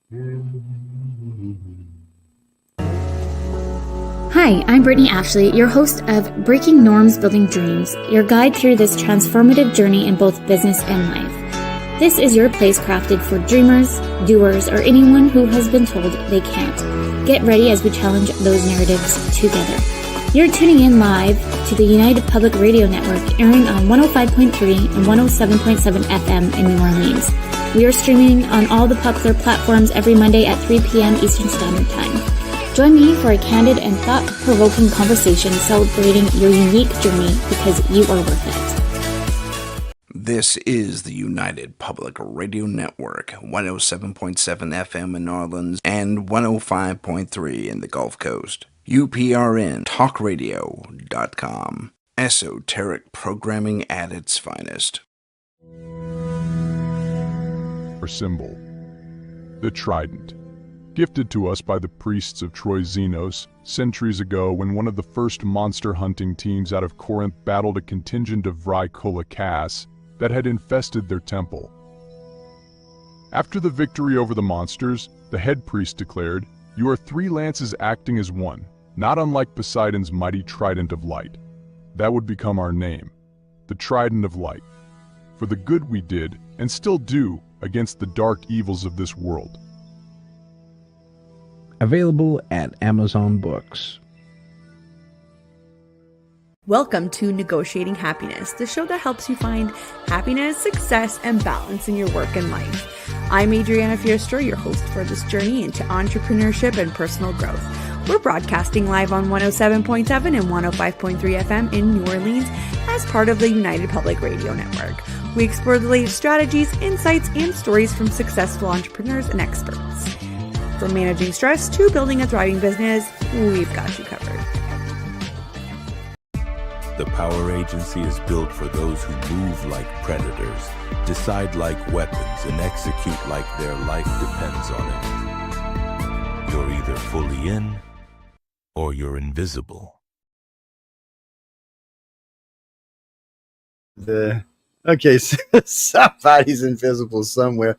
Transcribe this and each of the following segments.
Hi, I'm Brittany Ashley, your host of Breaking Norms, Building Dreams, your guide through this transformative journey in both business and life. This is your place crafted for dreamers, doers, or anyone who has been told they can't. Get ready as we challenge those narratives together. You're tuning in live to the United Public Radio Network, airing on 105.3 and 107.7 FM in New Orleans. We are streaming on all the popular platforms every Monday at 3 p.m. Eastern Standard Time. Join me for a candid and thought-provoking conversation celebrating your unique journey because you are worth it. This is the United Public Radio Network, 107.7 FM in New Orleans and 105.3 in the Gulf Coast. UPRN talkradio.com. Esoteric programming at its finest. Our symbol, the trident. Gifted to us by the priests of Troy Xenos centuries ago when one of the first monster hunting teams out of Corinth battled a contingent of Vrykula that had infested their temple. After the victory over the monsters, the head priest declared, "You are three lances acting as one, not unlike Poseidon's mighty trident of light." That would become our name, the Trident of Light, for the good we did and still do against the dark evils of this world. Available at Amazon Books. Welcome to Negotiating Happiness, the show that helps you find happiness, success, and balance in your work and life. I'm Adriana Fierster, your host for this journey into entrepreneurship and personal growth. We're broadcasting live on 107.7 and 105.3 FM in New Orleans as part of the United Public Radio Network. We explore the latest strategies, insights, and stories from successful entrepreneurs and experts. From managing stress to building a thriving business, we've got you covered. The Power Agency is built for those who move like predators, decide like weapons, and execute like their life depends on it. You're either fully in, or you're invisible. Okay, so somebody's invisible somewhere.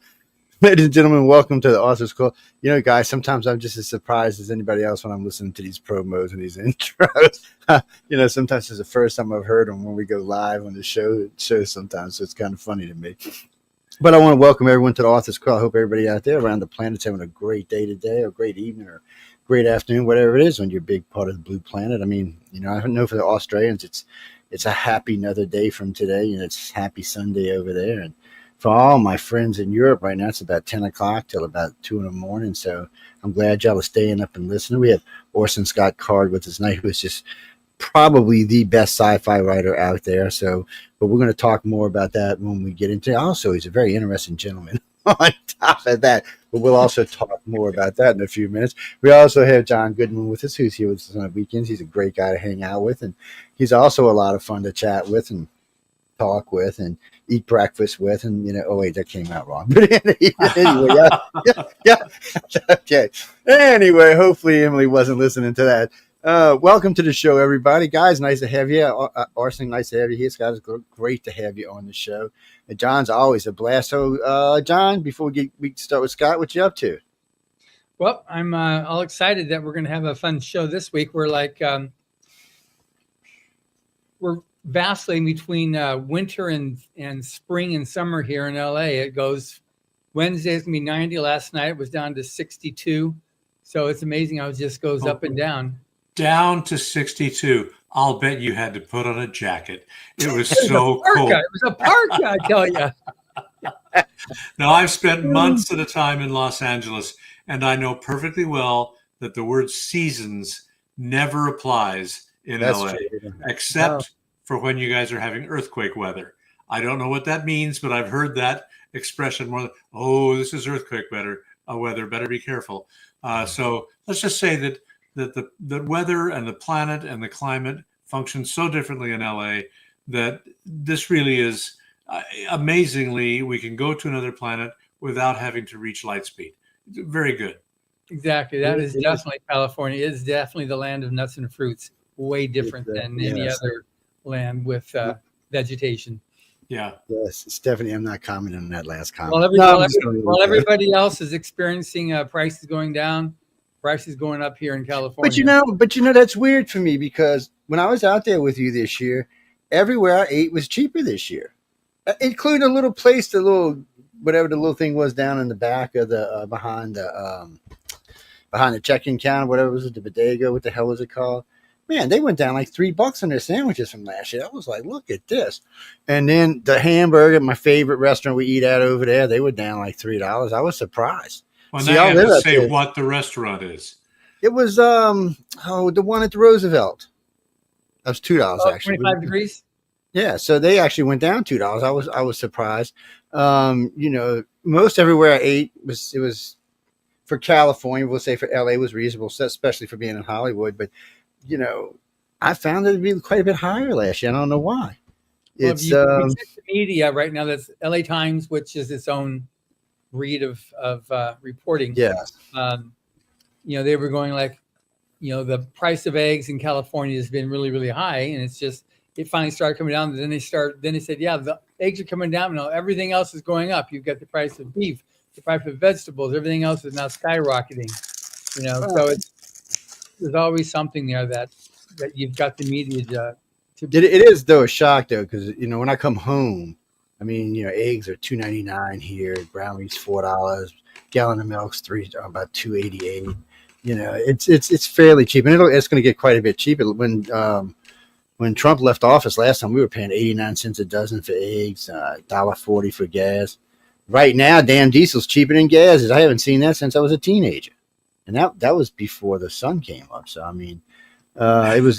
Ladies and gentlemen, welcome to the Author's Call. You know, guys, sometimes I'm just as surprised as anybody else when I'm listening to these promos and these intros. Sometimes it's the first time I've heard them when we go live on the show sometimes, so it's kind of funny to me. But I want to welcome everyone to the Author's Call. I hope everybody out there around the planet's having a great day today, or great evening, or great afternoon, whatever it is on your big part of the blue planet. I mean, I know for the Australians, it's a happy another day from today. It's happy Sunday over there. And for all my friends in Europe right now, it's about 10 o'clock till about 2 in the morning. So I'm glad y'all are staying up and listening. We have Orson Scott Card with us tonight, who is just probably the best sci-fi writer out there. But we're going to talk more about that when we get into it. Also, he's a very interesting gentleman on top of that. But we'll also talk more about that in a few minutes. We also have John Goodman with us, who's here with us on the weekends. He's a great guy to hang out with. And he's also a lot of fun to chat with and talk with and eat breakfast with. And, oh, wait, that came out wrong. But anyway, yeah. Okay. Anyway, hopefully Emily wasn't listening to that. Welcome to the show, everybody. Guys, nice to have you. Orson, nice to have you here. Scott, it's great to have you on the show. And John's always a blast. So, John, before we start with Scott, what you up to? Well, I'm all excited that we're going to have a fun show this week. We're vastly between winter and spring and summer here in LA. It goes Wednesday's gonna be 90. Last night it was down to 62. So it's amazing how it just goes up and down. Down to 62. I'll bet you had to put on a jacket. It was so cold. It was a parka, I tell you. Now, I've spent months at a time in Los Angeles, and I know perfectly well that the word seasons never applies in LA, except for when you guys are having earthquake weather. I don't know what that means, but I've heard that expression more than, this is earthquake weather, better be careful. So let's just say that the weather and the planet and the climate function so differently in LA that this really is amazingly, we can go to another planet without having to reach light speed. Very good. Exactly. That is definitely California. It is definitely the land of nuts and fruits. Way different than any other land with vegetation. Yeah. Yes, Stephanie, I'm not commenting on that last comment. While everybody else is experiencing prices going down, prices going up here in California. But that's weird for me, because when I was out there with you this year, everywhere I ate was cheaper this year, including a little place, whatever the little thing was down in the back of the behind the check-in counter, whatever was it, the bodega, what the hell was it called? Man, they went down like $3 on their sandwiches from last year. I was like, look at this. And then the hamburger, my favorite restaurant we eat at over there, they were down like $3. I was surprised. Well, now you have to say what the restaurant is. It was the one at the Roosevelt. That was $2 actually. 25 degrees. Yeah, so they actually went down $2. I was surprised. Most everywhere I ate was for California. We'll say for LA was reasonable, especially for being in Hollywood. But I found it to be quite a bit higher last year. I don't know why. Well, if you check the media right now, that's LA Times, which is its own breed of reporting. Yes. They were going like, the price of eggs in California has been really, really high, and it finally started coming down. Then they said, yeah, the eggs are coming down. Now everything else is going up. You've got the price of beef, the price of vegetables, everything else is now skyrocketing. So there's always something there that you've got the media to. It is though a shock though, because when I come home, I mean eggs are $2.99 here, brown meat's $4, gallon of milk's about $2.88. It's fairly cheap, and it's going to get quite a bit cheaper. When Trump left office last time, we were paying 89 cents a dozen for eggs, $1.40 for gas. Right now, damn diesel's cheaper than gas is. I haven't seen that since I was a teenager, and that was before the sun came up. So I mean, it was.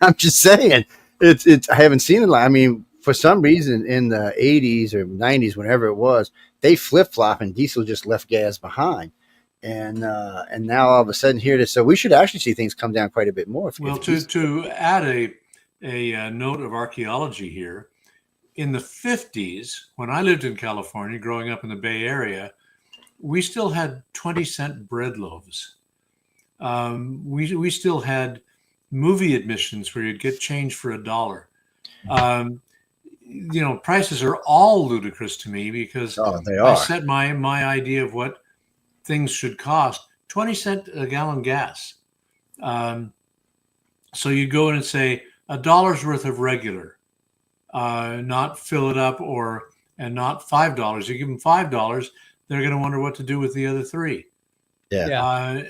I'm just saying, it's. I haven't seen it. I mean, for some reason in the 80s or 90s, whenever it was, they flip flop and diesel just left gas behind. And now all of a sudden here it is. So we should actually see things come down quite a bit more. Well, to add a note of archaeology here, in the 50s, when I lived in California, growing up in the Bay Area, we still had 20-cent bread loaves. We still had movie admissions where you'd get change for $1. Prices are all ludicrous to me because they are. I set my idea of what things should cost. 20 cents a gallon gas. So you go in and say $1 worth of regular, not fill it up and not $5. You give them $5, they're going to wonder what to do with the other $3. Yeah.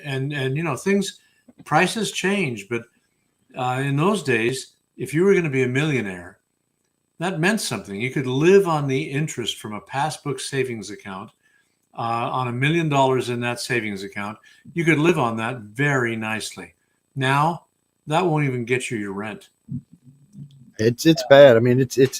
Prices change, but in those days, if you were going to be a millionaire, that meant something. You could live on the interest from a passbook savings account. On $1 million in that savings account, you could live on that very nicely. Now, that won't even get you your rent. It's bad. I mean, it is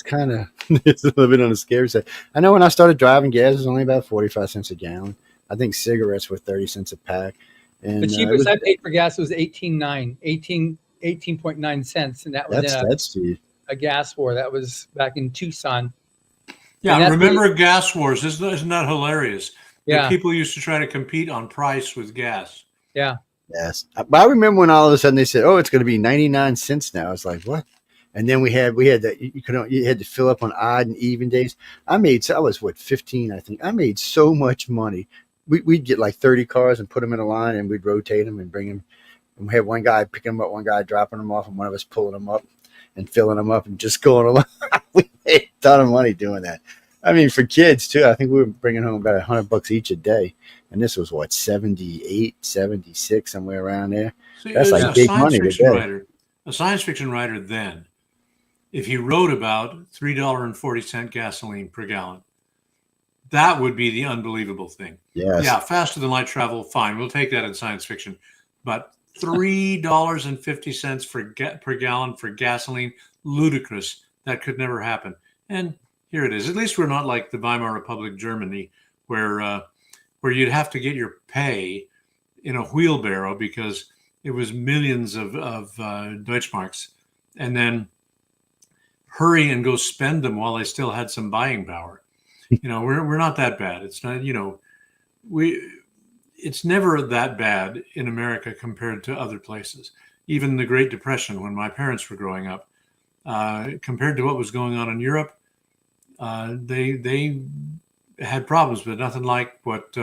kind of it's a little bit on the scary side. I know when I started driving, gas was only about 45 cents a gallon. I think cigarettes were 30 cents a pack. And the cheapest I paid for gas was 18.9 cents, and that was that's cheap. A gas war. That was back in Tucson. Yeah, remember gas wars? Isn't that hilarious? Yeah, people used to try to compete on price with gas. Yeah. Yes, but I remember when all of a sudden they said, "Oh, it's going to be 99 cents now." I was like, "What?" And then we had that you had to fill up on odd and even days. I was 15, I think. I made so much money. We'd get like 30 cars and put them in a line, and we'd rotate them and bring them. And we had one guy picking them up, one guy dropping them off, and one of us pulling them up and filling them up and just going along. We made a ton of money doing that. I mean, for kids too. I think we were bringing home about $100 each a day, and this was 78, 76, somewhere around there. See, that's like big money today. A science fiction writer then, if he wrote about $3.40 gasoline per gallon, that would be the unbelievable thing. Yes. Yeah, faster than light travel, fine. We'll take that in science fiction. But $3.50 per gallon for gasoline, ludicrous. That could never happen. And here it is. At least we're not like the Weimar Republic, Germany, where you'd have to get your pay in a wheelbarrow because it was millions of Deutschmarks, and then hurry and go spend them while they still had some buying power. We're not that bad. It's not. It's never that bad in America compared to other places. Even the Great Depression, when my parents were growing up, compared to what was going on in Europe, they had problems, but nothing like what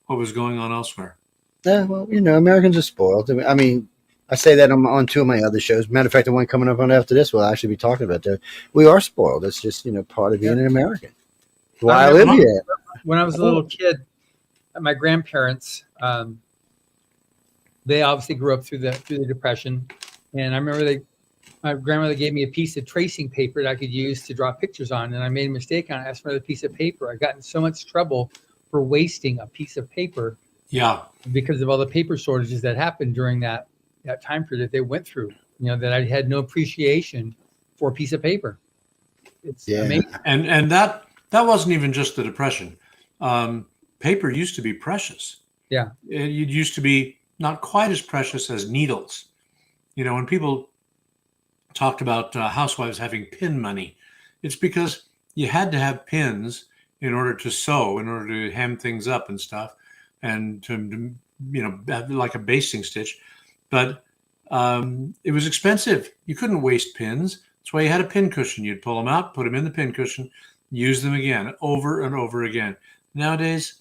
was going on elsewhere. Yeah, well, Americans are spoiled. I mean, I say that on two of my other shows. Matter of fact, the one coming up on after this, we'll actually be talking about that. We are spoiled. It's just, part of being an American. Why I live here. When I was a little kid, my grandparents, they obviously grew up through the Depression. And I remember my grandmother gave me a piece of tracing paper that I could use to draw pictures on. And I made a mistake on it. I asked for another piece of paper. I got in so much trouble for wasting a piece of paper. Yeah. Because of all the paper shortages that happened during that time period that they went through, that I had no appreciation for a piece of paper. It's amazing. And that wasn't even just the Depression. Paper used to be precious. Yeah. It used to be not quite as precious as needles. When people talked about housewives having pin money, it's because you had to have pins in order to sew, in order to hem things up and stuff, and to have like a basting stitch. But it was expensive. You couldn't waste pins. That's why you had a pin cushion. You'd pull them out, put them in the pin cushion, use them again, over and over again. Nowadays,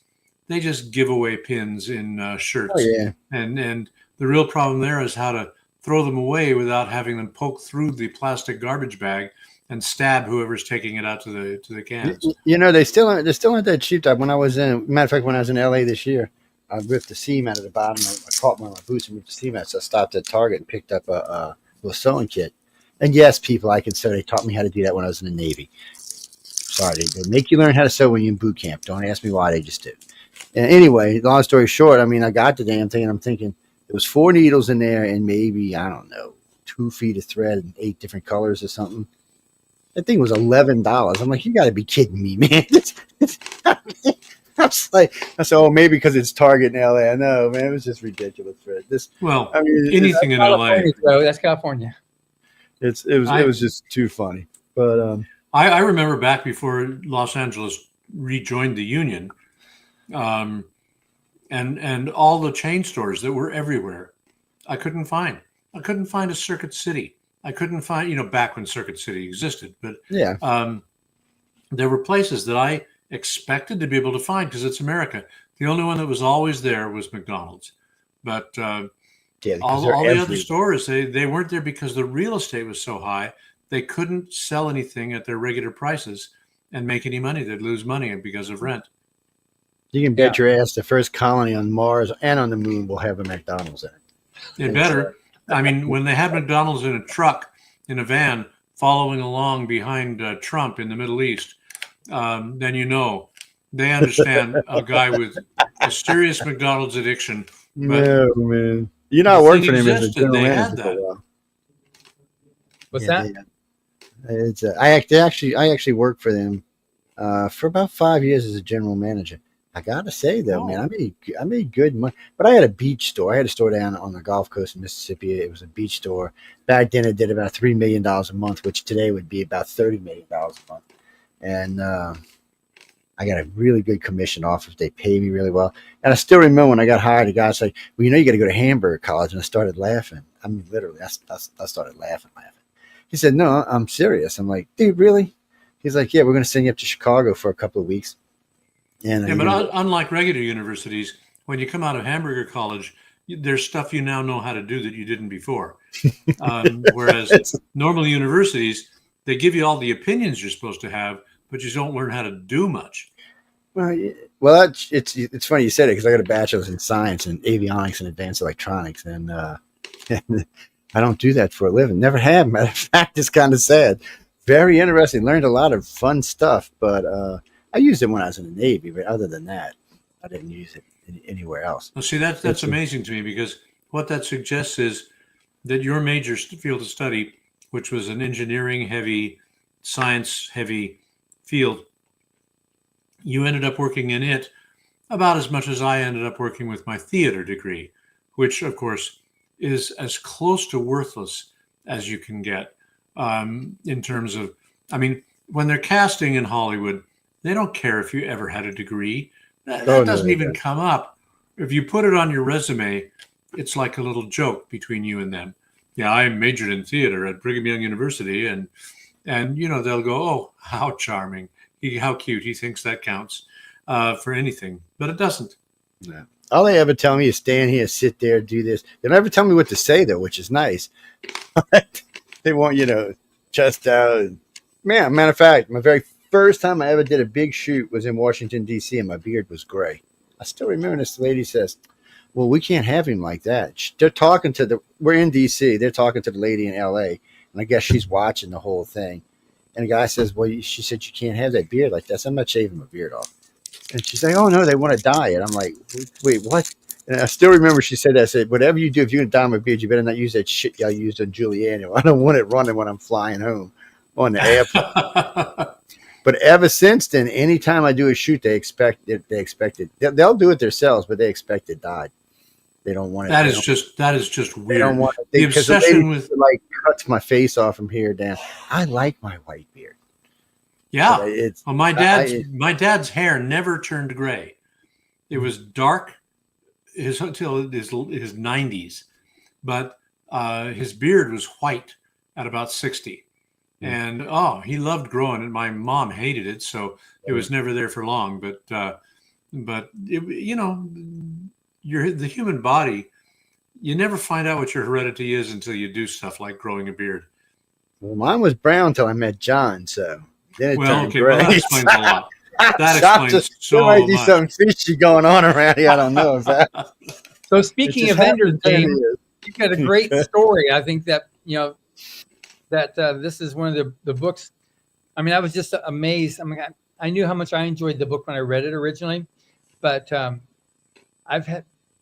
they just give away pins in shirts. Oh, yeah. And the real problem there is how to throw them away without having them poke through the plastic garbage bag and stab whoever's taking it out to the cans. They still aren't that cheap. When I was matter of fact, when I was in LA this year, I ripped the seam out of the bottom. I caught one of my boots and ripped the seam out. So I stopped at Target and picked up a little sewing kit. And yes, people, I can sew. They taught me how to do that when I was in the Navy. Sorry, they make you learn how to sew when you're in boot camp. Don't ask me why, they just do. And anyway, long story short, I got the damn thing, and I'm thinking there was 4 needles in there and maybe, I don't know, 2 feet of thread in 8 different colors or something. That thing was $11. I'm like, you got to be kidding me, man. I said, oh, maybe because it's Target in LA. I know, man, it was just ridiculous. Anything in LA. That's California. It was just too funny. But I remember back before Los Angeles rejoined the Union, and all the chain stores that were everywhere, I couldn't find a Circuit City. I couldn't find, back when Circuit City existed, but yeah, there were places that I expected to be able to find because it's America. The only one that was always there was McDonald's, but all the other stores, they weren't there because the real estate was so high. They couldn't sell anything at their regular prices and make any money. They'd lose money because of rent. You can bet your ass the first colony on Mars and on the moon will have a McDonald's in it. They better. When they had McDonald's in a truck, in a van, following along behind Trump in the Middle East, then they understand a guy with a serious McDonald's addiction. No, man. I worked for him as a general manager for a while. What's that? I actually worked for them for about 5 years as a general manager. I gotta say though, man, I made good money. But I had a beach store. I had a store down on the Gulf Coast in Mississippi. It was a beach store. Back then, it did about $3 million a month, which today would be about $30 million a month. And I got a really good commission off if they pay me really well. And I still remember when I got hired, the guy said, "Well, you got to go to Hamburger College," and I started laughing. I mean, literally, I started laughing. He said, "No, I'm serious." I'm like, "Dude, really?" He's like, "Yeah, we're going to send you up to Chicago for a couple of weeks." And but unlike regular universities, when you come out of Hamburger College, there's stuff you now know how to do that you didn't before. Whereas normal universities, they give you all the opinions you're supposed to have, but you don't learn how to do much. Well, it's funny you said it because I got a bachelor's in science and avionics and advanced electronics, and I don't do that for a living. Never have. Matter of fact, it's kind of sad. Very interesting. Learned a lot of fun stuff, but I used it when I was in the Navy. But other than that, I didn't use it anywhere else. Well, see, that's amazing to me because what that suggests is that your major field of study, which was an engineering-heavy, science-heavy field, you ended up working in it about as much as I ended up working with my theater degree, which, of course, is as close to worthless as you can get in terms of, when they're casting in Hollywood, they don't care if you ever had a degree. That doesn't even come up. If you put it on your resume, it's like a little joke between you and them. yeah, I majored in theater at Brigham Young University, and they'll go, oh, how charming, how cute. He thinks that counts for anything, but it doesn't. Yeah. All they ever tell me is stand here, sit there, do this. They never tell me what to say though, which is nice. They want, chest out. Man, matter of fact, my very first time I ever did a big shoot was in Washington, D.C., and my beard was gray. I still remember this lady says, well, we can't have him like that. They're talking to we're in D.C., they're talking to the lady in L.A., and I guess she's watching the whole thing. And the guy says, well, she said, you can't have that beard like that. So I'm not shaving my beard off. And she's like, oh, no, they want to dye it. I'm like, wait, what? And I still remember she said that. I said, whatever you do, if you're going to dye my beard, you better not use that shit y'all used on Giuliani. I don't want it running when I'm flying home on the airport. But ever since then, anytime I do a shoot, they expect it. They'll do it themselves, but they expect it dyed. They don't want it. That is just weird. They don't want it. The obsession with cuts my face off from here down. I like my white beard. Yeah. Well, my dad's hair never turned gray. It was dark until his 90s, but his beard was white at about 60. And he loved growing it. My mom hated it, so it was never there for long. But the human body, you never find out what your heredity is until you do stuff like growing a beard. Well, mine was brown until I met John, so then it turned gray. Well, that explains a lot. That explains so there might be much. something fishy going on around here. I don't know if that. So speaking of Ender's Game, you've got a great story. I think that this is one of the books. I mean, I was just amazed. I mean, I knew how much I enjoyed the book when I read it originally, but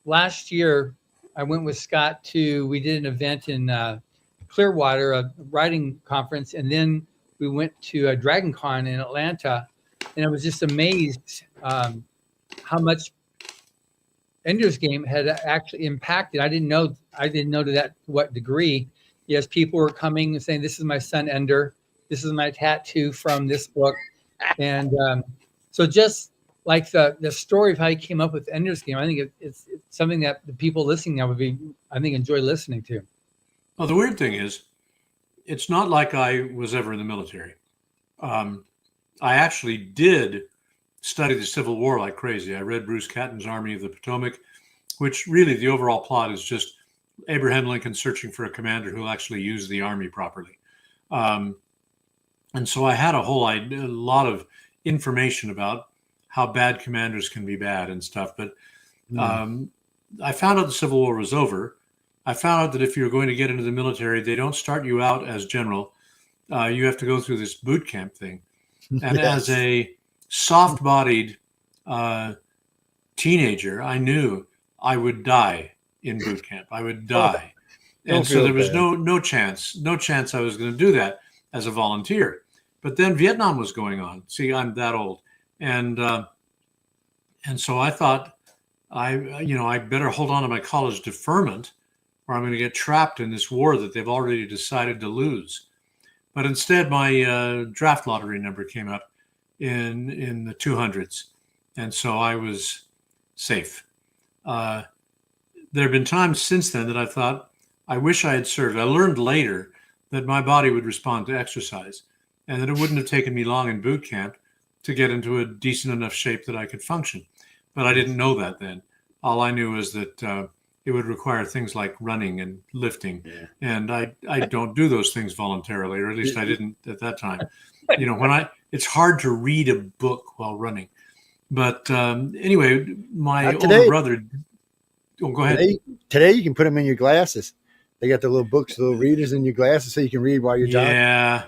last year I went with Scott we did an event in Clearwater, a writing conference, and then we went to Dragon Con in Atlanta, and I was just amazed how much Ender's Game had actually impacted. I didn't know to what degree. Yes, people were coming and saying, "This is my son Ender. This is my tattoo from this book," and so just like the story of how he came up with Ender's Game, I think it's something that the people listening now enjoy listening to. Well, the weird thing is, it's not like I was ever in the military. I actually did study the Civil War like crazy. I read Bruce Catton's Army of the Potomac, which really the overall plot is just Abraham Lincoln searching for a commander who will actually use the army properly. And so I had a lot of information about how bad commanders can be bad and stuff. But I found out the Civil War was over. I found out that if you're going to get into the military, they don't start you out as general. You have to go through this boot camp thing. And as a soft-bodied teenager, I knew I would die in boot camp. I would die. And so there was no chance I was going to do that as a volunteer. But then Vietnam was going on. See, I'm that old. And so I thought I better hold on to my college deferment or I'm going to get trapped in this war that they've already decided to lose. But instead, my draft lottery number came up in the 200s. And so I was safe. There have been times since then that I thought, I wish I had served. I learned later that my body would respond to exercise and that it wouldn't have taken me long in boot camp to get into a decent enough shape that I could function. But I didn't know that then. All I knew was that it would require things like running and lifting. Yeah. And I don't do those things voluntarily, or at least I didn't at that time. It's hard to read a book while running. But anyway, my older brother. Oh, go ahead. Today you can put them in your glasses. They got the little books, little readers in your glasses, so you can read while you're jogging. Yeah,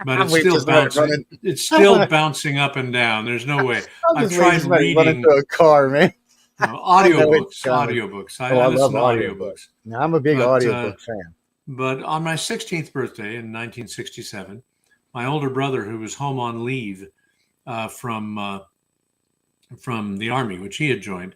but it's still bouncing. It's still bouncing up and down. There's no way. I've tried reading. Running through a car, man. Audiobooks. I love audiobooks. Now, I'm a big audiobook fan. But on my 16th birthday in 1967, my older brother, who was home on leave from the Army, which he had joined,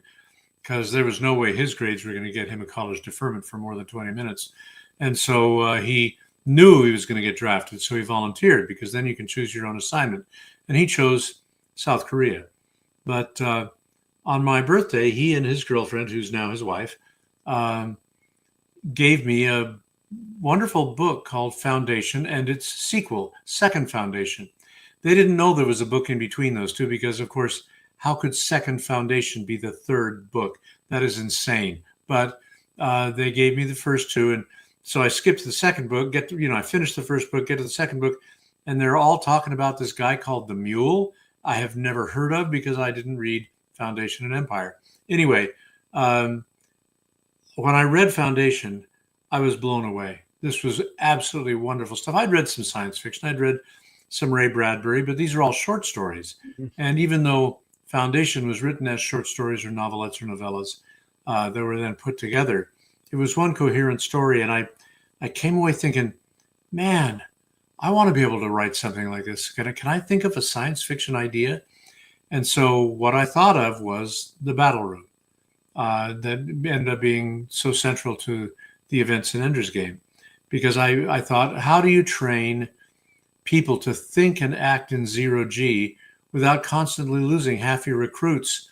because there was no way his grades were going to get him a college deferment for more than 20 minutes. And so he knew he was going to get drafted, so he volunteered, because then you can choose your own assignment. And he chose South Korea. But on my birthday, he and his girlfriend, who's now his wife, gave me a wonderful book called Foundation and its sequel, Second Foundation. They didn't know there was a book in between those two because, of course, how could Second Foundation be the third book? That is insane. But they gave me the first two, and so I skipped the second book. I finished the first book, get to the second book, and they're all talking about this guy called the Mule. I have never heard of because I didn't read Foundation and Empire. Anyway, when I read Foundation, I was blown away. This was absolutely wonderful stuff. I'd read some science fiction. I'd read some Ray Bradbury, but these are all short stories. And even though Foundation was written as short stories or novelettes or novellas that were then put together, it was one coherent story. And I came away thinking, man, I want to be able to write something like this. Can I think of a science fiction idea? And so what I thought of was the battle room that ended up being so central to the events in Ender's Game. Because I thought, how do you train people to think and act in zero G without constantly losing half your recruits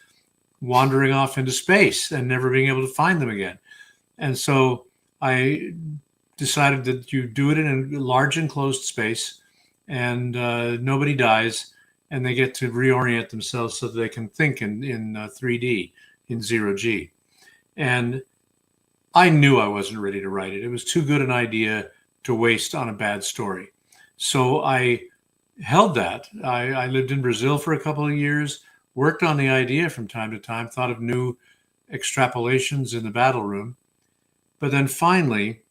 wandering off into space and never being able to find them again? And so I decided that you do it in a large enclosed space and nobody dies and they get to reorient themselves so that they can think in 3D, in zero G. And I knew I wasn't ready to write it. It was too good an idea to waste on a bad story. So I held that. I lived in Brazil for a couple of years, worked on the idea from time to time, thought of new extrapolations in the battle room. But then finally,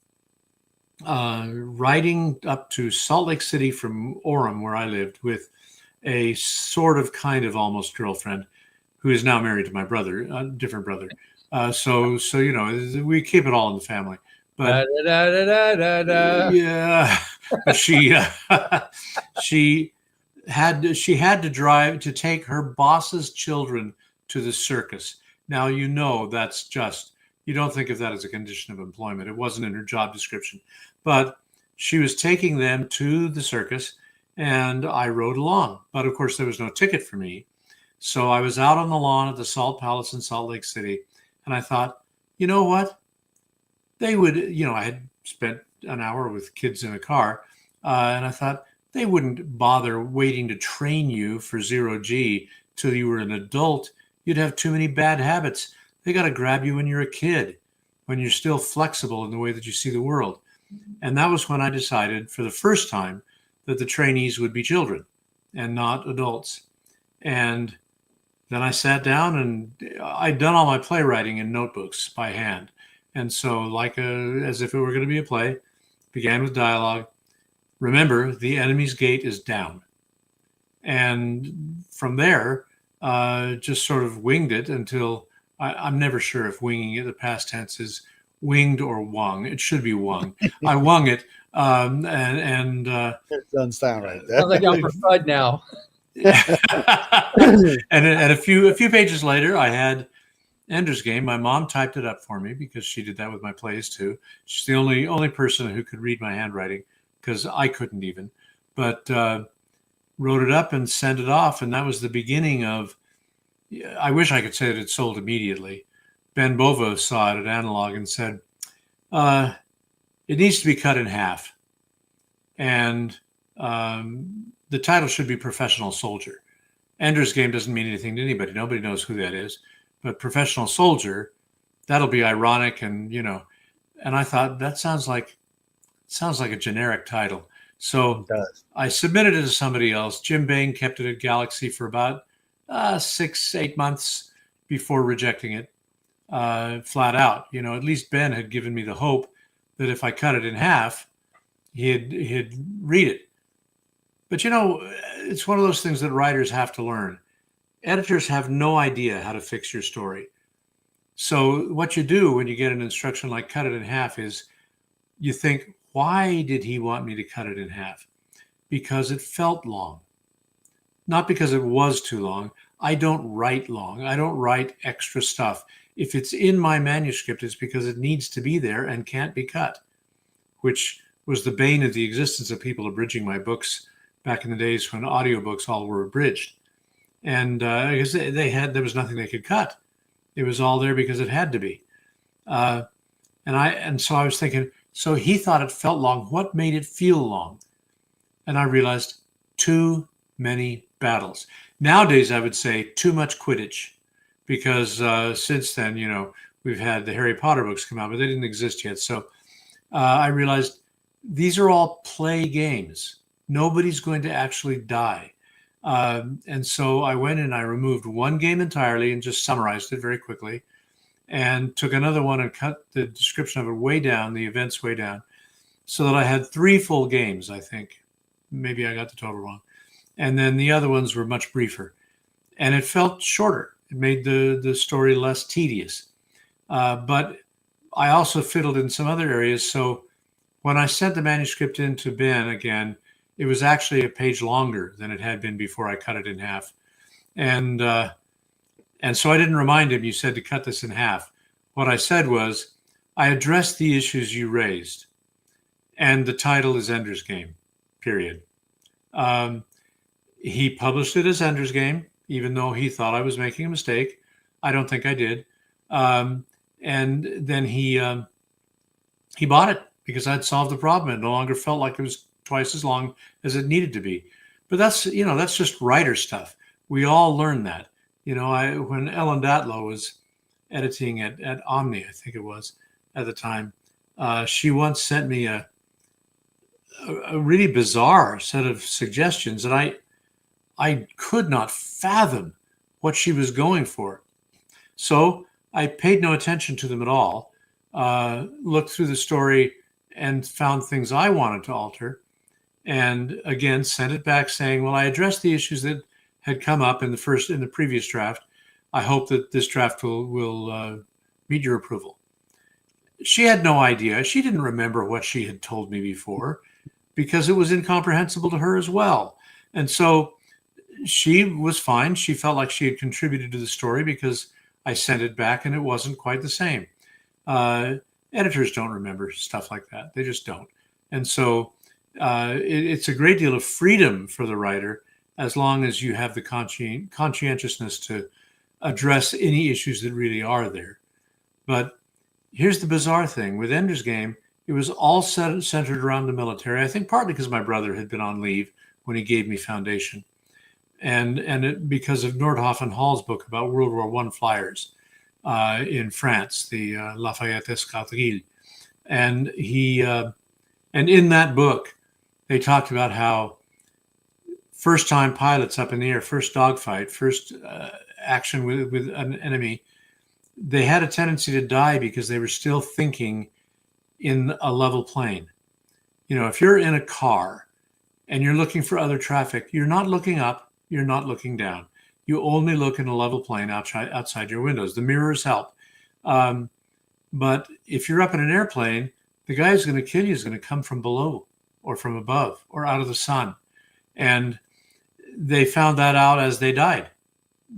riding up to Salt Lake City from Orem, where I lived, with a sort of kind of almost girlfriend who is now married to my brother, a different brother. So we keep it all in the family. But yeah, but she had to drive to take her boss's children to the circus. Now that's just, you don't think of that as a condition of employment. It wasn't in her job description, but she was taking them to the circus, and I rode along. But of course, there was no ticket for me, so I was out on the lawn at the Salt Palace in Salt Lake City. And I thought, you know what? They would, I had spent an hour with kids in a car, and I thought they wouldn't bother waiting to train you for zero G till you were an adult. You'd have too many bad habits. They got to grab you when you're a kid, when you're still flexible in the way that you see the world. And that was when I decided for the first time that the trainees would be children and not adults. And then I sat down and I'd done all my playwriting in notebooks by hand. And so as if it were going to be a play, began with dialogue. Remember, the enemy's gate is down. And from there, just sort of winged it until I'm never sure if winging it, the past tense, is winged or wung. It should be wung. I wung it. It doesn't sound right. Sounds like Albert Fudd now. and a few pages later, I had Ender's Game. My mom typed it up for me because she did that with my plays too. She's the only person who could read my handwriting because I couldn't even. But wrote it up and sent it off, and that was the beginning of. I wish I could say that it sold immediately. Ben Bova saw it at Analog and said, "It needs to be cut in half," and the title should be Professional Soldier. Ender's Game doesn't mean anything to anybody. Nobody knows who that is. But Professional Soldier, that'll be ironic and I thought that sounds like a generic title. So I submitted it to somebody else. Jim Bain kept it at Galaxy for about 6-8 months before rejecting it flat out. At least Ben had given me the hope that if I cut it in half, he'd read it. But it's one of those things that writers have to learn. Editors have no idea how to fix your story. So what you do when you get an instruction like cut it in half is you think, why did he want me to cut it in half? Because it felt long. Not because it was too long. I don't write long. I don't write extra stuff. If it's in my manuscript, it's because it needs to be there and can't be cut, which was the bane of the existence of people abridging my books back in the days when audiobooks all were abridged. And because there was nothing they could cut. It was all there because it had to be. And so I was thinking, So he thought it felt long. What made it feel long? And I realized too many battles. Nowadays, I would say too much Quidditch, because since then, we've had the Harry Potter books come out, but they didn't exist yet. So I realized these are all play games. Nobody's going to actually die. And so I went and I removed one game entirely and just summarized it very quickly, and took another one and cut the description of it way down, the events way down, so that I had 3 full games, I think. Maybe I got the total wrong. And then the other ones were much briefer. And it felt shorter. It made the story less tedious. But I also fiddled in some other areas. So when I sent the manuscript in to Ben again, it was actually a page longer than it had been before I cut it in half. And so I didn't remind him, you said to cut this in half. What I said was, I addressed the issues you raised. And the title is Ender's Game, period. He published it as Ender's Game, even though he thought I was making a mistake. I don't think I did. And then he bought it because I'd solved the problem. It no longer felt like it was twice as long as it needed to be. But that's just writer stuff. We all learn that. When Ellen Datlow was editing at Omni, I think it was at the time, she once sent me a really bizarre set of suggestions, and I could not fathom what she was going for. So I paid no attention to them at all, looked through the story and found things I wanted to alter, and again sent it back saying, well, I addressed the issues that had come up in the previous draft. I hope that this draft will meet your approval. She had no idea. She didn't remember what she had told me before, because it was incomprehensible to her as well. And so she was fine. She felt like she had contributed to the story because I sent it back and it wasn't quite the same. Editors don't remember stuff like that. They just don't. And so it's a great deal of freedom for the writer, as long as you have the conscientiousness to address any issues that really are there. But here's the bizarre thing. With Ender's Game, it was all centered around the military. I think partly because my brother had been on leave when he gave me Foundation, and because of Nordhoff and Hall's book about World War I flyers in France, the Lafayette Escadrille. And and in that book, they talked about how first-time pilots up in the air, first dogfight, first action with an enemy, they had a tendency to die because they were still thinking in a level plane. If you're in a car and you're looking for other traffic, you're not looking up, you're not looking down. You only look in a level plane outside your windows. The mirrors help. But if you're up in an airplane, the guy who's going to kill you is going to come from below or from above or out of the sun. And they found that out as they died,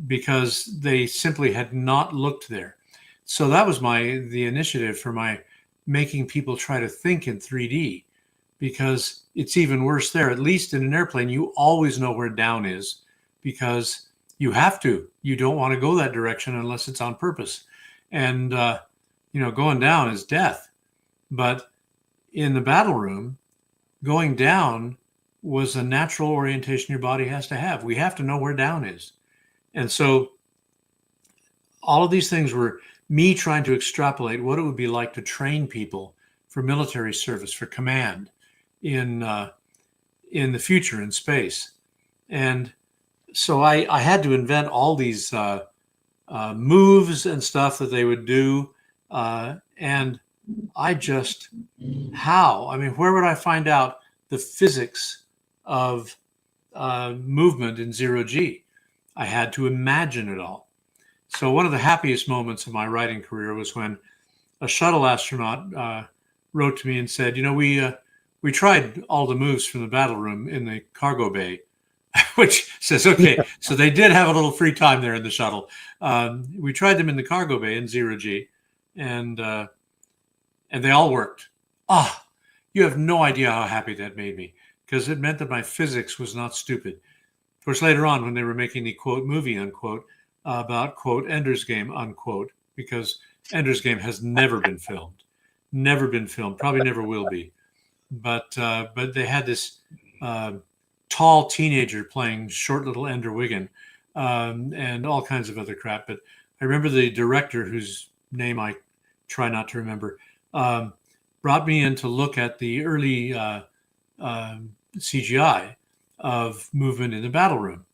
because they simply had not looked there. So that was the initiative for my making people try to think in 3D, because it's even worse there. At least in an airplane, you always know where down is, because you have to. You don't want to go that direction unless it's on purpose. And, going down is death. But in the battle room, going down was a natural orientation your body has to have. We have to know where down is. And so all of these things were me trying to extrapolate what it would be like to train people for military service, for command in the future in space. And so I had to invent all these moves and stuff that they would do. And I just, where would I find out the physics of movement in 0G? I had to imagine it all. So one of the happiest moments of my writing career was when a shuttle astronaut wrote to me and said, we tried all the moves from the battle room in the cargo bay, which says, okay, so they did have a little free time there in the shuttle. We tried them in the cargo bay in 0G, and they all worked. You have no idea how happy that made me, because it meant that my physics was not stupid. Of course, later on, when they were making the quote movie, unquote, about quote Ender's Game, unquote, because Ender's Game has never been filmed. never been filmed, probably never will be. But they had this tall teenager playing short little Ender Wiggin, and all kinds of other crap. But I remember the director, whose name I try not to remember, brought me in to look at the early CGI of movement in the battle room.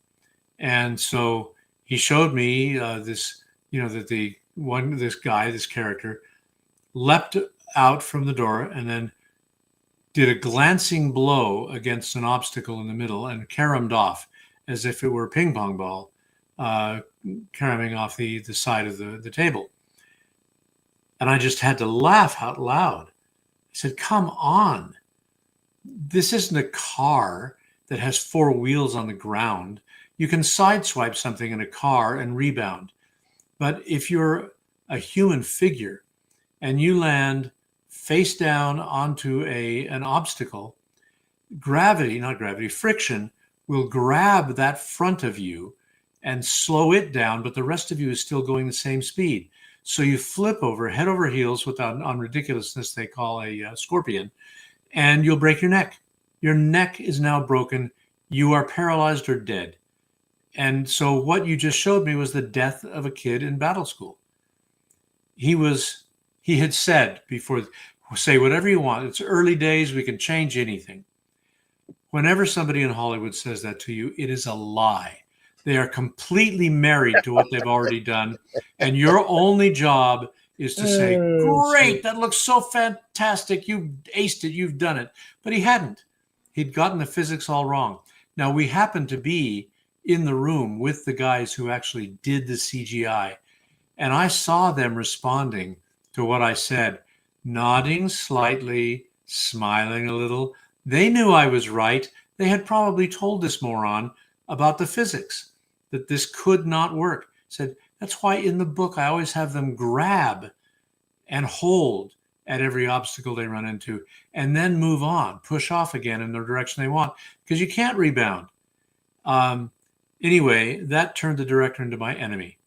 And so he showed me this, that this character leapt out from the door and then did a glancing blow against an obstacle in the middle and caromed off as if it were a ping pong ball, caroming off the side of the table. And I just had to laugh out loud. I said, come on. This isn't a car that has four wheels on the ground. You can sideswipe something in a car and rebound. But if you're a human figure and you land face down onto an obstacle, friction will grab that front of you and slow it down, but the rest of you is still going the same speed. So you flip over head over heels with on ridiculousness they call a scorpion, and you'll break your neck. Your neck is now broken. You are paralyzed or dead. And so what you just showed me was the death of a kid in battle school. He had said before, say whatever you want. It's early days. We can change anything. Whenever somebody in Hollywood says that to you, it is a lie. They are completely married to what they've already done. And your only job is to say, great, that looks so fantastic. You aced it. You've done it. But he hadn't. He'd gotten the physics all wrong. Now, we happened to be in the room with the guys who actually did the CGI. And I saw them responding to what I said, nodding slightly, smiling a little. They knew I was right. They had probably told this moron about the physics, that this could not work. Said, that's why in the book, I always have them grab and hold at every obstacle they run into, and then move on, push off again in the direction they want, because you can't rebound. Anyway, that turned the director into my enemy,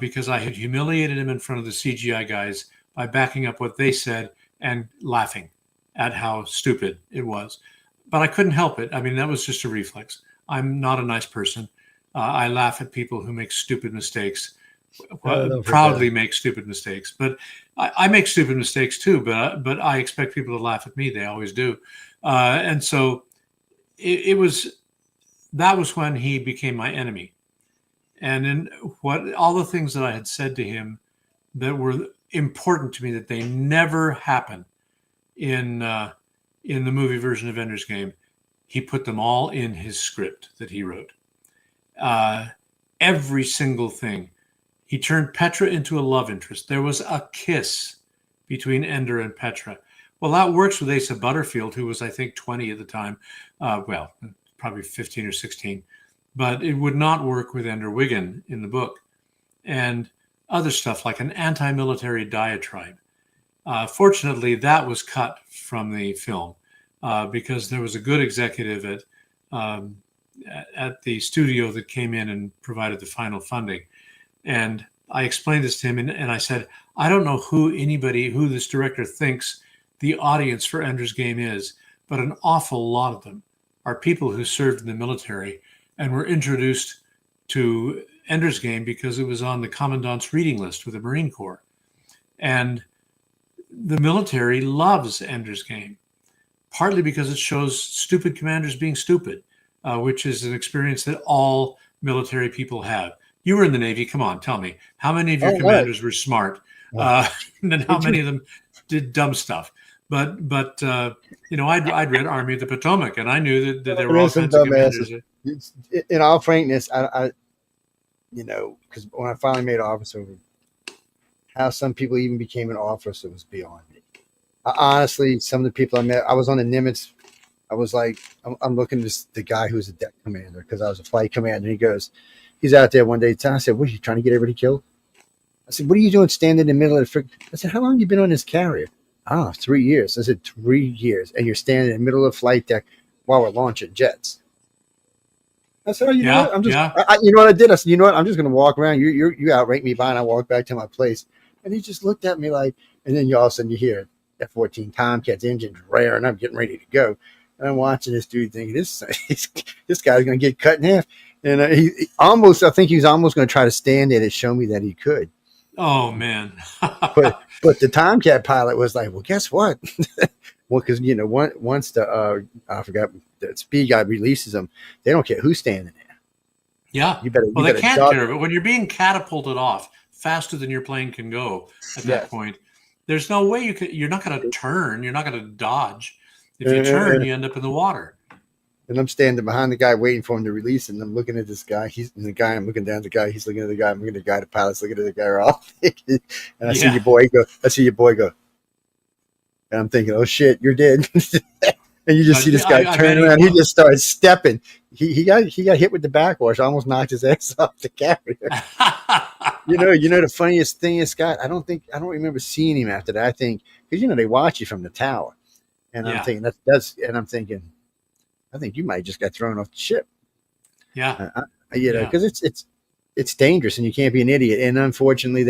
because I had humiliated him in front of the CGI guys by backing up what they said and laughing at how stupid it was. But I couldn't help it. I mean, that was just a reflex. I'm not a nice person. I laugh at people who make stupid mistakes, proudly make stupid mistakes. But I make stupid mistakes too, but I expect people to laugh at me. They always do. And so that was when he became my enemy. And in all the things that I had said to him that were important to me, that they never happen in the movie version of Ender's Game, he put them all in his script that he wrote. Every single thing. He turned Petra into a love interest. There was a kiss between Ender and Petra. Well, that works with Asa Butterfield, who was, I think, 20 at the time. Probably 15 or 16. But it would not work with Ender Wiggin in the book. And other stuff like an anti-military diatribe. Fortunately, that was cut from the film because there was a good executive at the studio that came in and provided the final funding. And I explained this to him, and I said, I don't know who this director thinks the audience for Ender's Game is, but an awful lot of them are people who served in the military and were introduced to Ender's Game because it was on the commandant's reading list with the Marine Corps. And the military loves Ender's Game, partly because it shows stupid commanders being stupid, which is an experience that all military people have. You were in the Navy. Come on, tell me. How many of your commanders were smart? And how many of them did dumb stuff? But I'd read Army of the Potomac, and I knew that there were all kinds of commanders. In all frankness, I because when I finally made officer, how some people even became an officer was beyond me. Honestly, some of the people I met, I was on the Nimitz. I was like, I'm looking at the guy who's a deck commander because I was a flight commander. He's out there one day. I said, what are you trying to get everybody killed? I said, what are you doing standing in the middle of the I said, how long have you been on this carrier? 3 years. I said, 3 years. And you're standing in the middle of the flight deck while we're launching jets. I said, you know what? I'm just, you know what I did? I said, you know what? I'm just going to walk around. You outrank me by, and I walked back to my place. And he just looked at me like, And then you all of a sudden you hear F-14 Tomcat's engines raring. I'm getting ready to go. And I'm watching this dude thinking, this guy's going to get cut in half. And I think he was almost going to try to stand there to show me that he could. Oh, man. but the Tomcat pilot was like, well, guess what? Well, because, once the speed guy releases them, they don't care who's standing there. Yeah. They can't care. But when you're being catapulted off faster than your plane can go at that point, there's no way you're not going to turn. You're not going to dodge. If you turn, you end up in the water. And I'm standing behind the guy waiting for him to release, and I'm looking at this guy. I'm looking down at the guy. He's looking at the guy. I'm looking at the guy. The pilot's looking at the guy. We're all thinking, and I see your boy go. And I'm thinking, oh shit, you're dead. And you just see this guy turn around. He just started stepping. He got hit with the backwash. Almost knocked his ass off the carrier. The funniest thing is, Scott, I don't remember seeing him after that. I think because they watch you from the tower, and I'm thinking I think you might have just got thrown off the ship. Yeah, because it's dangerous and you can't be an idiot. And unfortunately,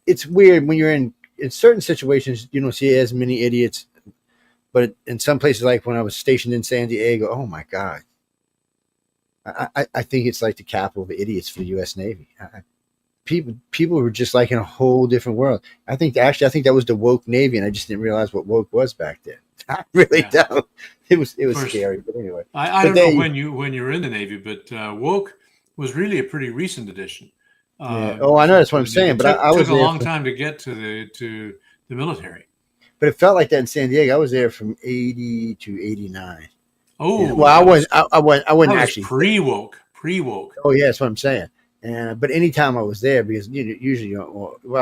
it's weird when you're in certain situations. You don't see as many idiots, but in some places, like when I was stationed in San Diego, oh my God. I think it's like the capital of idiots for the U.S. Navy. People were just like in a whole different world. I think that was the woke Navy, and I just didn't realize what woke was back then. I really don't. It was scary, but anyway. I don't know when you were in the Navy, but woke was really a pretty recent addition. Oh, I know, that's what I'm saying. But I was took a long time to get to the military. But it felt like that in San Diego. I was there from 80 to 89. Oh, well, I wasn't actually pre-woke. Oh, yeah, that's what I'm saying. And but anytime I was there, because usually, I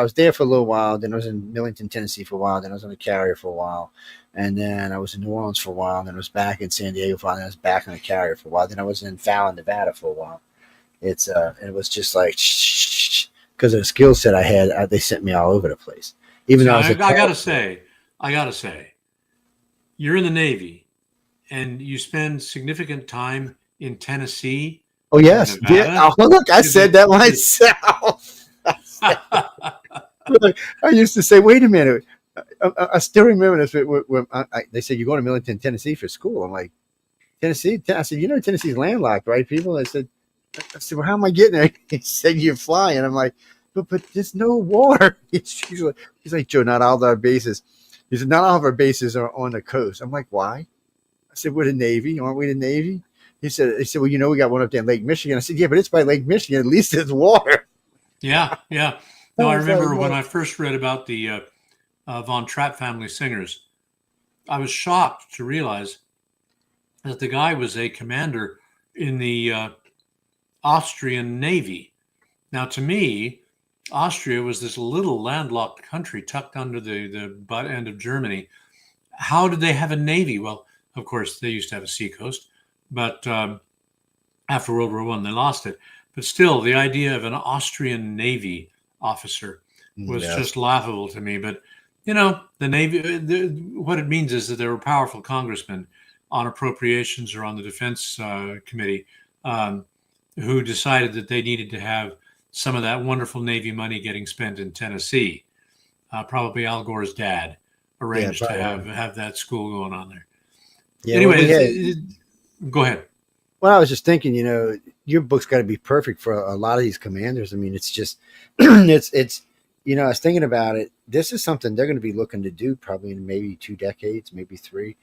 was there for a little while. Then I was in Millington, Tennessee for a while. Then I was on the carrier for a while, and then I was in New Orleans for a while. Then I was back in San Diego for a while. Then I was back on the carrier for a while. Then I was in Fallon, Nevada for a while. It was just like because of the skill set I had, they sent me all over the place. Even though I gotta say, you're in the Navy. And you spend significant time in Tennessee. Oh, yes. Yeah. Oh, look, I said that myself. I used to say, wait a minute. I still remember this. When they said, you're going to Millington, Tennessee for school. I'm like, Tennessee? I said, Tennessee's landlocked, right, people? I said, well, how am I getting there? He said, you're flying. I'm like, but there's no water. He's like, Joe, not all of our bases. He said, not all of our bases are on the coast. I'm like, why? I said, we're the Navy. Aren't we the Navy? He said, well, we got one up there in Lake Michigan. I said, yeah, but it's by Lake Michigan. At least there's water. Yeah. No, I remember when I first read about the Von Trapp family singers, I was shocked to realize that the guy was a commander in the Austrian Navy. Now, to me, Austria was this little landlocked country tucked under the butt end of Germany. How did they have a Navy? Well, of course, they used to have a seacoast, but after World War I, they lost it. But still, the idea of an Austrian Navy officer was just laughable to me. But, the Navy, what it means is that there were powerful congressmen on appropriations or on the defense committee who decided that they needed to have some of that wonderful Navy money getting spent in Tennessee. Probably Al Gore's dad arranged to have that school going on there. Yeah, anyway, go ahead. Well, I was just thinking, your book's got to be perfect for a lot of these commanders. I mean, it's just, it's, I was thinking about it. This is something they're going to be looking to do probably in maybe 2 decades, maybe 3.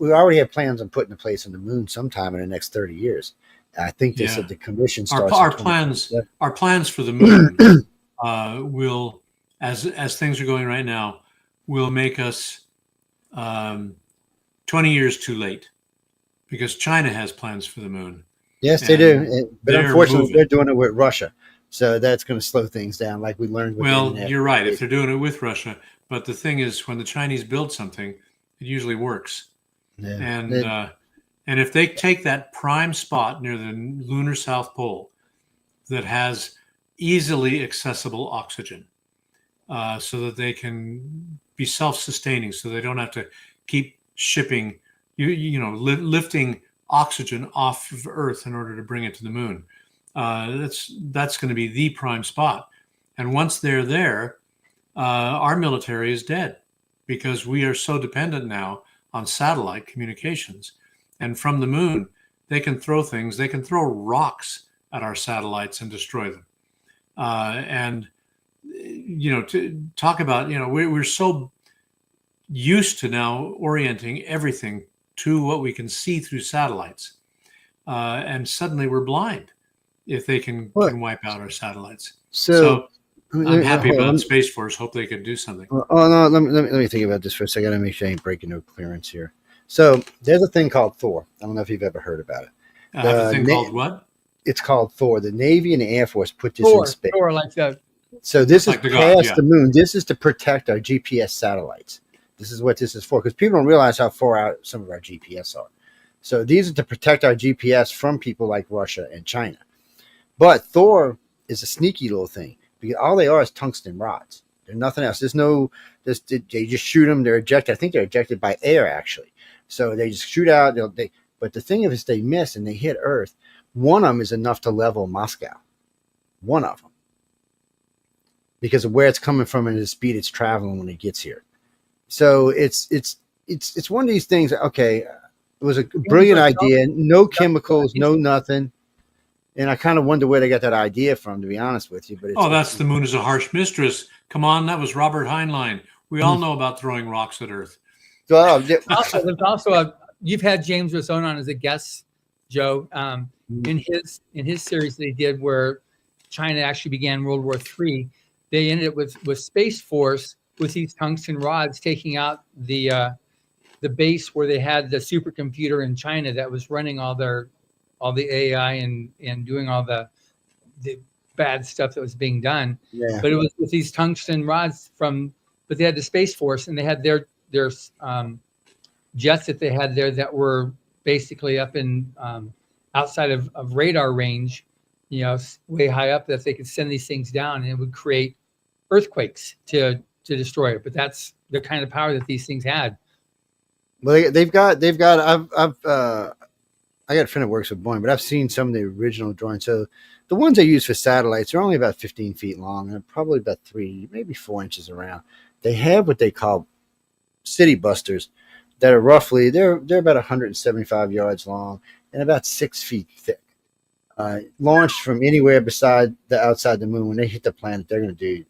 We already have plans on putting a place on the moon sometime in the next 30 years. I think they said the commission starts. Our plans for the moon will, as things are going right now, will make us 20 years too late, because China has plans for the moon. Yes, they do. But unfortunately, they're doing it with Russia. So that's going to slow things down, like we learned. Well, you're right. If they're doing it with Russia. But the thing is, when the Chinese build something, it usually works. Yeah. And if they take that prime spot near the lunar South Pole that has easily accessible oxygen, so that they can be self-sustaining, so they don't have to keep shipping, lifting oxygen off of Earth in order to bring it to the moon. That's going to be the prime spot. And once they're there, our military is dead because we are so dependent now on satellite communications. And from the moon, they can throw things, they can throw rocks at our satellites and destroy them. And, to talk about, we're so used to now orienting everything to what we can see through satellites. And suddenly we're blind if they can wipe out our satellites. So I'm happy about Space Force. Hope they can do something. No, let me think about this for a second. I gotta make sure I ain't breaking no clearance here. So there's a thing called Thor. I don't know if you've ever heard about it. A thing called what? It's called Thor. The Navy and the Air Force put this in space. Thor, like that. So this is past the moon. This is to protect our GPS satellites. This is what this is for, because people don't realize how far out some of our GPS are. So these are to protect our GPS from people like Russia and China. But Thor is a sneaky little thing, because all they are is tungsten rods. They're nothing else. They just shoot them. They're ejected. I think they're ejected by air, actually. So they just shoot out. But the thing is, they miss and they hit Earth. One of them is enough to level Moscow. One of them. Because of where it's coming from and the speed it's traveling when it gets here. So it's one of these things. Okay, it was a brilliant idea. No chemicals, no nothing. And I kind of wonder where they got that idea from, to be honest with you. But that's the moon is a harsh mistress. Come on, that was Robert Heinlein. We all know about throwing rocks at Earth. There's also you've had James Rosone on as a guest, Joe, in his series they did where China actually began World War III. They ended up with Space Force with these tungsten rods taking out the base where they had the supercomputer in China that was running all the AI and doing all the bad stuff that was being done. Yeah. But it was with these tungsten rods but they had the Space Force and they had their jets that they had there that were basically up in outside of radar range, way high up, that they could send these things down and it would create earthquakes to destroy it. But that's the kind of power that these things had. Well, they've got. I got a friend that works with Boeing, but I've seen some of the original drawings. So the ones they use for satellites are only about 15 feet long and probably about 3, maybe 4 inches around. They have what they call city busters that are roughly, they're about 175 yards long and about 6 feet thick. Launched from anywhere beside outside the moon. When they hit the planet, they're going to do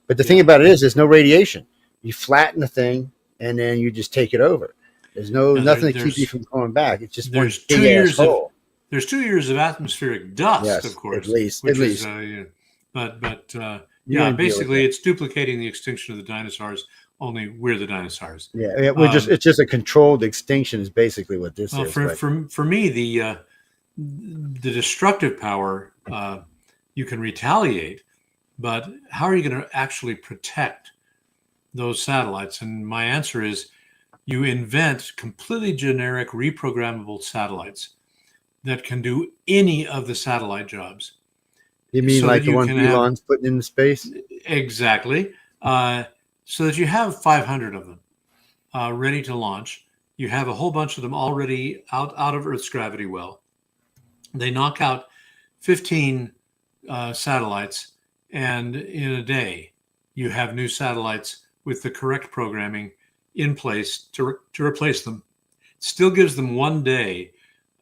but the thing about it is there's no radiation. You flatten the thing and then you just take it over. There's nothing to keep you from going back. It's just one big ass hole. There's 2 years of atmospheric dust, yes, of course. At least. Basically it's duplicating the extinction of the dinosaurs, only we're the dinosaurs. Yeah, it's just a controlled extinction is basically what this is. For me, the destructive power, you can retaliate, but how are you going to actually protect those satellites? And my answer is you invent completely generic reprogrammable satellites that can do any of the satellite jobs. You mean like the ones Elon's putting into space? Exactly. So that you have 500 of them ready to launch. You have a whole bunch of them already out of Earth's gravity well. They knock out 15 satellites, and in a day, you have new satellites with the correct programming in place to replace them. It still gives them 1 day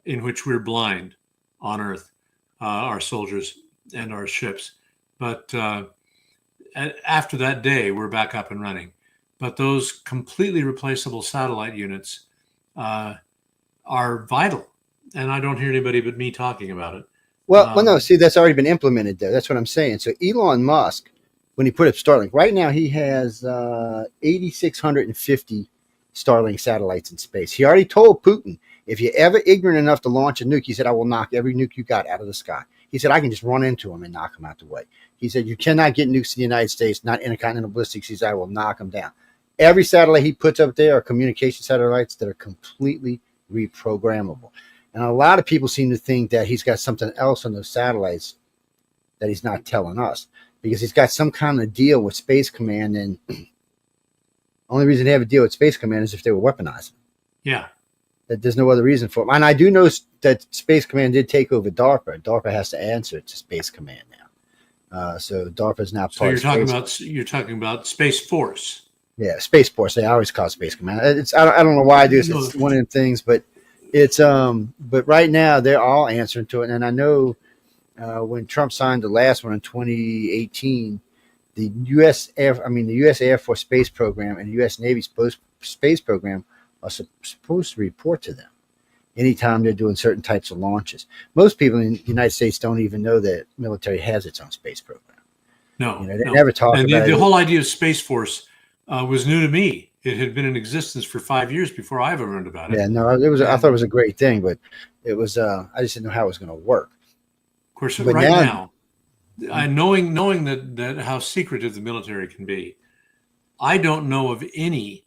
in which we're blind on Earth, our soldiers and our ships. But after that day, we're back up and running. But those completely replaceable satellite units are vital. And I don't hear anybody but me talking about it. Well, no, see, that's already been implemented there. That's what I'm saying. So Elon Musk, when he put up Starlink, right now he has 8,650 Starlink satellites in space. He already told Putin, if you're ever ignorant enough to launch a nuke, he said, I will knock every nuke you got out of the sky. He said, I can just run into them and knock them out the way. He said, you cannot get nukes to the United States, not intercontinental ballistics. He said, I will knock them down. Every satellite he puts up there are communication satellites that are completely reprogrammable. And a lot of people seem to think that he's got something else on those satellites that he's not telling us, because he's got some kind of deal with Space Command. And only reason they have a deal with Space Command is if they were weaponized. Yeah. That there's no other reason for it. And I do know that Space Command did take over DARPA. DARPA has to answer to Space Command So DARPA is now part. So you're talking about Space Force. Yeah, Space Force. They always call it Space Command. I don't know why I do this. It's one of the things, but it's but right now they're all answering to it. And I know when Trump signed the last one in 2018, the U.S. Air Force Space Program and the U.S. Navy Space Program are supposed to report to them anytime they're doing certain types of launches. Most people in the United States don't even know that military has its own space program. No, they never talk about it. The whole idea of Space Force was new to me. It had been in existence for 5 years before I ever learned about it. Yeah, no, I thought it was a great thing, but it was I just didn't know how it was going to work. Of course, but right now, knowing that how secretive the military can be, I don't know of any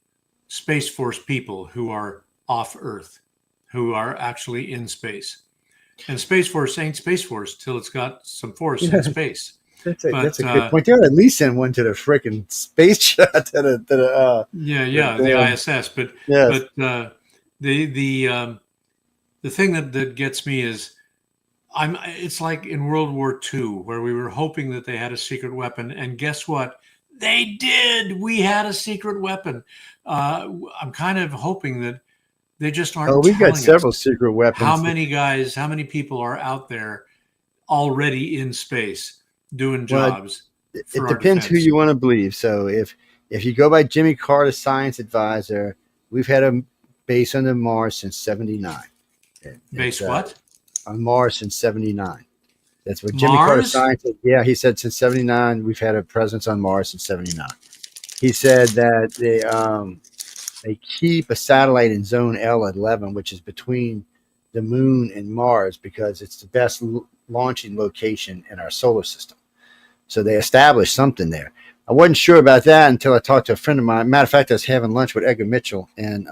Space Force people who are off Earth, who are actually in space. And Space Force ain't Space Force till it's got some force in space. That's a good point. They ought to at least send one to the frickin' space shot the ISS. But the thing that gets me is it's like in World War II, where we were hoping that they had a secret weapon, and guess what? They did. We had a secret weapon. I'm kind of hoping that they just aren't. Oh, we've got several secret weapons. How many people are out there already in space doing jobs? It depends who you want to believe. So if you go by Jimmy Carter, science advisor, we've had a base on Mars since '79. Base what? On Mars since '79. That's what Jimmy Carter science. Yeah, he said since '79 we've had a presence on Mars since '79. He said that they keep a satellite in zone L11, which is between the moon and Mars, because it's the best launching location in our solar system. So they established something there. I wasn't sure about that until I talked to a friend of mine. Matter of fact, I was having lunch with Edgar Mitchell and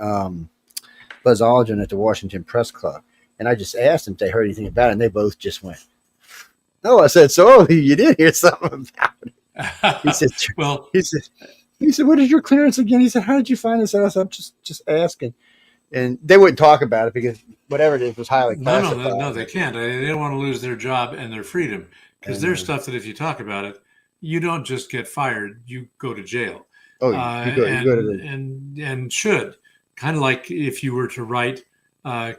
Buzz Aldrin at the Washington Press Club. And I just asked them if they heard anything about it, and they both just went, "No." I said, "So you did hear something about it?" He said, "Well," he said, "What is your clearance again?" He said, "How did you find this out?" I said, "I'm just asking." And they wouldn't talk about it because whatever it is was highly classified. No, they can't. They don't want to lose their job and their freedom, because there's stuff that if you talk about it, you don't just get fired; you go to jail. Oh, you go to and should kind of like if you were to write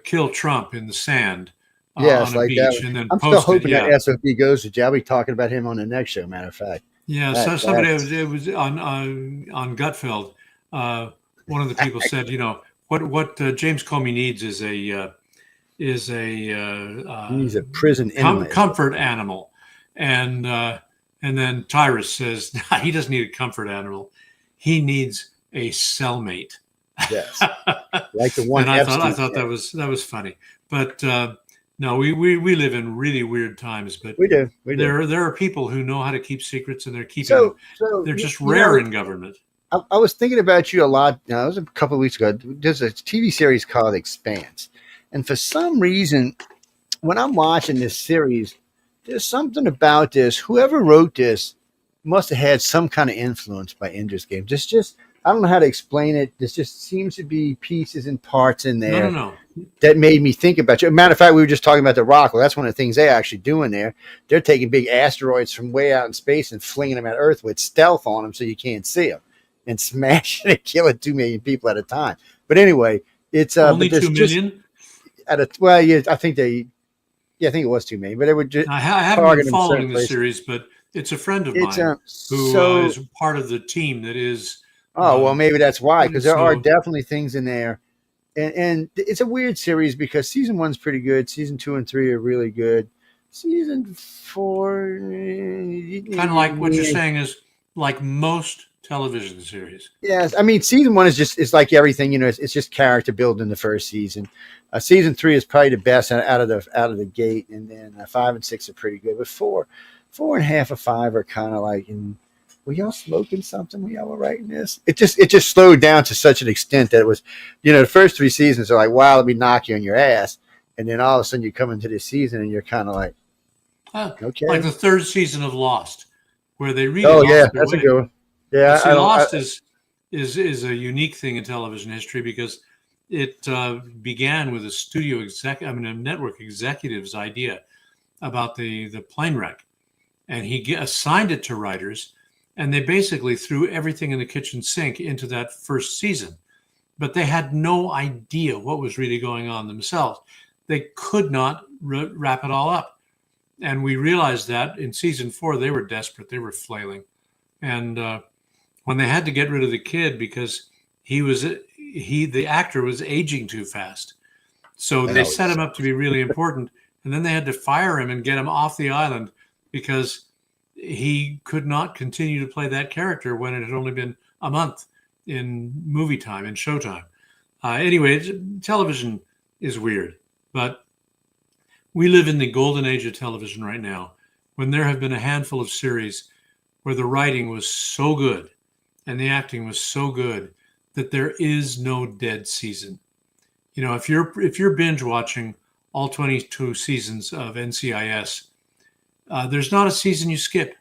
"kill Trump" in the sand. Yes, on a like beach, that. And then I'm still hoping that SOP goes to jail. I'll be talking about him on the next show. Matter of fact. Yeah, so somebody it was on Gutfeld. One of the people said, what James Comey needs is he's a prison inmate. Comfort animal, and then Tyrus says he doesn't need a comfort animal, he needs a cellmate. Yes, like the one. And I thought that was funny, but. No, we live in really weird times, but we do. There are people who know how to keep secrets, and they're keeping them. They're just rare in government. I was thinking about you a lot. It was a couple of weeks ago. There's a TV series called Expanse, and for some reason, when I'm watching this series, there's something about this. Whoever wrote this must have had some kind of influence by Ender's Game. Just I don't know how to explain it. There just seems to be pieces and parts in there. No. That made me think about you. Matter of fact, we were just talking about the rock. Well, that's one of the things they actually do in there. They're taking big asteroids from way out in space and flinging them at Earth with stealth on them so you can't see them, and smashing and killing 2 million people at a time. But anyway, it's only 2 million. I think it was 2 million. But it would just. I haven't been following the series, but it's a friend of mine who is part of the team that is. Oh, well, maybe that's why, because there are definitely things in there. And it's a weird series because season 1's pretty good. Season 2 and 3 are really good. Season 4. Kind of like what you're saying is like most television series. Yes. I mean, season 1 is like everything, it's just character build in the first season. Season 3 is probably the best out of the gate. And then 5 and 6 are pretty good. But 4 and a half of 5 are kind of like were y'all smoking something when y'all were writing this? It just slowed down to such an extent that it was, the first 3 seasons are like, wow, let me knock you on your ass. And then all of a sudden you come into this season and you're kind of like, okay. Like the 3rd season of Lost, where they really that's a good one. Yeah. Lost is a unique thing in television history because it began with a network executive's idea about the plane wreck. and he assigned it to writers, and they basically threw everything in the kitchen sink into that first season. But they had no idea what was really going on themselves. They could not wrap it all up. And we realized that in season 4, they were desperate. They were flailing. And when they had to get rid of the kid because the actor was aging too fast. So they set him up to be really important. And then they had to fire him and get him off the island because he could not continue to play that character when it had only been a month in movie time, in showtime. Anyway, television is weird, but we live in the golden age of television right now, when there have been a handful of series where the writing was so good and the acting was so good that there is no dead season. You know, if you're binge watching all 22 seasons of NCIS, there's not a season you skip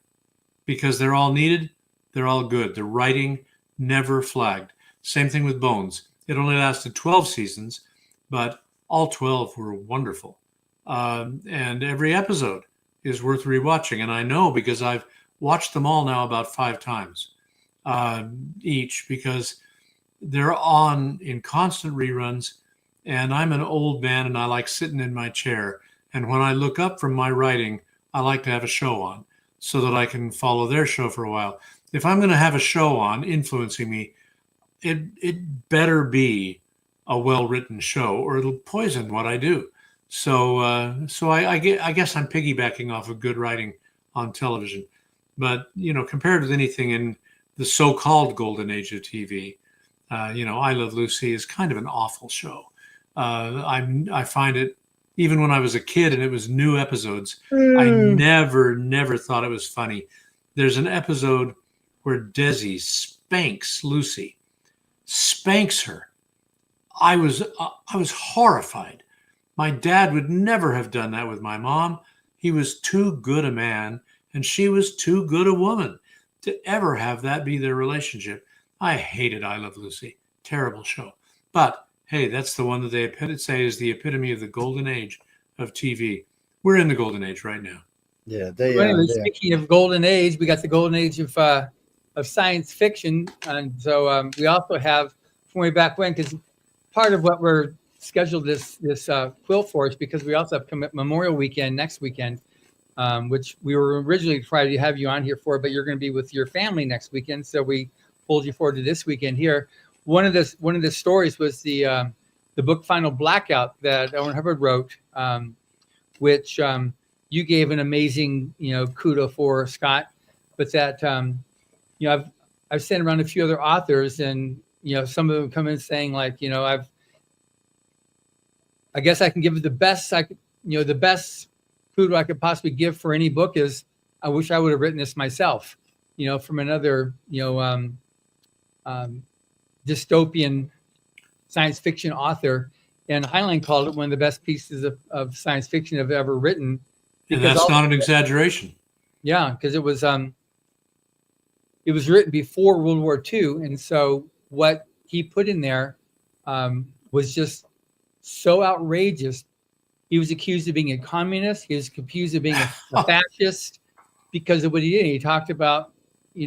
because they're all needed. They're all good. The writing never flagged. Same thing with Bones. It only lasted 12 seasons, but all 12 were wonderful. And every episode is worth rewatching. And I know because I've watched them all now about 5 times each, because they're on in constant reruns. And I'm an old man and I like sitting in my chair. And when I look up from my writing, I like to have a show on so that I can follow their show for a while. If I'm going to have a show on influencing me, it better be a well-written show or it'll poison what I do. So I guess I'm piggybacking off of good writing on television. But, you know, compared with anything in the so-called golden age of TV, you know, I Love Lucy is kind of an awful show. I find it, even when I was a kid and it was new episodes, I never thought it was funny. There's an episode where Desi spanks Lucy, spanks her. I was horrified. My dad would never have done that with my mom. He was too good a man, and she was too good a woman to ever have that be their relationship. I hated I Love Lucy. Terrible show. But hey, that's the one that they say is the epitome of the golden age of TV. We're in the golden age right now. Yeah. Speaking of golden age, we got the golden age of science fiction. And so we also have, from way back when, because part of what we're scheduled this Quill for is because we also have Memorial Weekend next weekend, which we were originally trying to have you on here for, but you're going to be with your family next weekend. So we pulled you forward to this weekend here. One of the stories was the book Final Blackout that Owen Hubbard wrote, which you gave an amazing, kudo for, Scott. But that I've sent around a few other authors, and some of them come in saying like, I guess I can give the best the best kudo I could possibly give for any book is I wish I would have written this myself, from another dystopian science fiction author, and Heinlein called it one of the best pieces of science fiction I've ever written. And that's not an exaggeration. Yeah, because it was written before World War II, and so what he put in there was just so outrageous. He was accused of being a communist. He was accused of being a fascist because of what he did. He talked about,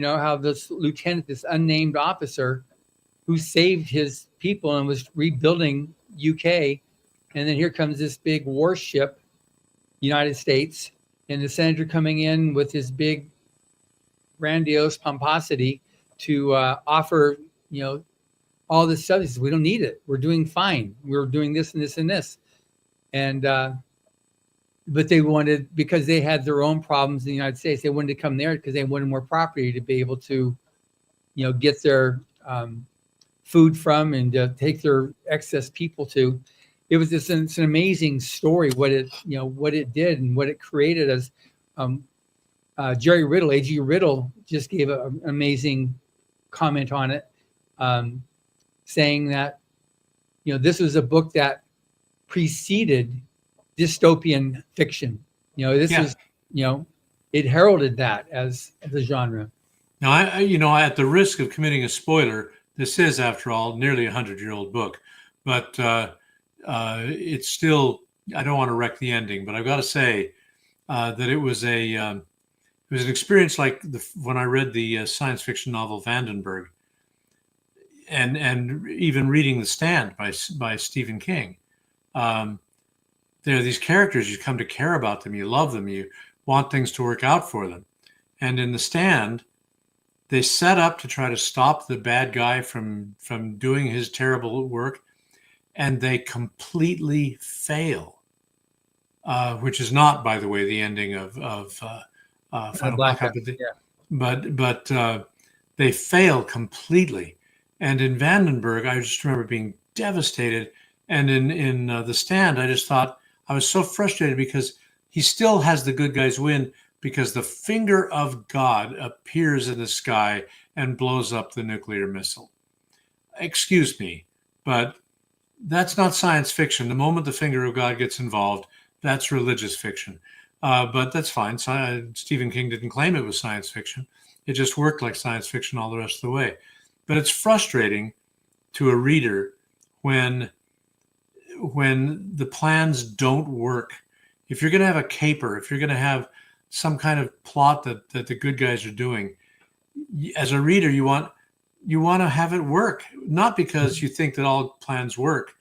how this lieutenant, this unnamed officer, who saved his people and was rebuilding UK. And then here comes this big warship, United States, and the senator coming in with his big grandiose pomposity to offer, all this stuff. He says, we don't need it. We're doing fine. We're doing this and this and this. And, but they wanted, because they had their own problems in the United States, they wanted to come there because they wanted more property to be able to, get their food from and take their excess people to. It was it's an amazing story what it did and what it created. As Jerry Riddle, A.G. Riddle, just gave an amazing comment on it, saying that this was a book that preceded dystopian fiction. This is it heralded that as a genre. Now, I at the risk of committing a spoiler, this is, after all, nearly 100-year-old book, but it's still, I don't want to wreck the ending, but I've got to say that it was It was an experience like when I read the science fiction novel Vandenberg, and even reading The Stand by Stephen King. There are these characters, you come to care about them, you love them, you want things to work out for them. And in The Stand, they set up to try to stop the bad guy from doing his terrible work, and they completely fail, which is not, by the way, the ending of Final Black Blackout. yeah. But they fail completely. And in Vandenberg, I just remember being devastated. And in The Stand, I just thought, I was so frustrated because he still has the good guys win, because the finger of God appears in the sky and blows up the nuclear missile. Excuse me, but that's not science fiction. The moment the finger of God gets involved, that's religious fiction. But that's fine. Stephen King didn't claim it was science fiction. It just worked like science fiction all the rest of the way. But it's frustrating to a reader when the plans don't work. If you're going to have a caper, if you're going to have some kind of plot that the good guys are doing, as a reader, you want to have it work, not because you think that all plans work,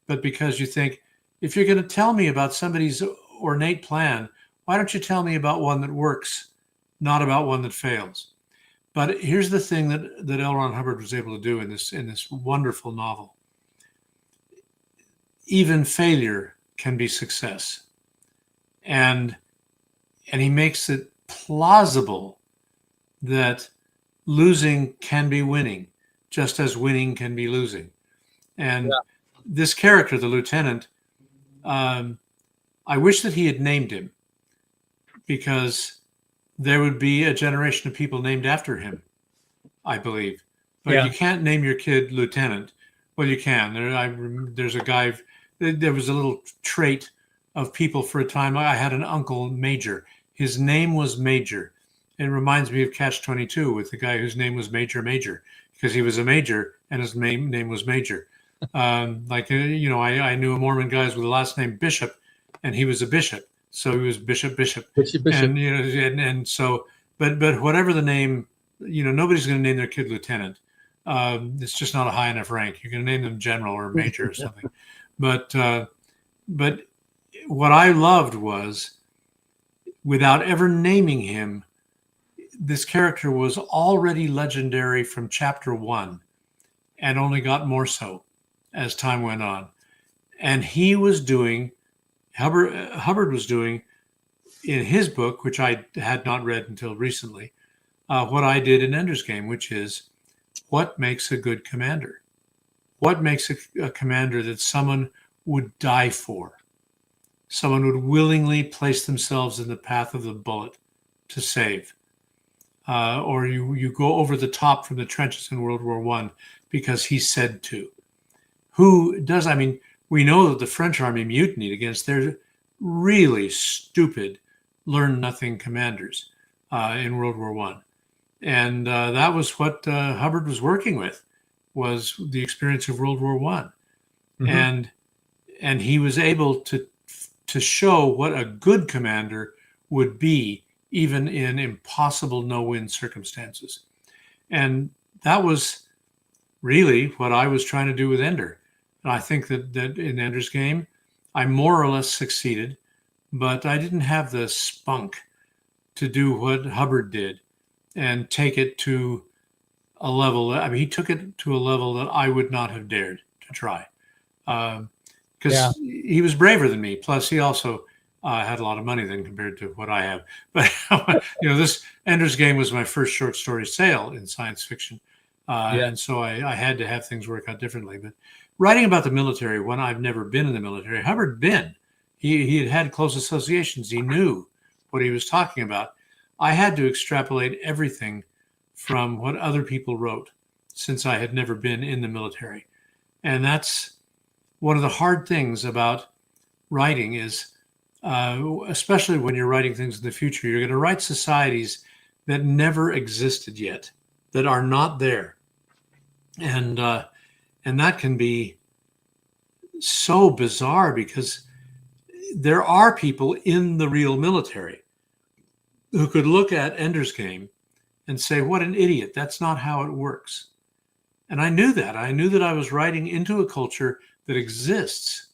but because you think, if you're going to tell me about somebody's ornate plan, why don't you tell me about one that works, not about one that fails? But here's the thing that L. Ron Hubbard was able to do in this wonderful novel. Even failure can be success. And he makes it plausible that losing can be winning, just as winning can be losing. And this character, the lieutenant, I wish that he had named him, because there would be a generation of people named after him, I believe. But you can't name your kid lieutenant. Well, you can. There's a guy, there was a little trait of people for a time. I had an uncle, Major. His name was Major. It reminds me of Catch-22 with the guy whose name was Major, because he was a major and his name was Major. I knew a Mormon guy with the last name Bishop, and he was a bishop. So he was Bishop. And so, but whatever the name, nobody's going to name their kid lieutenant. It's just not a high enough rank. You're going to name them general or major or something. But what I loved was, without ever naming him, this character was already legendary from chapter 1 and only got more so as time went on. And Hubbard was doing in his book, which I had not read until recently, what I did in Ender's Game, which is, what makes a good commander? What makes a commander that someone would die for? Someone would willingly place themselves in the path of the bullet to save. Or you go over the top from the trenches in World War I because he said to. Who does? I mean, we know that the French army mutinied against their really stupid learn-nothing commanders in World War I. And that was what Hubbard was working with, was the experience of World War I. Mm-hmm. And he was able to show what a good commander would be, even in impossible no-win circumstances. And that was really what I was trying to do with Ender. And I think that in Ender's Game, I more or less succeeded, but I didn't have the spunk to do what Hubbard did and take it to a level. I mean, he took it to a level that I would not have dared to try, because he was braver than me. Plus, he also had a lot of money then compared to what I have. But this Ender's Game was my first short story sale in science fiction, and so I had to have things work out differently. But writing about the military, when I've never been in the military, Hubbard he had close associations. He knew what he was talking about. I had to extrapolate everything from what other people wrote, since I had never been in the military. And that's one of the hard things about writing is, especially when you're writing things in the future, you're going to write societies that never existed yet, that are not there. And that can be so bizarre, because there are people in the real military who could look at Ender's Game and say, what an idiot, that's not how it works. And I knew that. I knew that I was writing into a culture that exists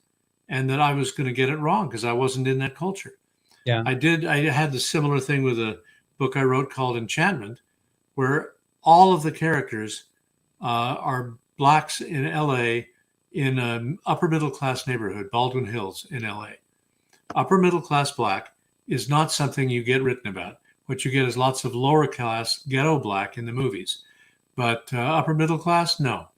and that I was going to get it wrong because I wasn't in that culture. Yeah. I had the similar thing with a book I wrote called Enchantment, where all of the characters are blacks in LA in an upper middle class neighborhood, Baldwin Hills in LA. Upper middle class black is not something you get written about. What you get is lots of lower class ghetto black in the movies, but upper middle class, no.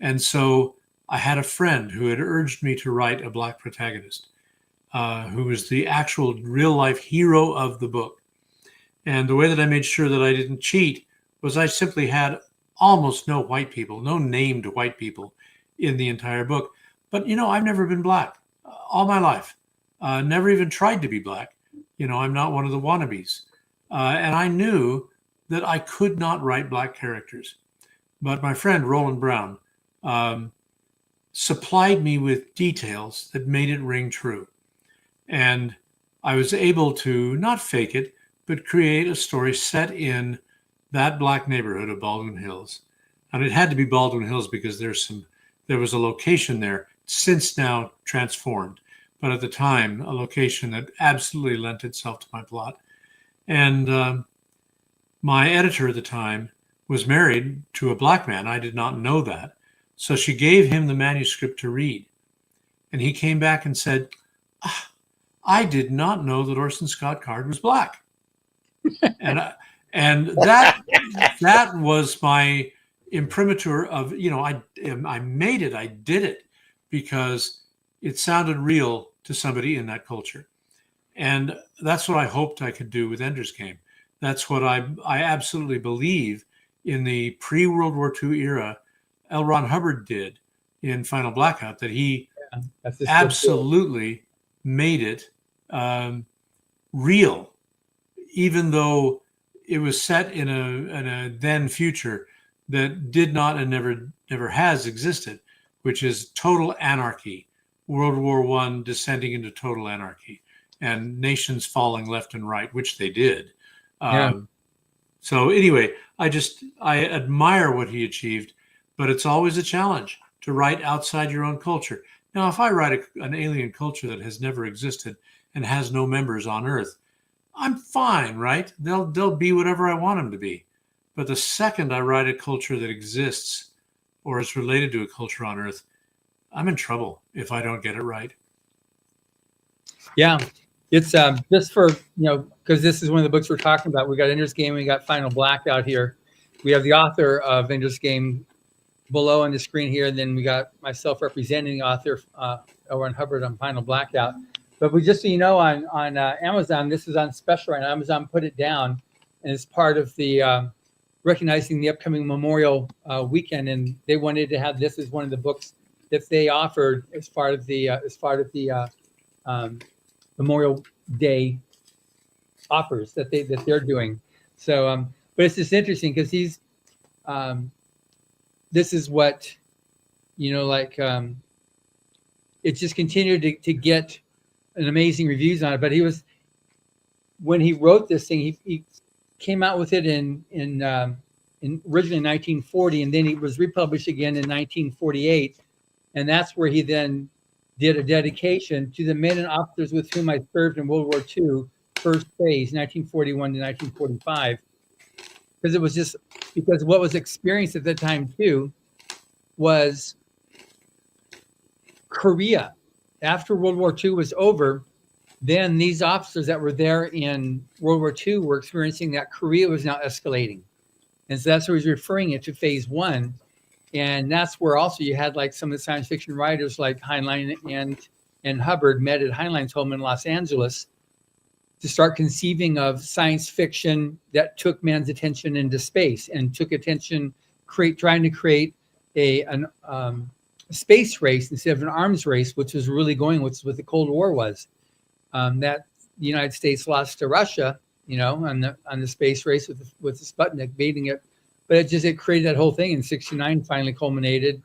And so I had a friend who had urged me to write a black protagonist, who was the actual real life hero of the book. And the way that I made sure that I didn't cheat was I simply had almost no white people, no named white people in the entire book. But, I've never been black all my life. Never even tried to be black. I'm not one of the wannabes. And I knew that I could not write black characters. But my friend, Roland Brown, supplied me with details that made it ring true. And I was able to not fake it, but create a story set in that black neighborhood of Baldwin Hills. And it had to be Baldwin Hills because there was a location there, since now transformed, but at the time, a location that absolutely lent itself to my plot. And my editor at the time was married to a black man. I did not know that. So she gave him the manuscript to read. And he came back and said, I did not know that Orson Scott Card was black. and that was my imprimatur of, I made it, I did it because it sounded real to somebody in that culture. And that's what I hoped I could do with Ender's Game. That's what I absolutely believe in the pre-World War II era, L. Ron Hubbard did in Final Blackout, that he absolutely made it real, even though it was set in a then future that did not and never has existed, which is total anarchy, World War I descending into total anarchy, and nations falling left and right, which they did. So anyway, I admire what he achieved, but it's always a challenge to write outside your own culture. Now, if I write an alien culture that has never existed and has no members on Earth, I'm fine, right? They'll be whatever I want them to be. But the second I write a culture that exists or is related to a culture on Earth, I'm in trouble if I don't get it right. Yeah, it's just for, because this is one of the books we're talking about. We got Ender's Game, we got Final Blackout here. We have the author of Ender's Game below on the screen here, and then we got myself representing the author, L. Ron Hubbard, on Final Blackout. But we just so you know, on Amazon, this is on special right now. Amazon put it down, and it's part of the recognizing the upcoming Memorial weekend, and they wanted to have this as one of the books that they offered as part of the Memorial Day offers that they're doing. So, but it's just interesting because he's this is what it just continued to get an amazing reviews on it. But when he wrote this thing, he came out with it in originally in 1940, and then it was republished again in 1948, and that's where he then did a dedication to the men and officers with whom I served in World War II, first phase, 1941 to 1945, because it was just because what was experienced at that time too was Korea. After World War II was over, then these officers that were there in World War II were experiencing that Korea was now escalating. And so that's where he's referring it to phase one. And that's where also you had like some of the science fiction writers like Heinlein and Hubbard met at Heinlein's home in Los Angeles to start conceiving of science fiction that took man's attention into space and took attention, trying to create a space race instead of an arms race, which was really going with what the Cold War was. That the United States lost to Russia, on the space race with the Sputnik beating it, but it created that whole thing in '69. Finally culminated,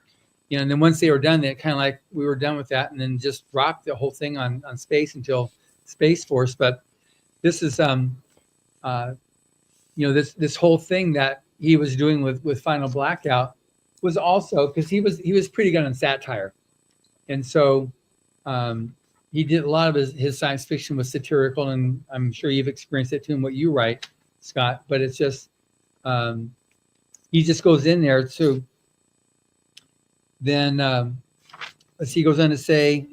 and then once they were done, they kind of like we were done with that, and then just dropped the whole thing on space until Space Force. But this is this whole thing that he was doing with Final Blackout was also because he was pretty good on satire, and so he did a lot of his science fiction was satirical, and I'm sure you've experienced it too in what you write, Scott. But it's just he just goes in there. So then he goes on to say,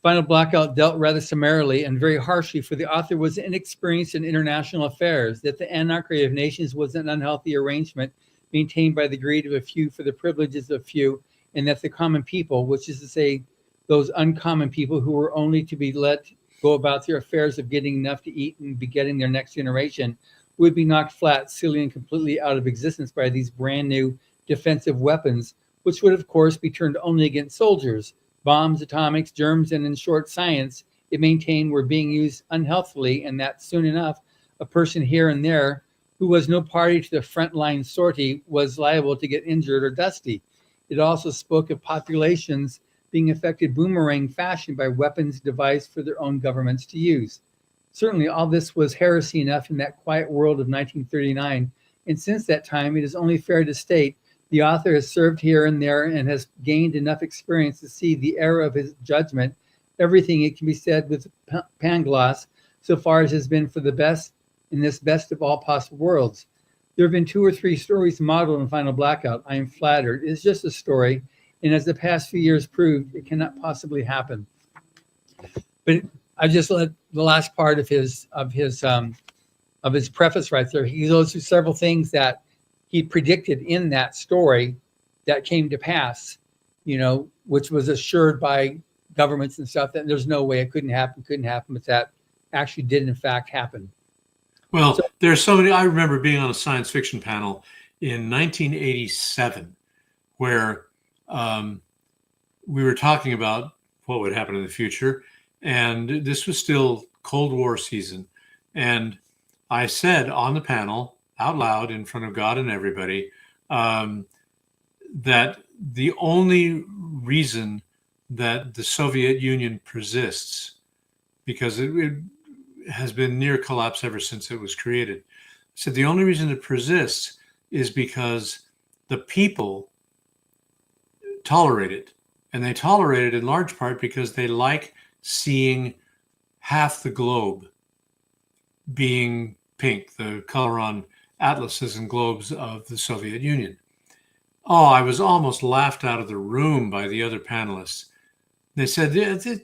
Final Blackout dealt rather summarily and very harshly, for the author was inexperienced in international affairs, that the anarchy of nations was an unhealthy arrangement maintained by the greed of a few for the privileges of few, and that the common people, which is to say those uncommon people who were only to be let go about their affairs of getting enough to eat and begetting their next generation, would be knocked flat, silly, and completely out of existence by these brand new defensive weapons, which would of course be turned only against soldiers. Bombs, atomics, germs, and in short, science, it maintained were being used unhealthily, and that soon enough, a person here and there who was no party to the frontline sortie was liable to get injured or dusty. It also spoke of populations being affected boomerang fashion by weapons devised for their own governments to use. Certainly all this was heresy enough in that quiet world of 1939, and since that time, it is only fair to state the author has served here and there and has gained enough experience to see the error of his judgment. Everything, it can be said with Pangloss, so far as has been for the best in this best of all possible worlds. There have been 2 or 3 stories modeled in Final Blackout. I am flattered. It is just a story, and as the past few years proved, it cannot possibly happen. But I just let the last part of his preface right there. He goes through several things that he predicted in that story that came to pass, which was assured by governments and stuff that there's no way it couldn't happen, but that actually did in fact happen. Well, there's so many. I remember being on a science fiction panel in 1987 where we were talking about what would happen in the future. And this was still Cold War season. And I said on the panel, out loud in front of God and everybody, that the only reason that the Soviet Union persists, because it has been near collapse ever since it was created. I said the only reason it persists is because the people tolerate it. And they tolerate it in large part because they like seeing half the globe being pink, the color on atlases and globes of the Soviet Union. Oh, I was almost laughed out of the room by the other panelists. They said,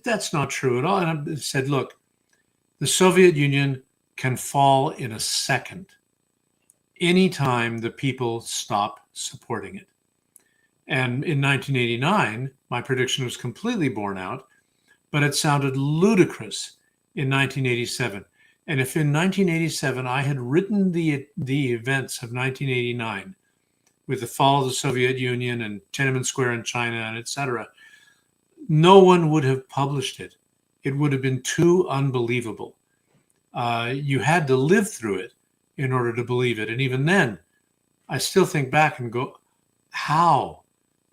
that's not true at all. And I said, look, the Soviet Union can fall in a second anytime the people stop supporting it. And in 1989, my prediction was completely borne out, but it sounded ludicrous in 1987. And if in 1987 I had written the events of 1989 with the fall of the Soviet Union and Tiananmen Square in China and etc., no one would have published it. It would have been too unbelievable. You had to live through it in order to believe it. And even then, I still think back and go, how?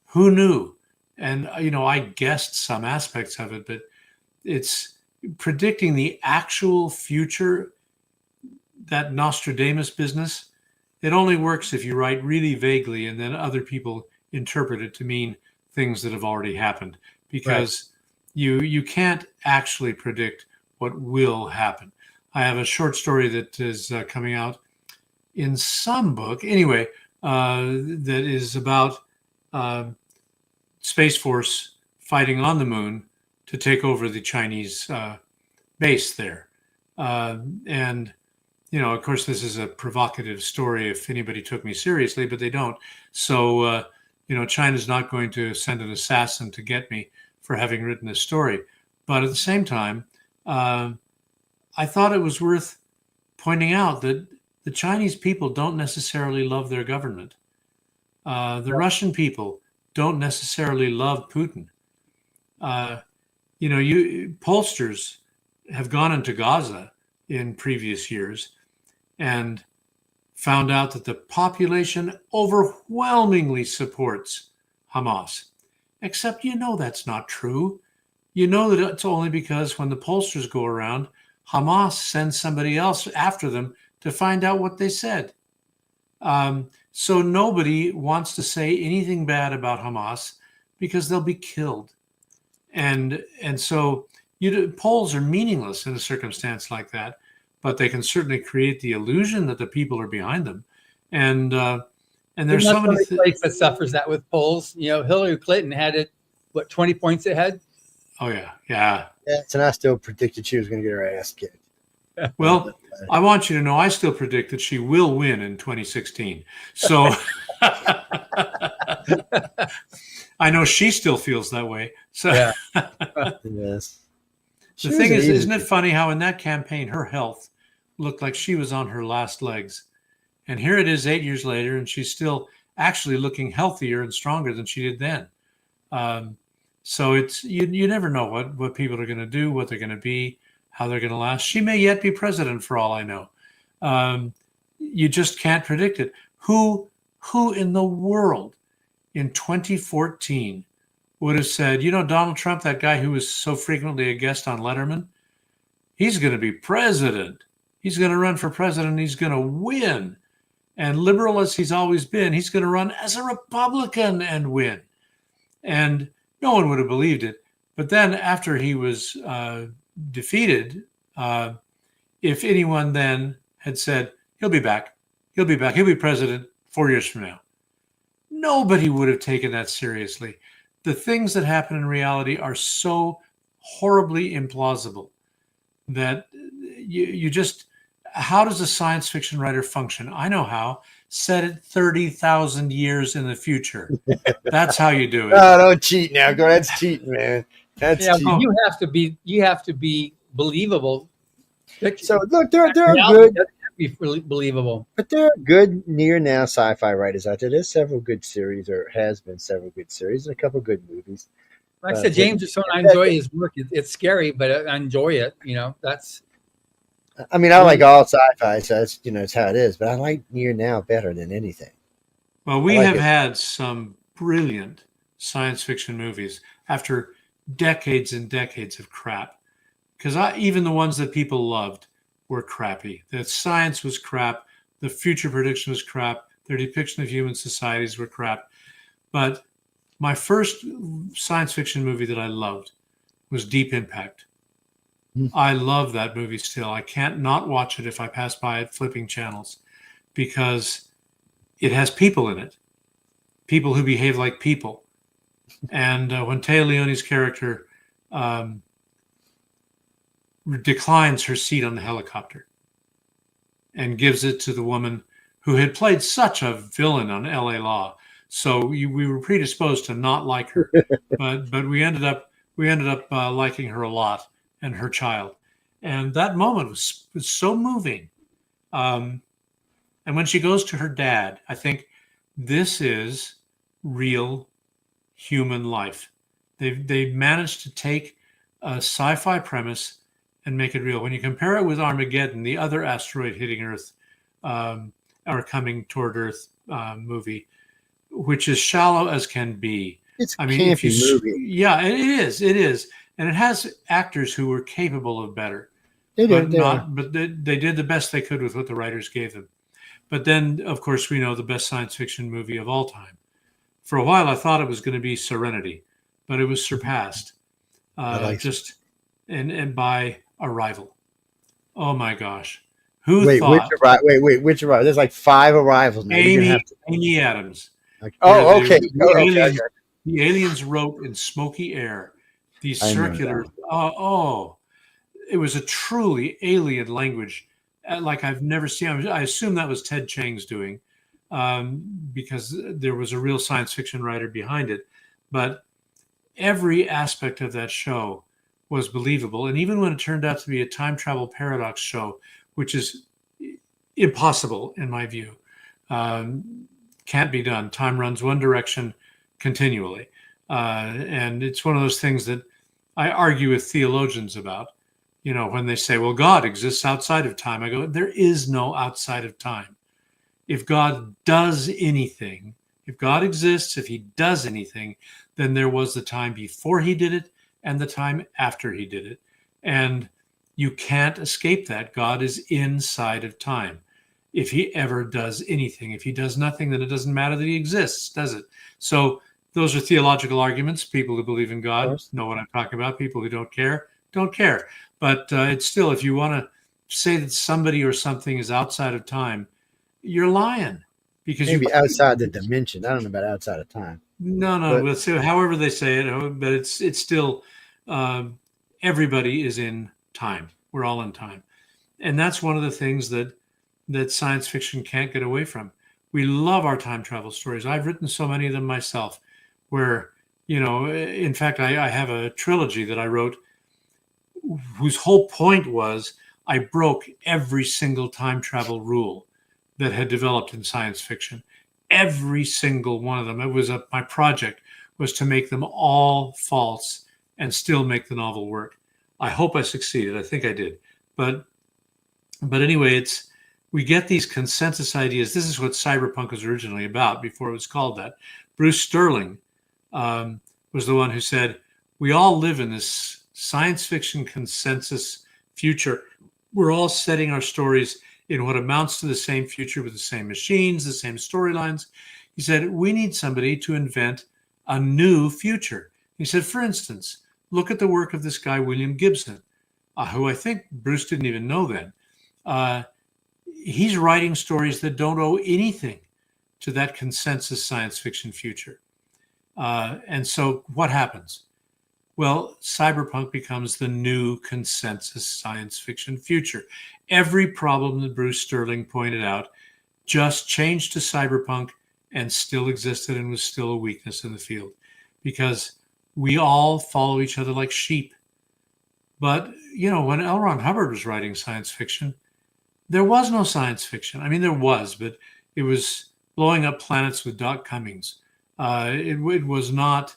Who knew? And, I guessed some aspects of it, but it's predicting the actual future, that Nostradamus business. It only works if you write really vaguely and then other people interpret it to mean things that have already happened, because you can't actually predict what will happen. I have a short story that is coming out in some book, anyway, that is about Space Force fighting on the moon to take over the Chinese base there. And, of course, this is a provocative story if anybody took me seriously, but they don't. So, China's not going to send an assassin to get me for having written this story. But at the same time, I thought it was worth pointing out that the Chinese people don't necessarily love their government. The Russian people don't necessarily love Putin. Pollsters have gone into Gaza in previous years and found out that the population overwhelmingly supports Hamas. Except that's not true. That it's only because when the pollsters go around, Hamas sends somebody else after them to find out what they said. So nobody wants to say anything bad about Hamas because they'll be killed. And so polls are meaningless in a circumstance like that, but they can certainly create the illusion that the people are behind them. And there's so many place that suffers that with polls. Hillary Clinton had it, 20 points ahead? Oh, yeah. And I still predicted she was going to get her ass kicked. Well, I want you to know I still predict that she will win in 2016. So I know she still feels that way. So yeah. Yes. The thing is, isn't it funny how in that campaign her health looked like she was on her last legs? And here it is 8 years later, and she's still actually looking healthier and stronger than she did then. So it's you never know what people are going to do, what they're going to be, how they're going to last. She may yet be president for all I know. You just can't predict it. Who in the world in 2014 would have said, Donald Trump, that guy who was so frequently a guest on Letterman, he's going to be president. He's going to run for president. He's going to win. And liberal as he's always been, he's going to run as a Republican and win. And no one would have believed it. But then after he was defeated, if anyone then had said, he'll be back, he'll be president 4 years from now, nobody would have taken that seriously. The things that happen in reality are so horribly implausible that you just, how does a science fiction writer function? I know how. Set it 30,000 years in the future. That's how you do it. Oh, don't cheat now. That's cheating, man. That's cheating. You have to be believable. So look, they're good. Be believable, but there are good near now sci-fi writers out there. There's several good series, or has been several good series, and a couple good movies. Like I said, James is I enjoy his work. It's scary, but I enjoy it. That's. I mean, I like all sci-fi, so it's it's how it is. But I like near now better than anything. Well, we have had some brilliant science fiction movies after decades and decades of crap. Because even the ones that people loved were crappy. The science was crap. The future prediction was crap. Their depiction of human societies were crap. But my first science fiction movie that I loved was Deep Impact. I love that movie still. I can't not watch it if I pass by it flipping channels, because it has people in it, people who behave like people. And when Téa Leoni's character declines her seat on the helicopter and gives it to the woman who had played such a villain on LA Law, so we were predisposed to not like her, but we ended up liking her a lot, and her child. And that moment was so moving. And when she goes to her dad, I think this is real human life. They managed to take a sci-fi premise and make it real. When you compare it with Armageddon, the other asteroid hitting Earth, or coming toward Earth movie, which is shallow as can be. It's a campy movie. Yeah, it is. And it has actors who were capable of better. They did the best they could with what the writers gave them. But then, of course, we know the best science fiction movie of all time. For a while, I thought it was going to be Serenity, but it was surpassed and by Arrival. Oh my gosh! Who thought? Which Arrival? There's like 5 Arrivals now. Amy Adams. Okay. The aliens wrote in smoky air these circular. It was a truly alien language, like I've never seen. I assume that was Ted Chiang's doing, because there was a real science fiction writer behind it. But every aspect of that show was believable. And even when it turned out to be a time travel paradox show, which is impossible in my view, can't be done. Time runs one direction continually. And it's one of those things that I argue with theologians about, when they say, well, God exists outside of time. I go, there is no outside of time. If God does anything, if God exists, if he does anything, then there was the time before he did it and the time after he did it. And you can't escape that. God is inside of time. if he ever does anything. If he does nothing, then it doesn't matter that he exists, does it? So those are theological arguments. People who believe in God know what I'm talking about. People who don't care, don't care. But it's still, if you want to say that somebody or something is outside of time, you're lying. Because maybe outside the dimension. I don't know about outside of time. No. We'll see, however they say it, but it's still, everybody is in time. We're all in time. And that's one of the things that science fiction can't get away from. We love our time travel stories. I've written so many of them myself where, in fact, I have a trilogy that I wrote whose whole point was I broke every single time travel rule that had developed in science fiction. Every single one of them. It was my project was to make them all false and still make the novel work. I hope I succeeded. I think I did. But anyway, we get these consensus ideas. This is what cyberpunk was originally about before it was called that. Bruce Sterling was the one who said, we all live in this science fiction consensus future. We're all setting our stories in what amounts to the same future with the same machines, the same storylines. He said, we need somebody to invent a new future. He said, for instance, look at the work of this guy, William Gibson, who I think Bruce didn't even know then. He's writing stories that don't owe anything to that consensus science fiction future. And so what happens? Well, cyberpunk becomes the new consensus science fiction future. Every problem that Bruce Sterling pointed out just changed to cyberpunk and still existed and was still a weakness in the field because we all follow each other like sheep. But, when L. Ron Hubbard was writing science fiction, there was no science fiction. I mean, there was, but it was blowing up planets with Doc Cummings. It was not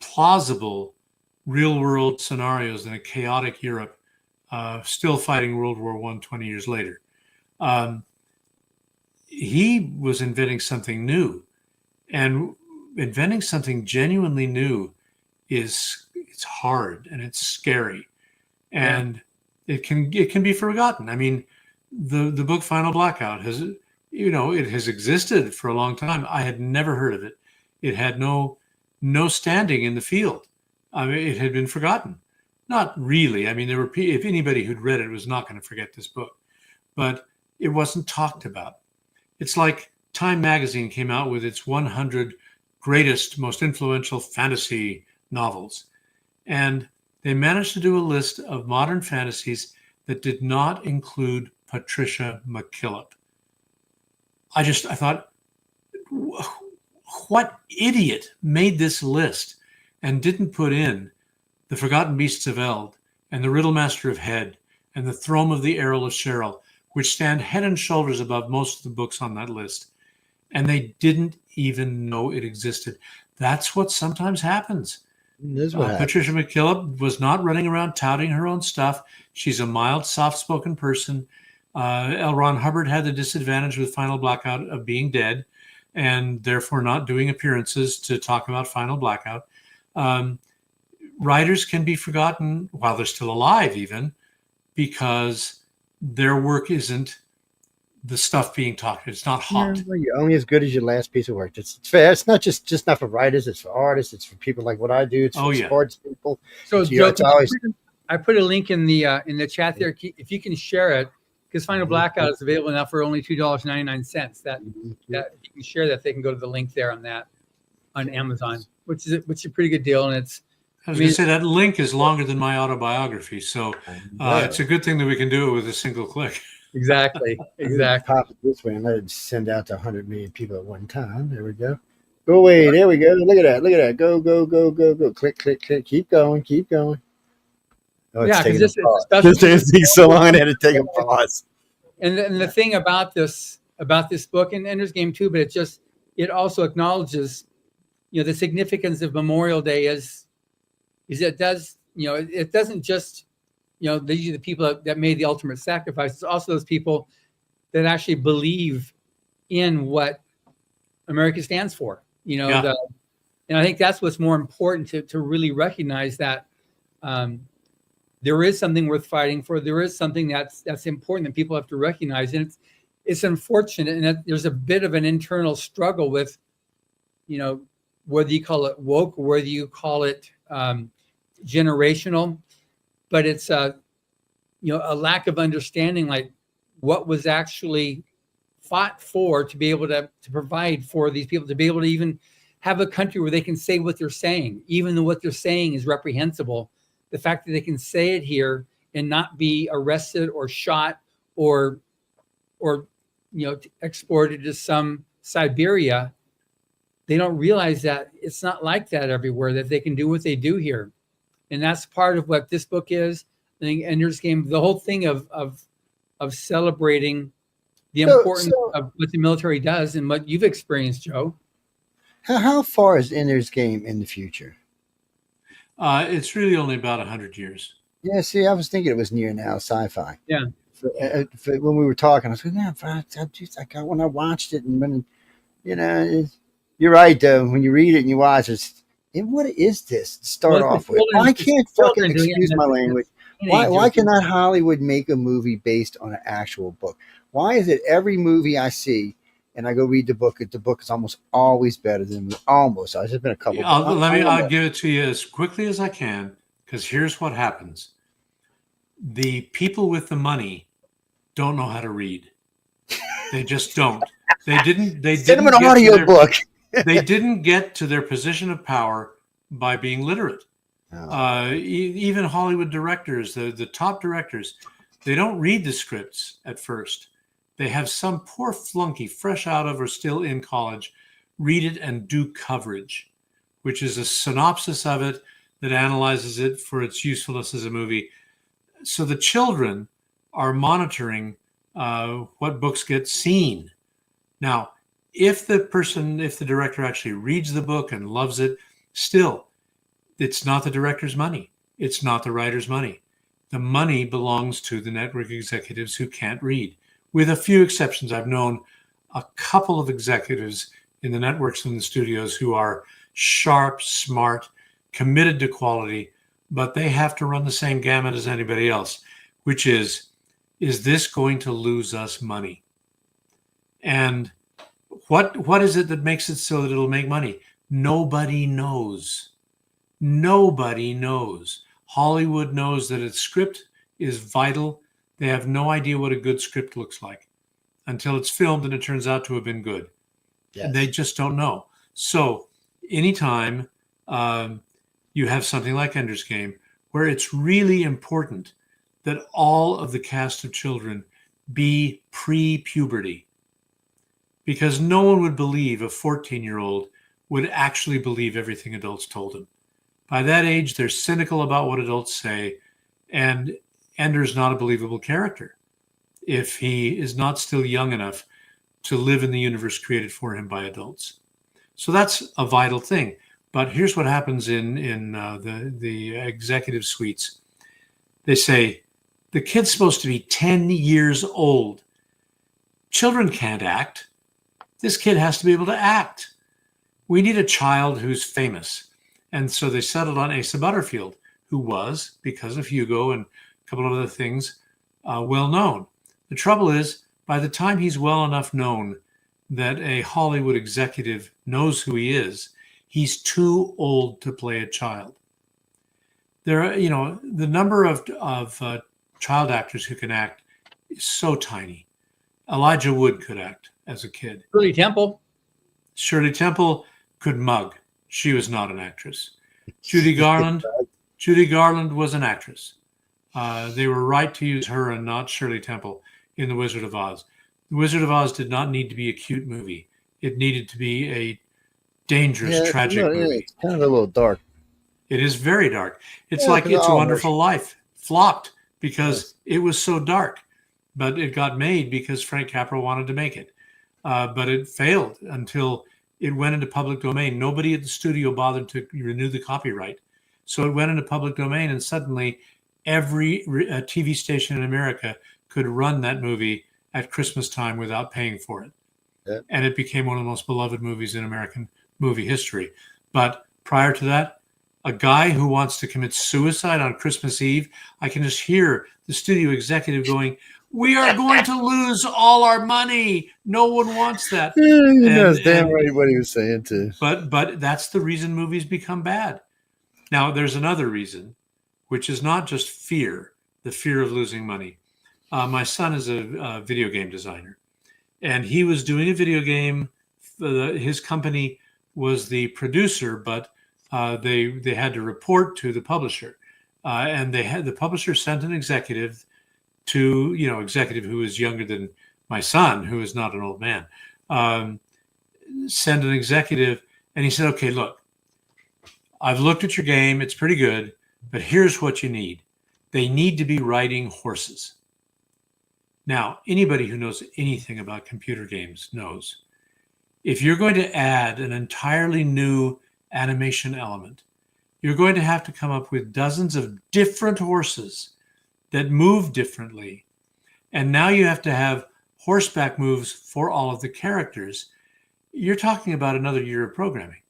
plausible real-world scenarios in a chaotic Europe, still fighting World War I 20 years later. He was inventing something new, and inventing something genuinely new it's hard and it's scary, and it can be forgotten. I mean, the book Final Blackout has, it has existed for a long time. I had never heard of it. It had no standing in the field. I mean, it had been forgotten. Not really. I mean, there were, if anybody who'd read it was not going to forget this book, but it wasn't talked about. It's like Time magazine came out with its 100 greatest, most influential fantasy novels. And they managed to do a list of modern fantasies that did not include Patricia McKillop. I thought, what idiot made this list and didn't put in The Forgotten Beasts of Eld and The Riddlemaster of Hed and The Throne of the Errol of Cheryl, which stand head and shoulders above most of the books on that list. And they didn't even know it existed. That's what sometimes happens. Patricia McKillop was not running around touting her own stuff. She's a mild, soft-spoken person. L. Ron Hubbard had the disadvantage with Final Blackout of being dead and therefore not doing appearances to talk about Final Blackout. Writers can be forgotten while they're still alive even because their work isn't the stuff being talked about. It's not hot. You're only as good as your last piece of work. It's fair. It's not just not for writers. It's for artists. It's for people like what I do. It's for sports people. So Joe, I put a link in the chat there. If you can share it, because Final Blackout is available now for only $2.99. That you can share that, they can go to the link there on that on Amazon, which is a pretty good deal. And it's I was going to say that link is longer than my autobiography, so it's a good thing that we can do it with a single click. Exactly. Pop it this way and let it send out to 100 million people at one time. There we go. Go away. There we go. Look at that. Go. Click. Keep going. Oh, it's taking so long. I had to take a pause. And the thing about this book and Ender's Game too, but it also acknowledges, the significance of Memorial Day is it does, it doesn't just, these are the people that made the ultimate sacrifice. It's also those people that actually believe in what America stands for, and I think that's what's more important to really recognize that there is something worth fighting for. There is something that's important that people have to recognize. And it's unfortunate, and that there's a bit of an internal struggle with, whether you call it woke or whether you call it generational, but it's a lack of understanding, like what was actually fought for to be able to provide for these people, to be able to even have a country where they can say what they're saying, even though what they're saying is reprehensible. The fact that they can say it here and not be arrested or shot or exported to some Siberia, they don't realize that it's not like that everywhere, that they can do what they do here. And that's part of what this book is. I think Ender's Game, the whole thing of celebrating the importance of what the military does and what you've experienced, Joe. How far is Ender's Game in the future? It's really only about 100 years. Yeah, see, I was thinking it was near now sci-fi. Yeah. When we were talking, I was like, yeah, when I watched it, and when, you're right, though. When you read it and you watch it, what is this to start off with? I can't fucking excuse my language. Why cannot Hollywood make a movie based on an actual book? Why is it every movie I see and I go read the book is almost always better than almost? There's been a couple. I'll give it to you as quickly as I can, because here's what happens. The people with the money don't know how to read. They just don't. They didn't send them an audio book. They didn't get to their position of power by being literate. Oh. Even Hollywood directors, the top directors, they don't read the scripts at first. They have some poor flunky fresh out of or still in college read it and do coverage, which is a synopsis of it that analyzes it for its usefulness as a movie. So the children are monitoring what books get seen. Now, if the director actually reads the book and loves it, still, it's not the director's money. It's not the writer's money. The money belongs to the network executives who can't read. With a few exceptions, I've known a couple of executives in the networks and the studios who are sharp, smart, committed to quality, but they have to run the same gamut as anybody else, which is this going to lose us money? And what is it that makes it so that it'll make money? Nobody knows. Nobody knows. Hollywood knows that its script is vital. They have no idea what a good script looks like until it's filmed and it turns out to have been good. Yes. They just don't know. So anytime you have something like Ender's Game, where it's really important that all of the cast of children be pre-puberty, because no one would believe a 14-year-old would actually believe everything adults told him. By that age, they're cynical about what adults say, and Ender's not a believable character if he is not still young enough to live in the universe created for him by adults. So that's a vital thing. But here's what happens in the executive suites. They say, the kid's supposed to be 10 years old. Children can't act. This kid has to be able to act. We need a child who's famous. And so they settled on Asa Butterfield, who was, because of Hugo and a couple of other things, well known. The trouble is, by the time he's well enough known that a Hollywood executive knows who he is, he's too old to play a child. There are, the number of child actors who can act is so tiny. Elijah Wood could act as a kid. Shirley Temple could mug. She was not an actress. Judy Garland was an actress. They were right to use her and not Shirley Temple in The Wizard of Oz. The Wizard of Oz did not need to be a cute movie. It needed to be a dangerous, tragic movie. It's kind of a little dark. It is very dark. It's like It's a Wonderful Life. Flopped because it was so dark. But it got made because Frank Capra wanted to make it. But it failed until it went into public domain. Nobody at the studio bothered to renew the copyright. So it went into public domain, and suddenly every TV station in America could run that movie at Christmas time without paying for it. Yeah. And it became one of the most beloved movies in American movie history. But prior to that, a guy who wants to commit suicide on Christmas Eve, I can just hear the studio executive going, we are going to lose all our money. No one wants that. He knows damn right what he was saying too. But that's the reason movies become bad. Now, there's another reason, which is not just fear, the fear of losing money. My son is a video game designer, and he was doing a video game. His company was the producer, but they had to report to the publisher, and the publisher sent an executive to executive who was younger than my son, who is not an old man, send an executive, and he said, "Okay, look, I've looked at your game; it's pretty good, but here's what you need. They need to be riding horses." Now, anybody who knows anything about computer games knows if you're going to add an entirely new animation element, you're going to have to come up with dozens of different horses that move differently. And now you have to have horseback moves for all of the characters. You're talking about another year of programming.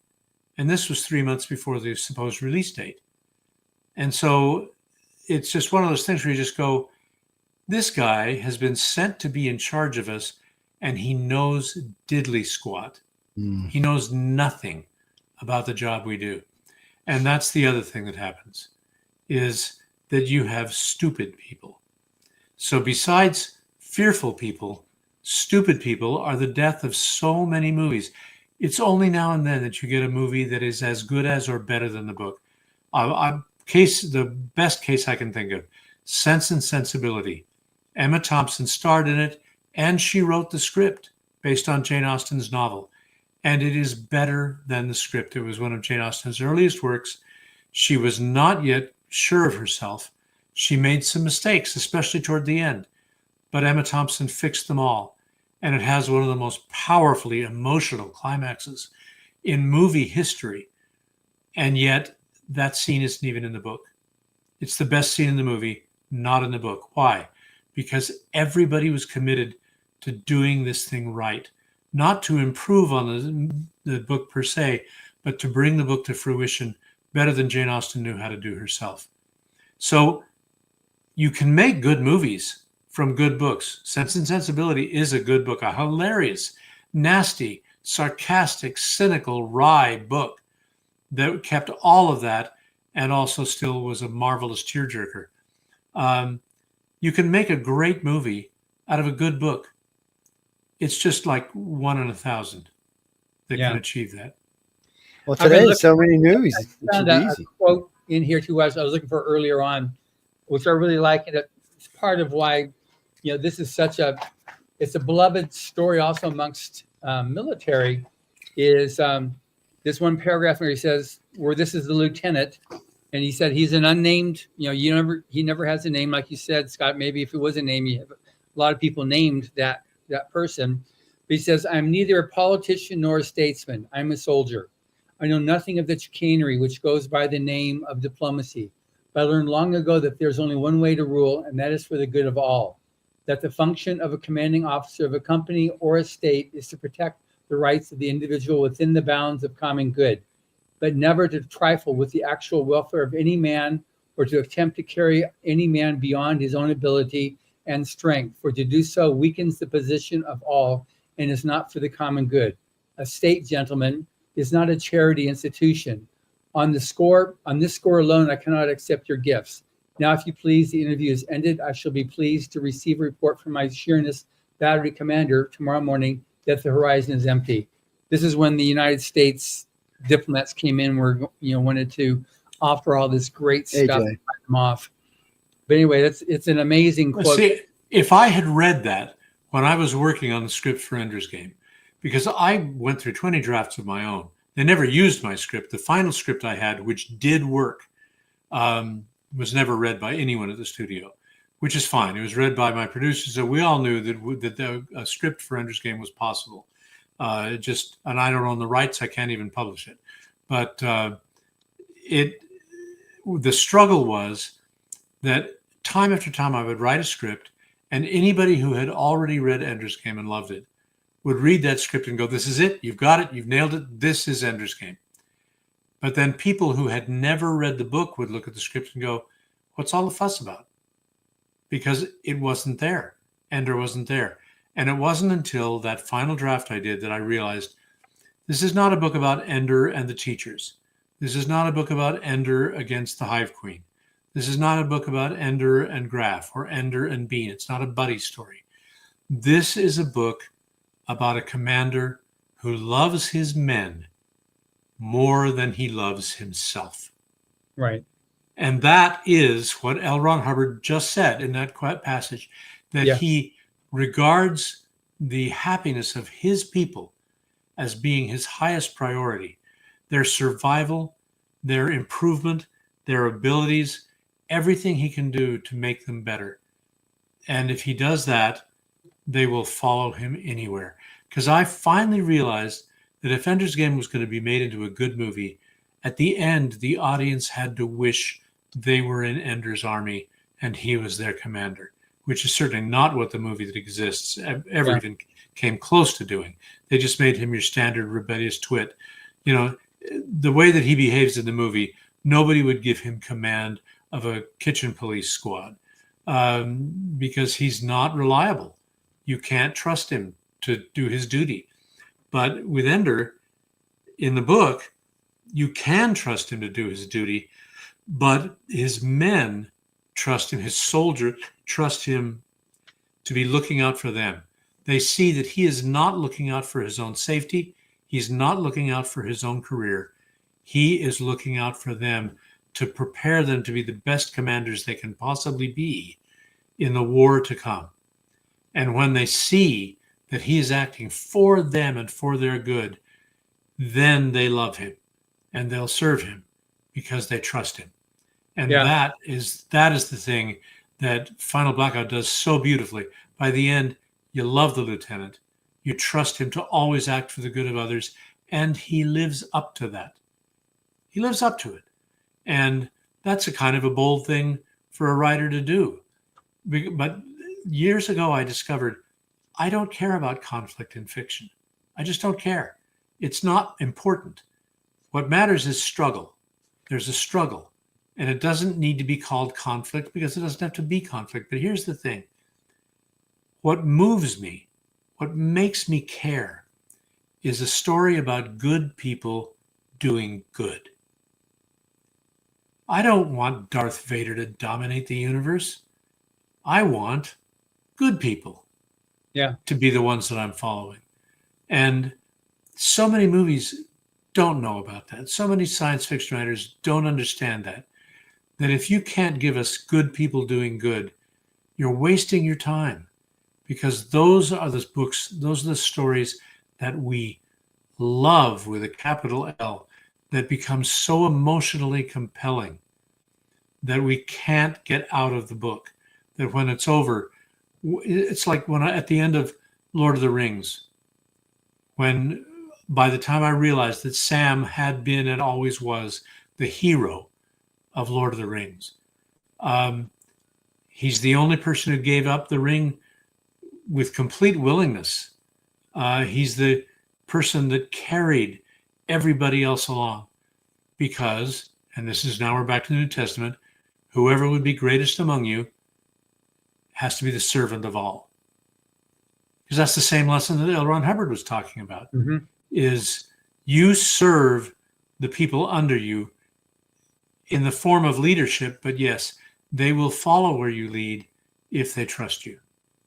And this was 3 months before the supposed release date. And so it's just one of those things where you just go, this guy has been sent to be in charge of us, and he knows diddly squat. He knows nothing about the job we do. And that's the other thing that happens, is that you have stupid people. So besides fearful people, stupid people are the death of so many movies. It's only now and then that you get a movie that is as good as or better than the book. The best case I can think of, Sense and Sensibility. Emma Thompson starred in it, and she wrote the script based on Jane Austen's novel. And it is better than the script. It was one of Jane Austen's earliest works. She was not yet sure of herself. She made some mistakes, especially toward the end. But Emma Thompson fixed them all. And it has one of the most powerfully emotional climaxes in movie history. And yet, that scene isn't even in the book. It's the best scene in the movie, not in the book. Why? Because everybody was committed to doing this thing right, not to improve on the book per se, but to bring the book to fruition better than Jane Austen knew how to do herself. So you can make good movies from good books. Sense and Sensibility is a good book, a hilarious, nasty, sarcastic, cynical, wry book that kept all of that and also still was a marvelous tearjerker. You can make a great movie out of a good book. It's just like 1 in 1,000 that can achieve that. Well, today, so many movies. I found a quote in here too, as I was looking for earlier on, which I really like. And it's part of why, this is it's a beloved story also amongst military, is this one paragraph where he says, where this is the lieutenant, and he said he's an unnamed, he never has a name, like you said, Scott. Maybe if it was a name, you have a lot of people named that person. But he says, I'm neither a politician nor a statesman. I'm a soldier. I know nothing of the chicanery which goes by the name of diplomacy. But I learned long ago that there's only one way to rule, and that is for the good of all. That the function of a commanding officer of a company or a state is to protect the rights of the individual within the bounds of common good, but never to trifle with the actual welfare of any man or to attempt to carry any man beyond his own ability and strength, for to do so weakens the position of all and is not for the common good. A state, gentlemen, is not a charity institution. On this score alone, I cannot accept your gifts. Now, if you please, the interview is ended. I shall be pleased to receive a report from my Sheerness battery commander tomorrow morning that the horizon is empty. This is when the United States diplomats came in, wanted to offer all this great stuff, and fight them off. But anyway, it's an amazing quote. See, if I had read that when I was working on the script for Ender's Game, because I went through 20 drafts of my own. They never used my script. The final script I had, which did work, was never read by anyone at the studio, which is fine. It was read by my producers, so we all knew that a script for Ender's Game was possible. And I don't own the rights. I can't even publish it. But the struggle was that time after time I would write a script, and anybody who had already read Ender's Game and loved it would read that script and go, this is it. You've got it. You've nailed it. This is Ender's Game. But then people who had never read the book would look at the script and go, what's all the fuss about? Because it wasn't there. Ender wasn't there. And it wasn't until that final draft I did that I realized this is not a book about Ender and the teachers. This is not a book about Ender against the Hive Queen. This is not a book about Ender and Graf or Ender and Bean. It's not a buddy story. This is a book about a commander who loves his men more than he loves himself. Right. And that is what L. Ron Hubbard just said in that passage, that he regards the happiness of his people as being his highest priority, their survival, their improvement, their abilities, everything he can do to make them better. And if he does that, they will follow him anywhere. Because I finally realized that if Ender's Game was going to be made into a good movie, at the end, the audience had to wish they were in Ender's army and he was their commander, which is certainly not what the movie that exists ever even came close to doing. They just made him your standard rebellious twit. You know, the way that he behaves in the movie, nobody would give him command of a kitchen police squad because he's not reliable. You can't trust him to do his duty. But with Ender, in the book, you can trust him to do his duty, but his men trust him, his soldiers trust him to be looking out for them. They see that he is not looking out for his own safety. He's not looking out for his own career. He is looking out for them to prepare them to be the best commanders they can possibly be in the war to come. And when they see that he is acting for them and for their good, then they love him and they'll serve him because they trust him. And that is the thing that Final Blackout does so beautifully. By the end, you love the lieutenant. You trust him to always act for the good of others, and he lives up to that. He lives up to it. And that's a kind of a bold thing for a writer to do. But years ago, I discovered I don't care about conflict in fiction. I just don't care. It's not important. What matters is struggle. There's a struggle. And it doesn't need to be called conflict because it doesn't have to be conflict. But here's the thing. What moves me, what makes me care, is a story about good people doing good. I don't want Darth Vader to dominate the universe. I want good people to be the ones that I'm following. And so many movies don't know about that. So many science fiction writers don't understand that if you can't give us good people doing good, you're wasting your time, because those are the books, those are the stories that we love with a capital L, that become so emotionally compelling that we can't get out of the book, that when it's over, it's like when at the end of Lord of the Rings, when by the time I realized that Sam had been and always was the hero of Lord of the Rings. He's the only person who gave up the ring with complete willingness. He's the person that carried everybody else along because, and this is now we're back to the New Testament, whoever would be greatest among you has to be the servant of all. Because that's the same lesson that L. Ron Hubbard was talking about, is you serve the people under you in the form of leadership, but yes, they will follow where you lead if they trust you,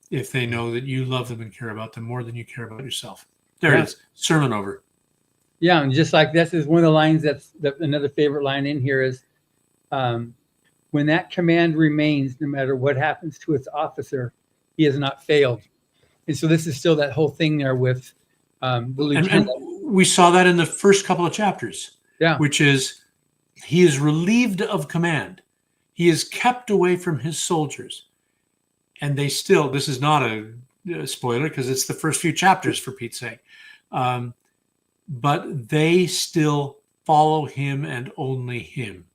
if they know that you love them and care about them more than you care about yourself. There it is. Sermon over. Yeah, and just like this is one of the lines that's another favorite line in here is, when that command remains, no matter what happens to its officer, he has not failed. And so this is still that whole thing there with the lieutenant. And we saw that in the first couple of chapters, which is he is relieved of command. He is kept away from his soldiers. And they still, this is not a spoiler because it's the first few chapters for Pete's sake. But they still follow him and only him.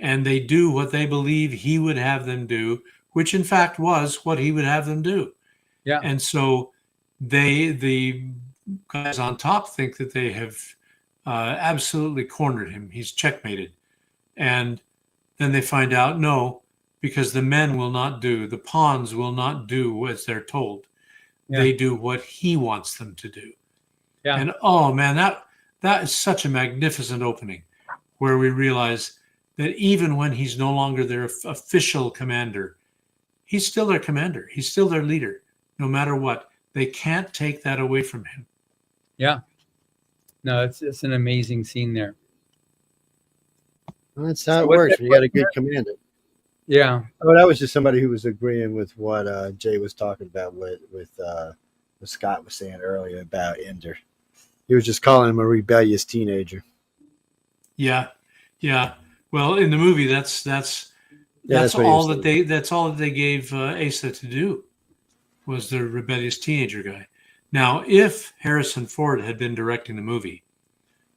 And they do what they believe he would have them do, which in fact was what he would have them do. Yeah. And so the guys on top think that they have absolutely cornered him. He's checkmated. And then they find out, no, because the men will not do, the pawns will not do as they're told. Yeah. They do what he wants them to do. Yeah. And oh man, that is such a magnificent opening, where we realize that even when he's no longer their official commander, he's still their commander. He's still their leader, no matter what. They can't take that away from him. Yeah. No, it's an amazing scene there. Well, that's how it works when you got a good commander. Yeah. Oh, that was just somebody who was agreeing with what Jay was talking about with what Scott was saying earlier about Ender. He was just calling him a rebellious teenager. Yeah. Yeah. Well, in the movie, that's all that they gave Asa to do, was the rebellious teenager guy. Now, if Harrison Ford had been directing the movie,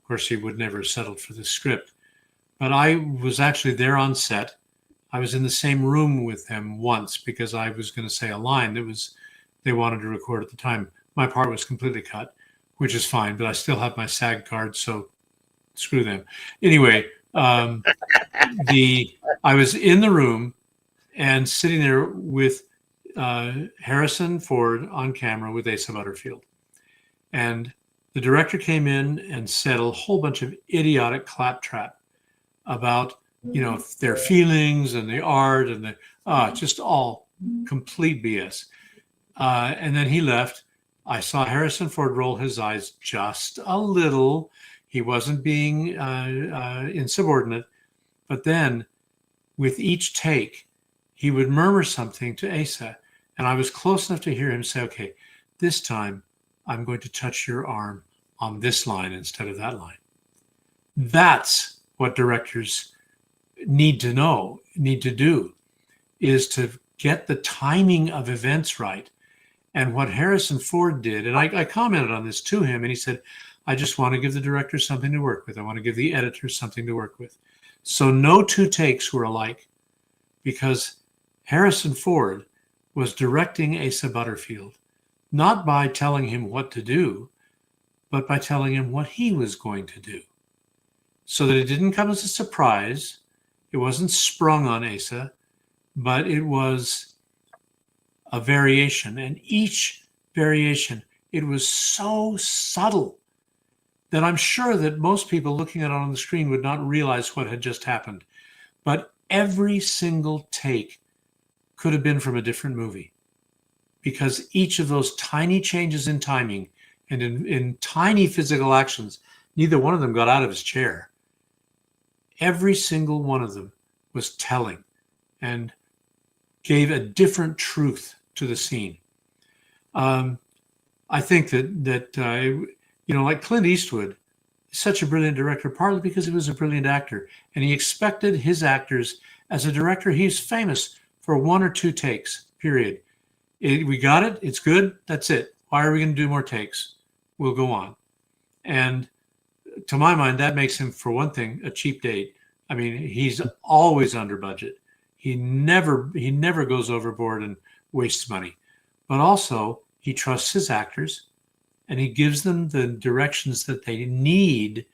of course, he would never have settled for the script. But I was actually there on set. I was in the same room with him once because I was going to say a line that they wanted to record at the time. My part was completely cut, which is fine, but I still have my SAG card, so screw them. Anyway, I was in the room and sitting there with Harrison Ford on camera with Asa Butterfield. And the director came in and said a whole bunch of idiotic claptrap about, their feelings and the art and just all complete BS. And then he left. I saw Harrison Ford roll his eyes just a little. He wasn't being insubordinate. But then with each take, he would murmur something to Asa. And I was close enough to hear him say, okay, this time I'm going to touch your arm on this line instead of that line. That's what directors need to do, is to get the timing of events right. And what Harrison Ford did, and I commented on this to him, and he said, I just want to give the director something to work with. I want to give the editor something to work with. So no two takes were alike, because Harrison Ford was directing Asa Butterfield, not by telling him what to do, but by telling him what he was going to do, so that it didn't come as a surprise. It wasn't sprung on Asa, but it was a variation. And each variation, it was so subtle that I'm sure that most people looking at it on the screen would not realize what had just happened. But every single take could have been from a different movie, because each of those tiny changes in timing and in tiny physical actions, neither one of them got out of his chair. Every single one of them was telling and gave a different truth to the scene. I think that like Clint Eastwood is such a brilliant director, partly because he was a brilliant actor, and he expected his actors, as a director, he's famous for one or two takes, period. We got it. It's good. That's it. Why are we going to do more takes? We'll go on. And to my mind, that makes him, for one thing, a cheap date. I mean, he's always under budget. He never goes overboard and wastes money. But also, he trusts his actors, and he gives them the directions that they need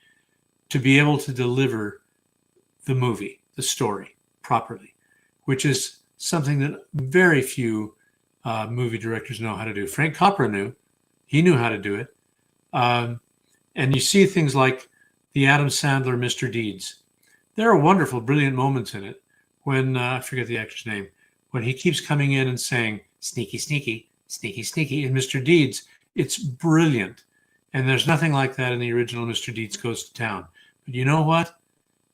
to be able to deliver the movie, the story, properly, which is something that very few movie directors know how to do. Frank Capra knew. He knew how to do it. And you see things like the Adam Sandler Mr. Deeds. There are wonderful, brilliant moments in it when, I forget the actor's name, when he keeps coming in and saying, sneaky, sneaky, sneaky, sneaky, in Mr. Deeds. It's brilliant. And there's nothing like that in the original Mr. Deeds Goes to Town. But you know what?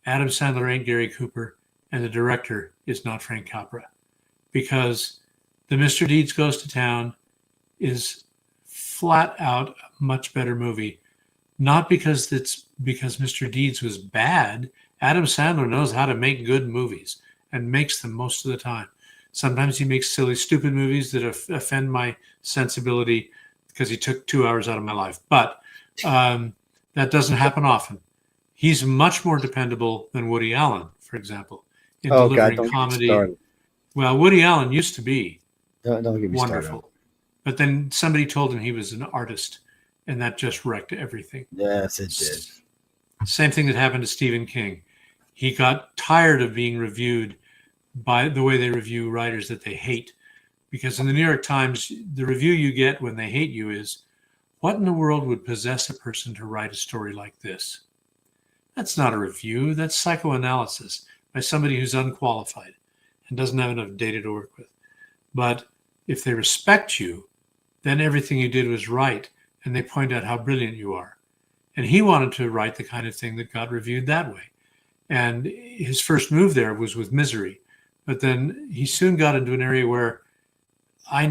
Adam Sandler ain't Gary Cooper, and the director is not Frank Capra. Because the Mr. Deeds Goes to Town is flat out a much better movie. Not because Mr. Deeds was bad. Adam Sandler knows how to make good movies and makes them most of the time. Sometimes he makes silly, stupid movies that offend my sensibility because he took 2 hours out of my life. But that doesn't happen often. He's much more dependable than Woody Allen, for example, in delivering comedy. Well, Woody Allen used to be don't get me wonderful. Started. But then somebody told him he was an artist, and that just wrecked everything. Yes, it did. Same thing that happened to Stephen King. He got tired of being reviewed by the way they review writers that they hate. Because in the New York Times, the review you get when they hate you is, what in the world would possess a person to write a story like this? That's not a review. That's psychoanalysis by somebody who's unqualified and doesn't have enough data to work with. But if they respect you, then everything you did was right, and they point out how brilliant you are. And he wanted to write the kind of thing that got reviewed that way. And his first move there was with Misery. But then he soon got into an area where I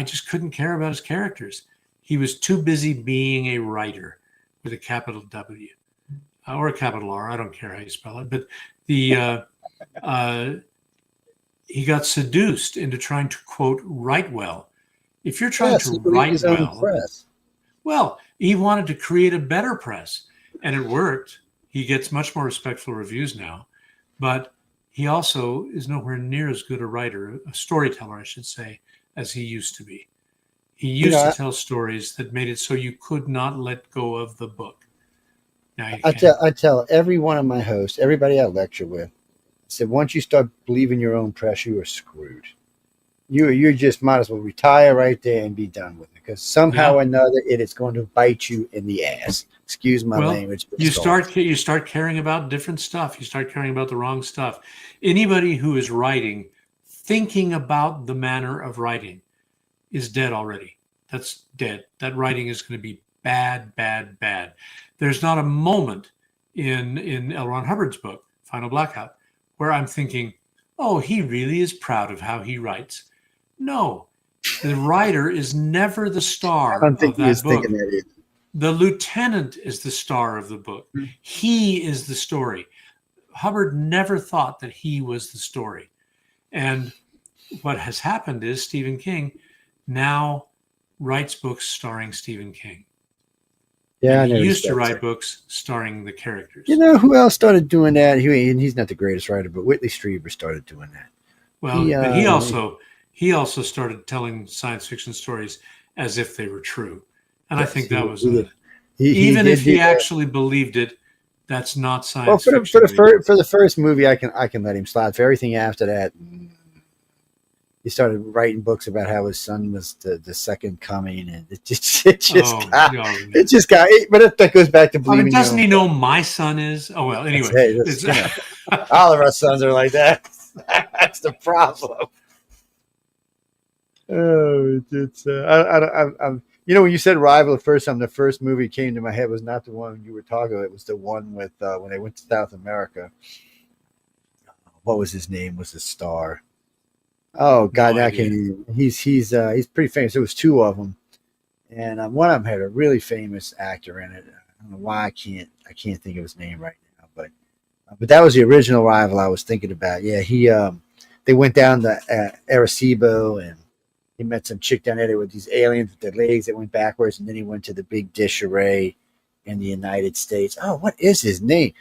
just couldn't care about his characters. He was too busy being a writer with a capital W or a capital R. I don't care how you spell it. But he got seduced into trying to, quote, write well. If you're trying to write well, he wanted to create a better press, and it worked. He gets much more respectful reviews now, but he also is nowhere near as good a writer, a storyteller, I should say, as he used to be. He used to tell stories that made it so you could not let go of the book. Now I tell every one of my hosts, everybody I lecture with, I said, once you start believing your own press, you are screwed. You just might as well retire right there and be done with it, because somehow or another it is going to bite you in the ass. Excuse my language. You start caring about different stuff. You start caring about the wrong stuff. Anybody who is writing, thinking about the manner of writing, is dead already. That's dead. That writing is going to be bad, bad, bad. There's not a moment in L. Ron Hubbard's book, Final Blackout, where I'm thinking, oh, he really is proud of how he writes. No, the writer is never the star of that book. The lieutenant is the star of the book. He is the story. Hubbard never thought that he was the story. And what has happened is Stephen King now writes books starring Stephen King. Yeah, he used to write books starring the characters. You know who else started doing that? He's not the greatest writer, but Whitley Strieber started doing that. Well, but he also started telling science fiction stories as if they were true, and I think that was even if he actually believed it, that's not science fiction. For the first movie, I can let him slide. For everything after that, he started writing books about how his son was the second coming, and it just got. But that goes back to believing. Doesn't he know my son is? Oh well. Anyway, all of our sons are like that. That's the problem. Oh, it's I'm when you said Rival the first time, the first movie came to my head was not the one you were talking about. It was the one with when they went to South America. What was his name? Was the star? Oh God, I can't even. He's pretty famous. There was two of them, and one of them had a really famous actor in it. I don't know why I can't think of his name right now, but that was the original Rival I was thinking about. Yeah, they went down to Arecibo, and he met some chick down there with these aliens with their legs that went backwards, and then he went to the big dish array in the United States. Oh, what is his name?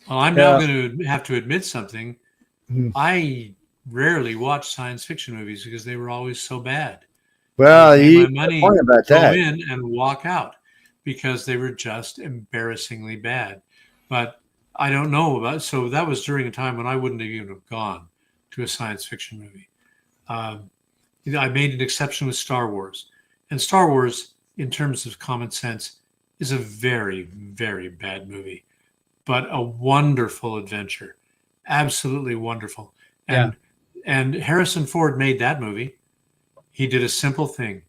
Well, I'm now going to have to admit something. I rarely watch science fiction movies because they were always so bad. Well, my money about that. Go in and walk out because they were just embarrassingly bad. But I don't know about. So that was during a time when I wouldn't even have gone to a science fiction movie. I made an exception with Star Wars, and Star Wars, in terms of common sense, is a very, very bad movie, but a wonderful adventure, absolutely wonderful. And Harrison Ford made that movie. He did a simple thing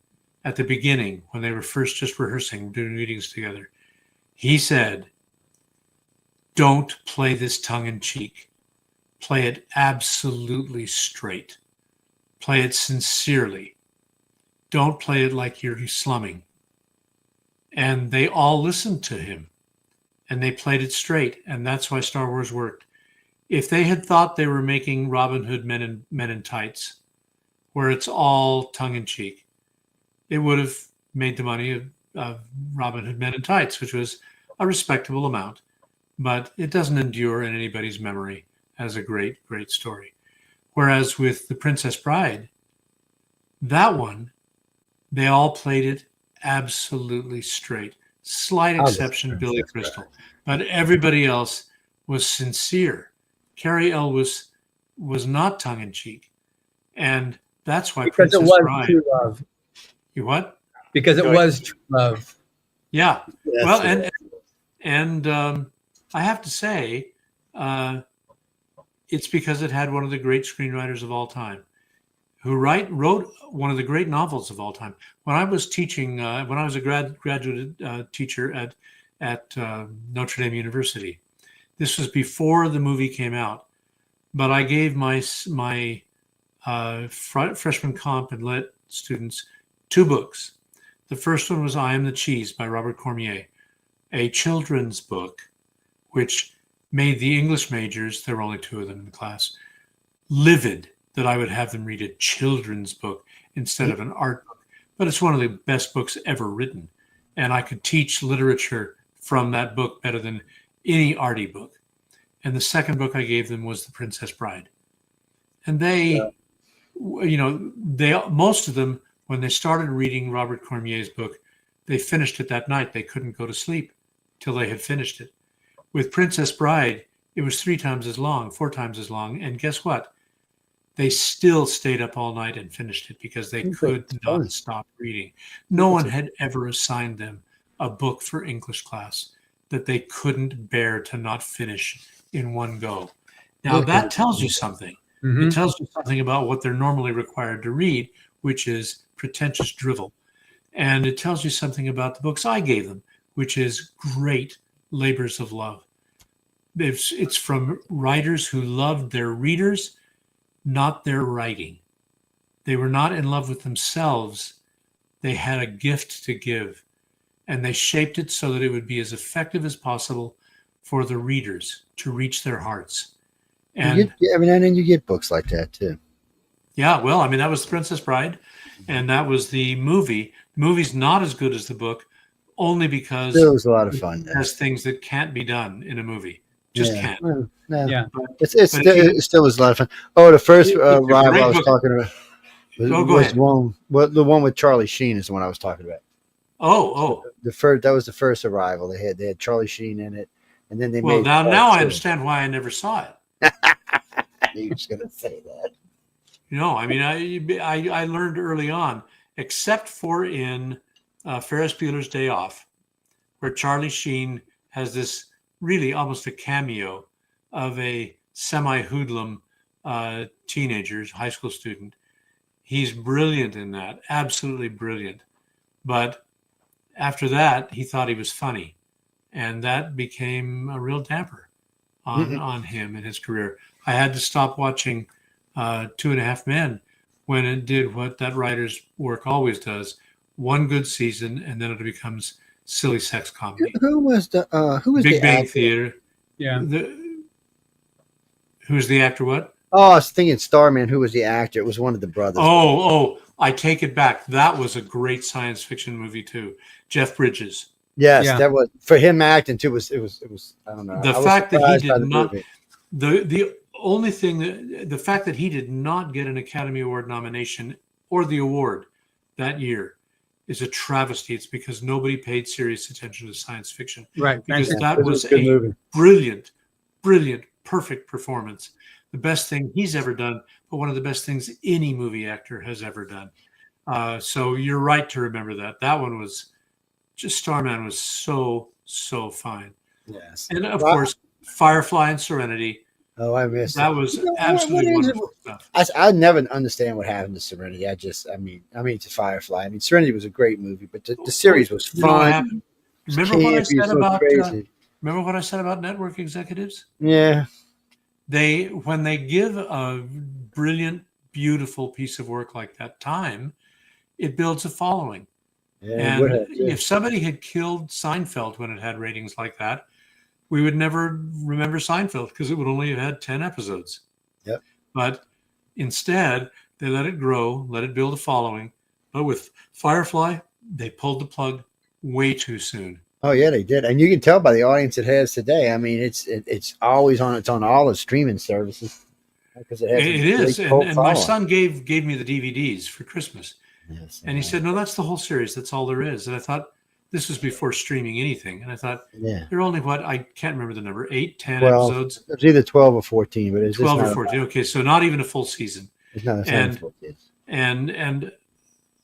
at the beginning when they were first just rehearsing, doing meetings together. He said, "Don't play this tongue in cheek. Play it absolutely straight. Play it sincerely. Don't play it like you're slumming." And they all listened to him, and they played it straight, and that's why Star Wars worked. If they had thought they were making Robin Hood Men in Tights, where it's all tongue-in-cheek, it would have made the money of Robin Hood Men in Tights, which was a respectable amount, but it doesn't endure in anybody's memory as a great, great story. Whereas with The Princess Bride, that one, they all played it absolutely straight. Slight exception, Billy Crystal. But everybody else was sincere. Cary Elwes was not tongue in cheek, and that's why because Princess it was Bride. true love. You what? Because it was true love. Yeah. Yes, Well, it and I have to say, it's because it had one of the great screenwriters of all time, who wrote one of the great novels of all time. When I was teaching, when I was a graduate teacher at Notre Dame University, this was before the movie came out, but I gave my freshman comp and lit students 2 books. The first one was I Am the Cheese by Robert Cormier, a children's book, which made the English majors, there were only 2 of them in the class, livid that I would have them read a children's book instead of an art book. But it's one of the best books ever written. And I could teach literature from that book better than any arty book. And the second book I gave them was The Princess Bride. And they, most of them, when they started reading Robert Cormier's book, they finished it that night. They couldn't go to sleep till they had finished it. With Princess Bride, it was 3 times as long, 4 times as long. And guess what? They still stayed up all night and finished it because they could not stop reading. No one had ever assigned them a book for English class that they couldn't bear to not finish in one go. Now, that tells you something. Mm-hmm. It tells you something about what they're normally required to read, which is pretentious drivel. And it tells you something about the books I gave them, which is great labors of love. It's from writers who loved their readers, not their writing. They were not in love with themselves. They had a gift to give, and they shaped it so that it would be as effective as possible for the readers to reach their hearts. And every now and then you get books like that too. Yeah, well, I mean, that was The Princess Bride, and that was the movie. The movie's not as good as the book, only because it was a lot of fun. It has things that can't be done in a movie. Just can't. Well, no. Yeah. It still was a lot of fun. Oh, the first rival I was talking about was the one with Charlie Sheen is the one I was talking about. Oh. That was the first Arrival. They had Charlie Sheen in it, and then they made. Now I understand why I never saw it. I knew you were just going to say that. I mean, I learned early on, except for in Ferris Bueller's Day Off, where Charlie Sheen has this really almost a cameo of a semi-hoodlum teenager, high school student. He's brilliant in that, absolutely brilliant. But after that, he thought he was funny, and that became a real damper on him in his career. I had to stop watching 2.5 Men when it did what that writer's work always does: one good season, and then it becomes silly sex comedy. Who was Big Bang actor? Theater? Yeah. Who's the actor? What? Oh, I was thinking Starman. Who was the actor? It was one of the brothers. Oh! I take it back. That was a great science fiction movie too. Jeff Bridges. Yes, Yeah. that was for him acting too. It was. I don't know. The I was fact that surprised he by did the not. movie. The only thing the fact that he did not get an Academy Award nomination or the award that year is a travesty. It's because nobody paid serious attention to science fiction. Right. Because that It was a good a movie. brilliant, perfect performance. The best thing he's ever done, but one of the best things any movie actor has ever done. So you're right to remember that. That one was just Starman was so fine. Yes, And of course, Firefly and Serenity. Oh, I missed That it. was What absolutely is it? wonderful stuff. I never understand what happened to Serenity. I mean, to Firefly. I mean, Serenity was a great movie, but the series was You know what fun. happened? It was Remember what I campy, said so about crazy. remember what I said about network executives? Yeah, When they give a brilliant, beautiful piece of work like that time, it builds a following. yeah. And would have, too. if somebody had killed Seinfeld when it had ratings like that, we would never remember Seinfeld because it would only have had 10 episodes. Yep. But instead, they let it grow, let it build a following. But with Firefly, they pulled the plug way too soon. Oh yeah, they did, and you can tell by the audience it has today. I mean, it's always on. It's on all the streaming services because it has. It is, and my son gave me the DVDs for Christmas, Yes, and he said, "No, that's the whole series. That's all there is." And I thought, this was before streaming anything. And I thought, Yeah. there are only I can't remember the number, 8, 10 12. episodes? It was either 12 or 14, but it's 12 just or 14. Okay, so not even a full season. It's not And- 14. And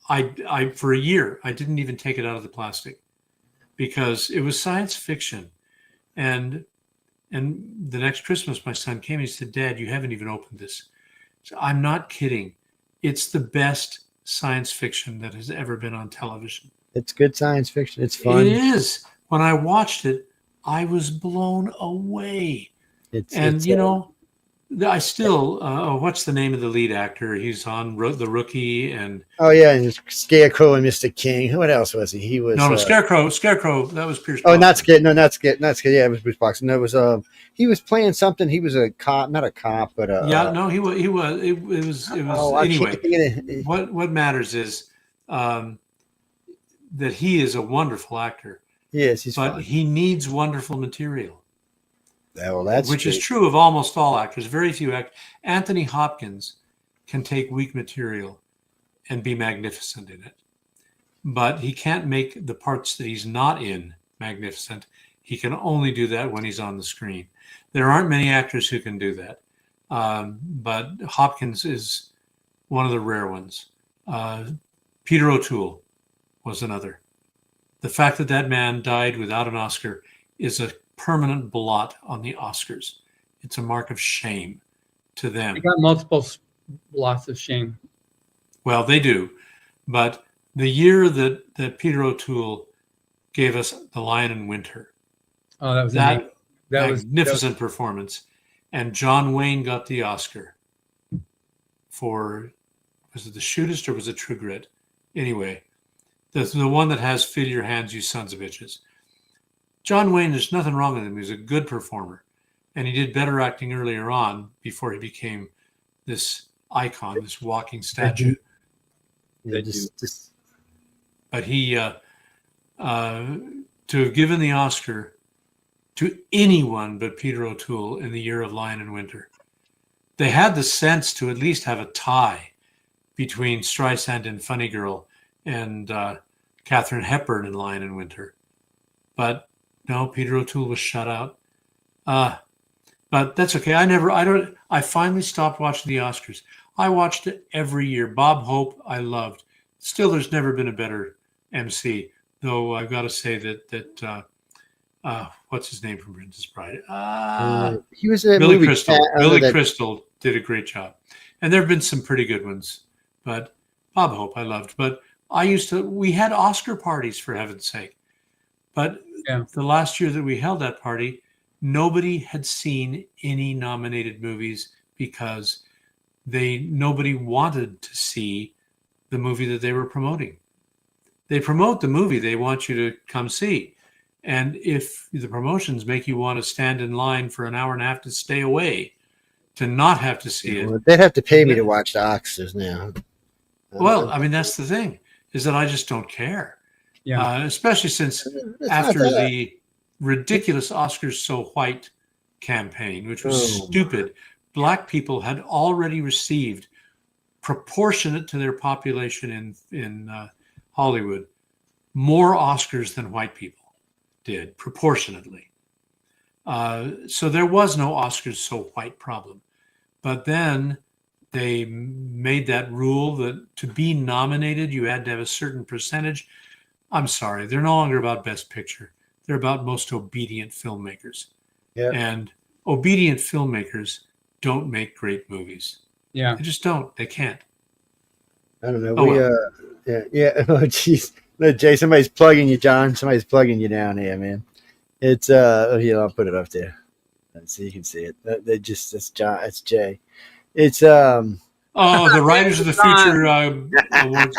I for a year, I didn't even take it out of the plastic because it was science fiction. And the next Christmas, my son came and he said, Dad, you haven't even opened this. So I'm not kidding. It's the best science fiction that has ever been on television. It's good science fiction. It's fun. It is. When I watched it, I was blown away. I still, what's the name of the lead actor? He's on The Rookie and. Oh yeah, and Scarecrow and Mr. King. Who else was he? He was Scarecrow. That was Pierce. Oh, Brosnan. not Scarecrow. Not Scarecrow. Yeah, it was Bruce Boxer. No, it was he was playing something. He was a cop, not a cop, but he was. It was anyway. What matters is that he is a wonderful actor. Yes, but fun. He needs wonderful material. Well, that's which is true of almost all actors. Very few actors. Anthony Hopkins can take weak material and be magnificent in it, but he can't make the parts that he's not in magnificent. He can only do that when he's on the screen. There aren't many actors who can do that, but Hopkins is one of the rare ones. Peter O'Toole was another. The fact that that man died without an Oscar is a permanent blot on the Oscars. It's a mark of shame to them. They got multiple blots of shame. Well, they do. But the year that Peter O'Toole gave us The Lion in Winter, that was magnificent performance. And John Wayne got the Oscar for, was it The Shootist or was it True Grit? Anyway, the one that has Fill Your Hands, You Sons of Bitches. John Wayne, there's nothing wrong with him. He was a good performer. And he did better acting earlier on before he became this icon, this walking statue. Yeah, But he, to have given the Oscar to anyone but Peter O'Toole in the year of Lion in Winter, they had the sense to at least have a tie between Streisand in Funny Girl and Katharine Hepburn in Lion in Winter. But no, Peter O'Toole was shut out. But that's okay. I finally stopped watching the Oscars. I watched it every year. Bob Hope, I loved. Still, there's never been a better MC. Though I've got to say that what's his name from Princess Bride? He was a Billy Crystal. Billy Crystal did a great job, and there have been some pretty good ones. But Bob Hope, I loved. But we had Oscar parties, for heaven's sake. But the last year that we held that party, nobody had seen any nominated movies because nobody wanted to see the movie that they were promoting. They promote the movie they want you to come see. And if the promotions make you want to stand in line for an hour and a half to stay away, to not have to see it. They'd have to pay me to watch the Oscars now. Well, I mean, that's the thing, is that I just don't care. Yeah. Especially since after the ridiculous Oscars So White campaign, which was stupid, Black people had already received, proportionate to their population in Hollywood, more Oscars than white people did, proportionately. So there was no Oscars So White problem. But then they made that rule that to be nominated, you had to have a certain percentage. I'm sorry, they're no longer about Best Picture. They're about most obedient filmmakers. Yeah. And obedient filmmakers don't make great movies. Yeah. They just don't. They can't. I don't know. Yeah. Oh, jeez. Look, Jay, somebody's plugging you, John. Somebody's plugging you down here, man. It's I'll put it up there so you can see it. It's John. It's Jay. It's the Writers of the Future Awards.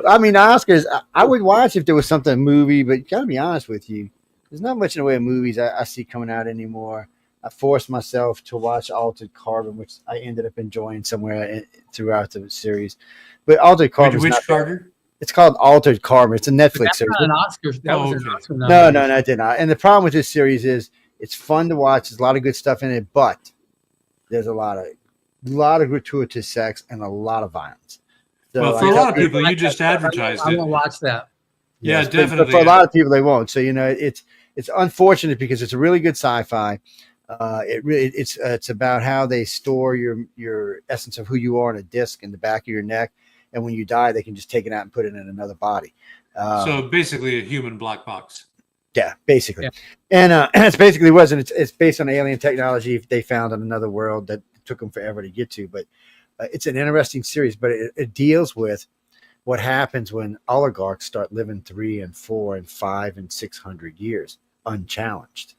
I mean, Oscars, I would watch if there was something movie, but gotta be honest with you, there's not much in the way of movies I see coming out anymore. I forced myself to watch Altered Carbon, which I ended up enjoying somewhere throughout the series. But Altered Carbon, which Carter? It's called Altered Carbon. It's a Netflix series. Not an Oscar. That was an Oscar. No, I did not. And the problem with this series is it's fun to watch. There's a lot of good stuff in it, but there's a lot of gratuitous sex and a lot of violence. So well, for a lot of people, you just advertised I it. won't watch that. Yeah, yes, definitely. But for a lot of people, they won't. So it's unfortunate because it's a really good sci-fi. It's about how they store your essence of who you are on a disc in the back of your neck, and when you die, they can just take it out and put it in another body. So basically, a human black box. Yeah, basically. Yeah. And it's basically was, and it's based on alien technology they found on another world that took them forever to get to. But it's an interesting series, but it deals with what happens when oligarchs start living 3 and 4 and 5 and 600 years unchallenged.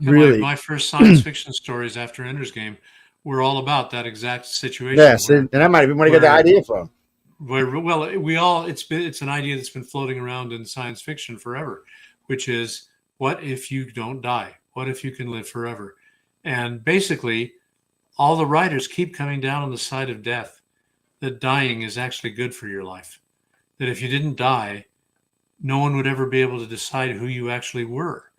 Really, my first science fiction stories after Ender's Game were all about that exact situation. Yes, and that might have been where you got the idea from. It's an idea that's been floating around in science fiction forever, which is, what if you don't die? What if you can live forever? And basically, all the writers keep coming down on the side of death, that dying is actually good for your life. That if you didn't die, no one would ever be able to decide who you actually were.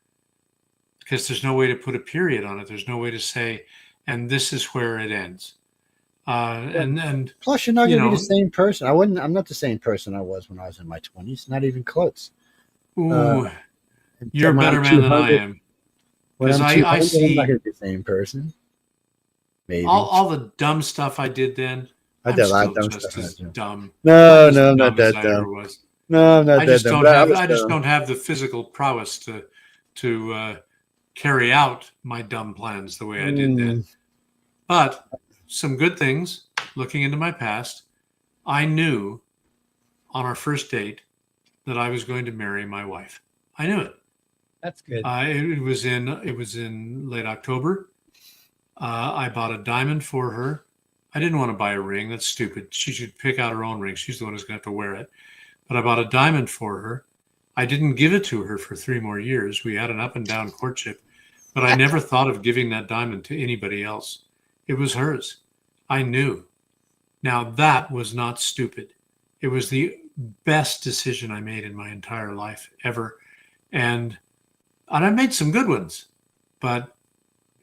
Because there's no way to put a period on it. There's no way to say, and this is where it ends. And plus, you're not going to be the same person. I'm not the same person I was when I was in my 20s. Not even close. Ooh, you're a better man than I am. Because I see, I'm not going to be the same person. Maybe all the dumb stuff I did then. I did a lot of dumb stuff. Dumb. No, I'm not that dumb. No, I'm not that dumb. I just don't have the physical prowess to carry out my dumb plans the way I did then. But some good things, looking into my past, I knew on our first date that I was going to marry my wife. I knew it. That's good. It was in late October. I bought a diamond for her. I didn't want to buy a ring. That's stupid. She should pick out her own ring. She's the one who's going to have to wear it. But I bought a diamond for her. I didn't give it to her for 3 more years. We had an up and down courtship, but I never thought of giving that diamond to anybody else. It was hers. I knew. Now that was not stupid. It was the best decision I made in my entire life ever. And I made some good ones, but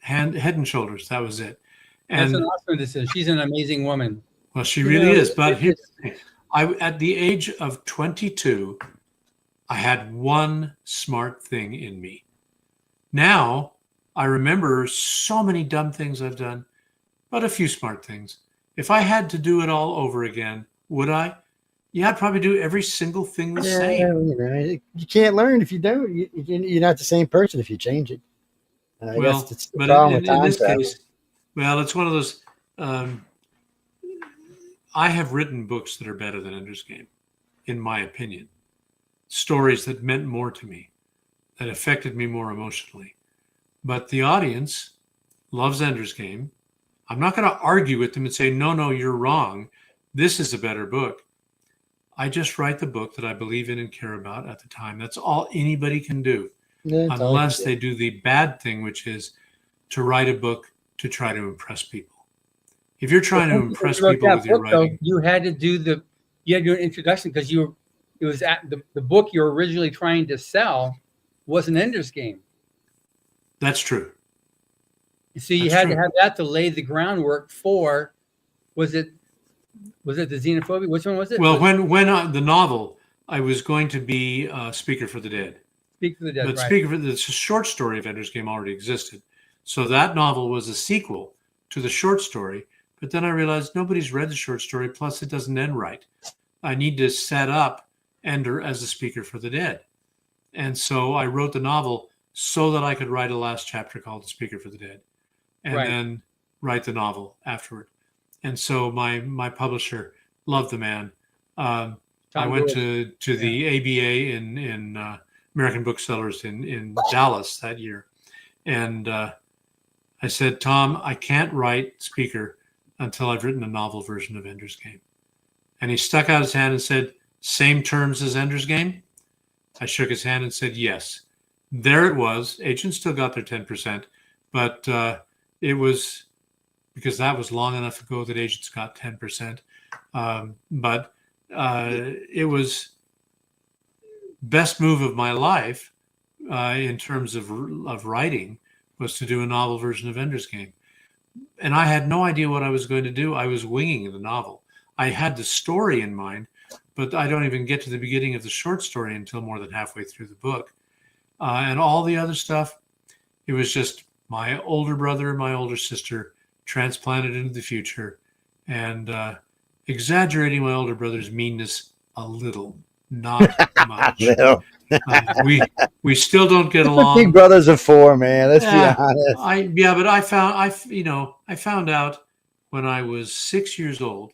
head and shoulders, that was it. And that's an awesome decision. She's an amazing woman. Well, she really is. But at the age of 22, I had one smart thing in me. Now I remember so many dumb things I've done, but a few smart things. If I had to do it all over again, would I? Yeah, I'd probably do every single thing the same. You can't learn if you don't. You're not the same person if you change it. Well, but in this case, well, it's one of those. I have written books that are better than Ender's Game, in my opinion. Stories that meant more to me, that affected me more emotionally. But the audience loves Ender's Game. I'm not going to argue with them and say, no, you're wrong. This is a better book. I just write the book that I believe in and care about at the time. That's all anybody can do, unless they do the bad thing, which is to write a book to try to impress people. If you're trying to impress people with your writing, you had to do an introduction because it was at the book you were originally trying to sell was an Ender's Game. That's true. So you had to have that to lay the groundwork for. Was it the xenophobia? Which one was it? Well, when the novel, I was going to be Speaker for the Dead. Speak for the Dead. But right. Speaker for the short story of Ender's Game already existed, so that novel was a sequel to the short story. But then I realized nobody's read the short story. Plus, it doesn't end right. I need to set up Ender as a Speaker for the Dead, and so I wrote the novel so that I could write a last chapter called The Speaker for the Dead, and then write the novel afterward. And so my publisher loved the man. I went to the ABA in American Booksellers in Dallas that year, and I said, Tom, I can't write Speaker until I've written a novel version of Ender's Game. And he stuck out his hand and said, same terms as Ender's Game? I shook his hand and said, yes. There it was. Agents still got their 10%, but it was because that was long enough ago that agents got 10%. But it was best move of my life in terms of writing was to do a novel version of Ender's Game. And I had no idea what I was going to do. I was winging the novel. I had the story in mind, but I don't even get to the beginning of the short story until more than halfway through the book. And all the other stuff, it was just my older brother and my older sister transplanted into the future and exaggerating my older brother's meanness a little, not much. We still don't get along. Big brothers are for, man. Let's be honest. But I found out when I was 6 years old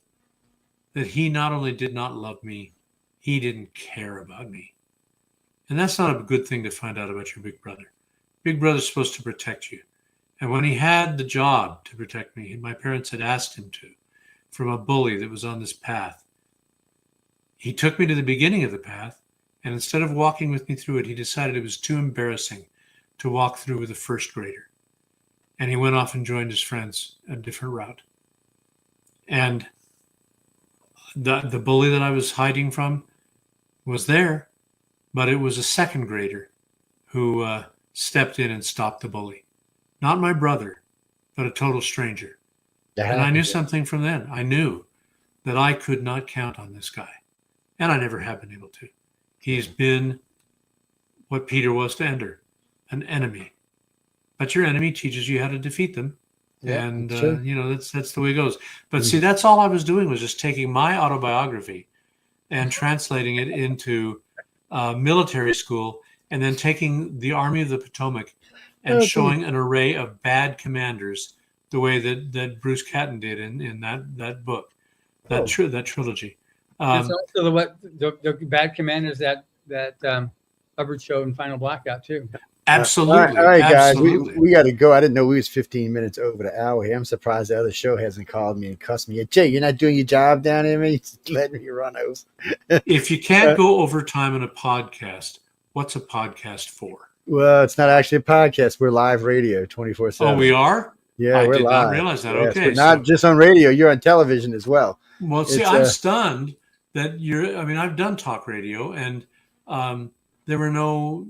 that he not only did not love me, he didn't care about me. And that's not a good thing to find out about your big brother. Big brother's supposed to protect you. And when he had the job to protect me, and my parents had asked him to, from a bully that was on this path, he took me to the beginning of the path, and instead of walking with me through it, he decided it was too embarrassing to walk through with a first grader. And he went off and joined his friends a different route. And the bully that I was hiding from was there, but it was a second grader who stepped in and stopped the bully. Not my brother, but a total stranger. And I knew something from then. I knew that I could not count on this guy. And I never have been able to. He's been what Peter was to Ender, an enemy. But your enemy teaches you how to defeat them. Yeah, and, that's the way it goes. But see, that's all I was doing was just taking my autobiography and translating it into military school and then taking the Army of the Potomac and showing an array of bad commanders the way that Bruce Catton did in that book, that trilogy. It's also the bad commanders that Hubbard showed in Final Blackout too. Absolutely. All right, guys, we got to go. I didn't know we was 15 minutes over the hour here. I'm surprised the other show hasn't called me and cussed me. Jay, you're not doing your job down there, man. You letting me run over. If you can't go overtime in a podcast, what's a podcast for? Well, it's not actually a podcast. We're live radio 24/7. Oh, we are? Yeah, we're live. I did not realize that. Yes, okay. But not just on radio. You're on television as well. Well, see, I'm stunned that I've done talk radio, and there were no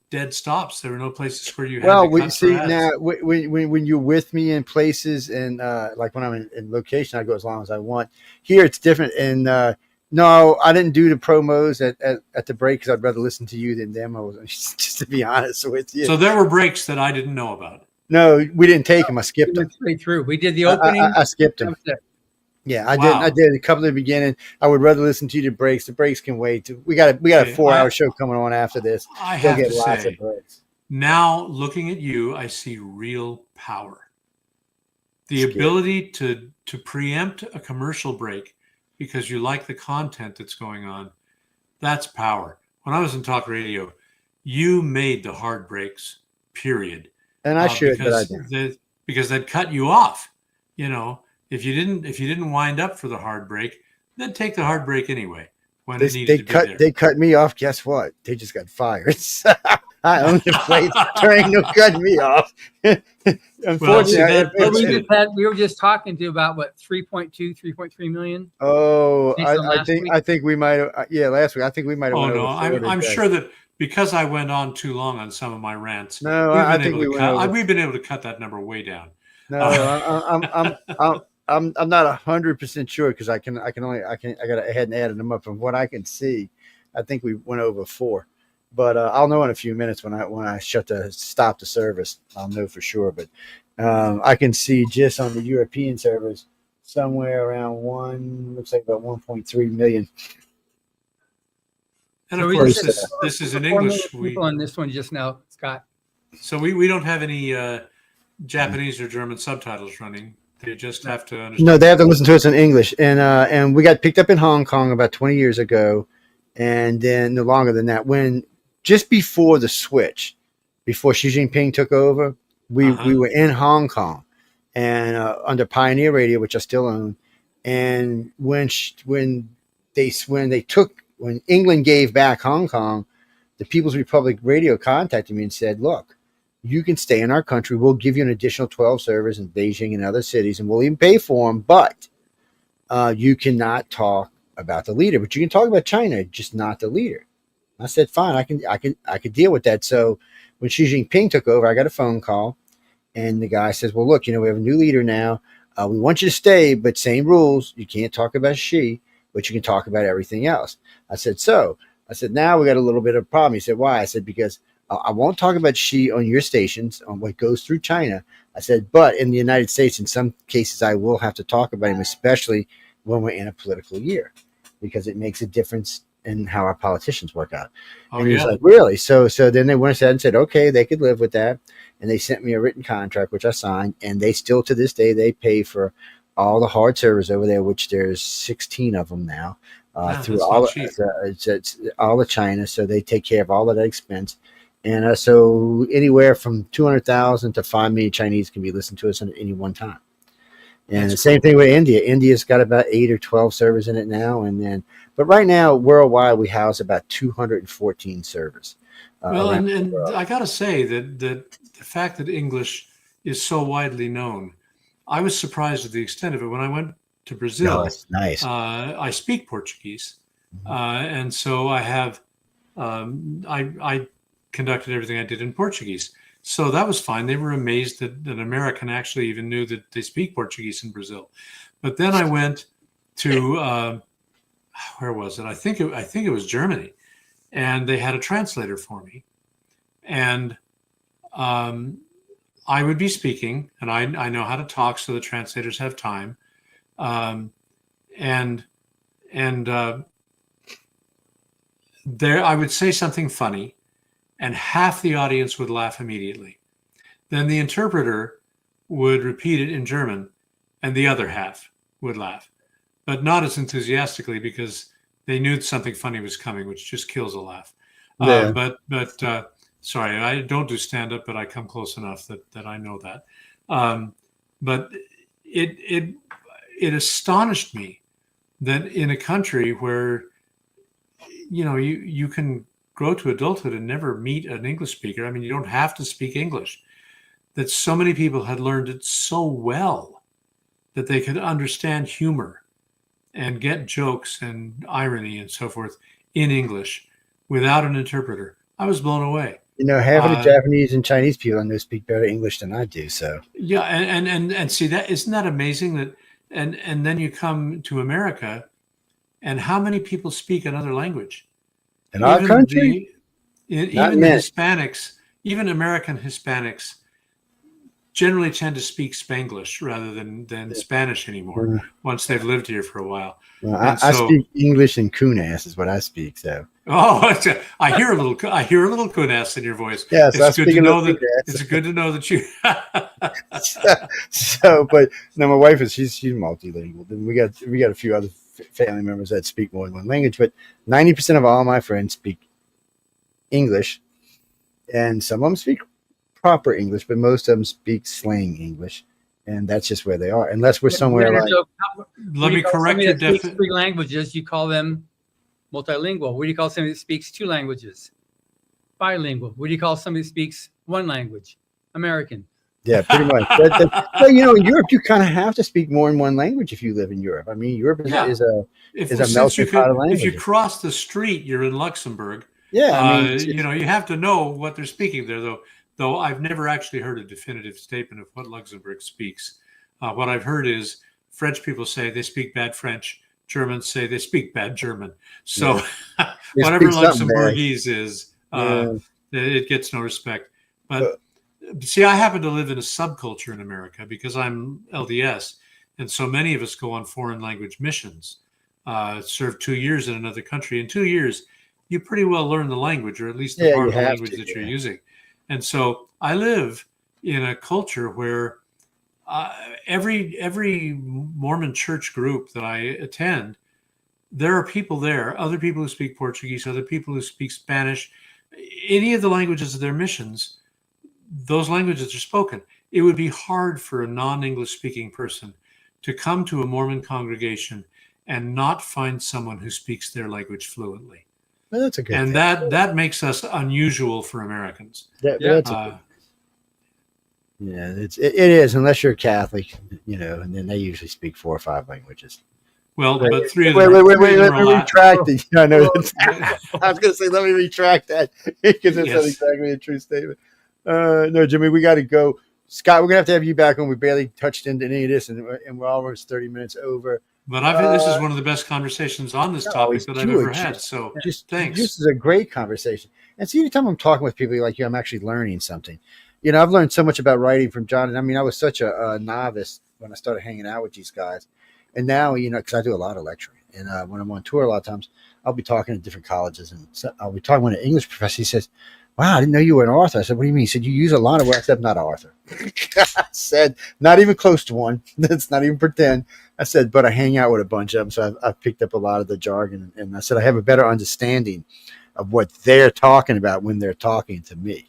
dead stops. There were no places where you had to cut see for ads. now when you're with me in places and like when I'm in location, I go as long as I want. Here it's different. And no, I didn't do the promos at the break because I'd rather listen to you than them. I was just to be honest with you. So there were breaks that I didn't know about. No, we didn't take them. I skipped them. Straight through. We did the opening. I skipped them. Yeah, I did. I did a couple at the beginning. I would rather listen to the breaks. The breaks can wait. We got a 4-hour show coming on after this. I have get to lots say, of breaks. Now looking at you, I see real power. The ability to preempt a commercial break because you like the content that's going on. That's power. When I was in talk radio, you made the hard breaks. Period. And I should, but I didn't. Because they'd cut you off. If you didn't wind up for the hard break, then take the hard break anyway. When it needed to be there. They cut me off. Guess what? They just got fired. I own the place. There ain't no cutting me off. Unfortunately, we were just talking to about what 3.3 million. Oh, I think we might have. Last week I think we might have. Oh no, I'm sure that because I went on too long on some of my rants. No, I think we've been able to cut that number way down. No, I'm not 100% sure because I hadn't added them up. From what I can see, I think we went over 4. But I'll know in a few minutes when I stop the service. I'll know for sure. But I can see just on the European servers somewhere around looks like about 1.3 million. And of course, this is in English. People on this one just now, Scott. So we don't have any Japanese or German subtitles running. They just have to understand. No, they have to listen to us in English. And we got picked up in Hong Kong about 20 years ago. And then no longer than that, just before the switch, before Xi Jinping took over, we were in Hong Kong and under Pioneer Radio, which I still own. And when England gave back Hong Kong, the People's Republic Radio contacted me and said, look, you can stay in our country. We'll give you an additional 12 servers in Beijing and other cities, and we'll even pay for them. But you cannot talk about the leader, but you can talk about China, just not the leader. I said, fine, I could deal with that. So when Xi Jinping took over, I got a phone call, and the guy says, well, look, we have a new leader now. We want you to stay, but same rules. You can't talk about she, but you can talk about everything else. I said, now we got a little bit of a problem. He said, why? I said, because I won't talk about she on your stations, on what goes through China. I said, but in the United States, in some cases, I will have to talk about him, especially when we're in a political year, because it makes a difference in how our politicians work out. And he was like, really? So then they went ahead and said, okay, they could live with that. And they sent me a written contract, which I signed. And they still, to this day, they pay for all the hard servers over there, which there's 16 of them now, through all of China. So they take care of all of that expense. And so anywhere from 200,000 to 5 million Chinese can be listened to us at any one time. And the same thing with India. India's got about 8 or 12 servers in it now. But right now, worldwide, we house about 214 servers. And I got to say that the fact that English is so widely known, I was surprised at the extent of it. When I went to Brazil, nice. I speak Portuguese. And so I have, I conducted everything I did in Portuguese. So that was fine. They were amazed that an American actually even knew that they speak Portuguese in Brazil. But then I went to, where was it? I think it was Germany. And they had a translator for me. And I would be speaking, and I know how to talk so the translators have time. There, I would say something funny, and half the audience would laugh immediately. Then the interpreter would repeat it in German, and the other half would laugh, but not as enthusiastically because they knew something funny was coming, which just kills a laugh. Yeah. But sorry, I don't do stand-up, but I come close enough that I know that. But it astonished me that in a country where, you can grow to adulthood and never meet an English speaker. I mean, you don't have to speak English. That so many people had learned it so well that they could understand humor and get jokes and irony and so forth in English without an interpreter. I was blown away. Half of the Japanese and Chinese people I know speak better English than I do. So yeah, and see, that isn't that amazing that and then you come to America, and how many people speak another language? In our country, even the Hispanics, even American Hispanics, generally tend to speak Spanglish rather than Spanish anymore. Once they've lived here for a while. Well, I speak English and Kunas is what I speak. So I hear a little Kunas in your voice. Yes, yeah, so it's good to know that you. But no, my wife she's multilingual. Then we got a few other family members that speak more than one language, but 90% of all my friends speak English, and some of them speak proper English, but most of them speak slang English, and that's just where they are. Unless we're somewhere let me correct your definition. 3 languages, you call them multilingual. What do you call somebody that speaks 2 languages? Bilingual. What do you call somebody that speaks 1 language? American. Yeah, pretty much. But in Europe, you kind of have to speak more than one language if you live in Europe. I mean, Europe is a melting pot of language. If you cross the street, you're in Luxembourg. Yeah, you have to know what they're speaking there, though I've never actually heard a definitive statement of what Luxembourg speaks. What I've heard is French people say they speak bad French. Germans say they speak bad German. So whatever Luxembourgese is, it gets no respect. But see, I happen to live in a subculture in America because I'm LDS. And so many of us go on foreign language missions, serve 2 years in another country. In 2 years, you pretty well learn the language, or at least the part of the language that you're using. And so I live in a culture where every Mormon church group that I attend, there are people there, other people who speak Portuguese, other people who speak Spanish, any of the languages of their missions, those languages are spoken. It would be hard for a non-English speaking person to come to a Mormon congregation and not find someone who speaks their language fluently. Well, that's a good thing. That makes us unusual for Americans. It is, unless you're Catholic, and then they usually speak 4 or 5 languages. Well, but 3 of them. Wait, let me retract it. I know. I was going to say, let me retract that because it's not exactly a true statement. No, Jimmy, we got to go. Scott, we're gonna have you back on. We barely touched into any of this, and we're almost 30 minutes over. But this is one of the best conversations on this topic that I've ever had. So thanks. This is a great conversation. And see, anytime I'm talking with people like you, I'm actually learning something. You know, I've learned so much about writing from John. And I mean, I was such a novice when I started hanging out with these guys. And now, you know, because I do a lot of lecturing. And when I'm on tour, a lot of times I'll be talking to different colleges. And so I'll be talking with an English professor. He says, wow, I didn't know you were an author. I said, what do you mean? He said, you use a lot of words. I said, I'm not an author. I said, not even close to one. That's not even pretend. I said, but I hang out with a bunch of them. So I've picked up a lot of the jargon. And I said, I have a better understanding of what they're talking about when they're talking to me.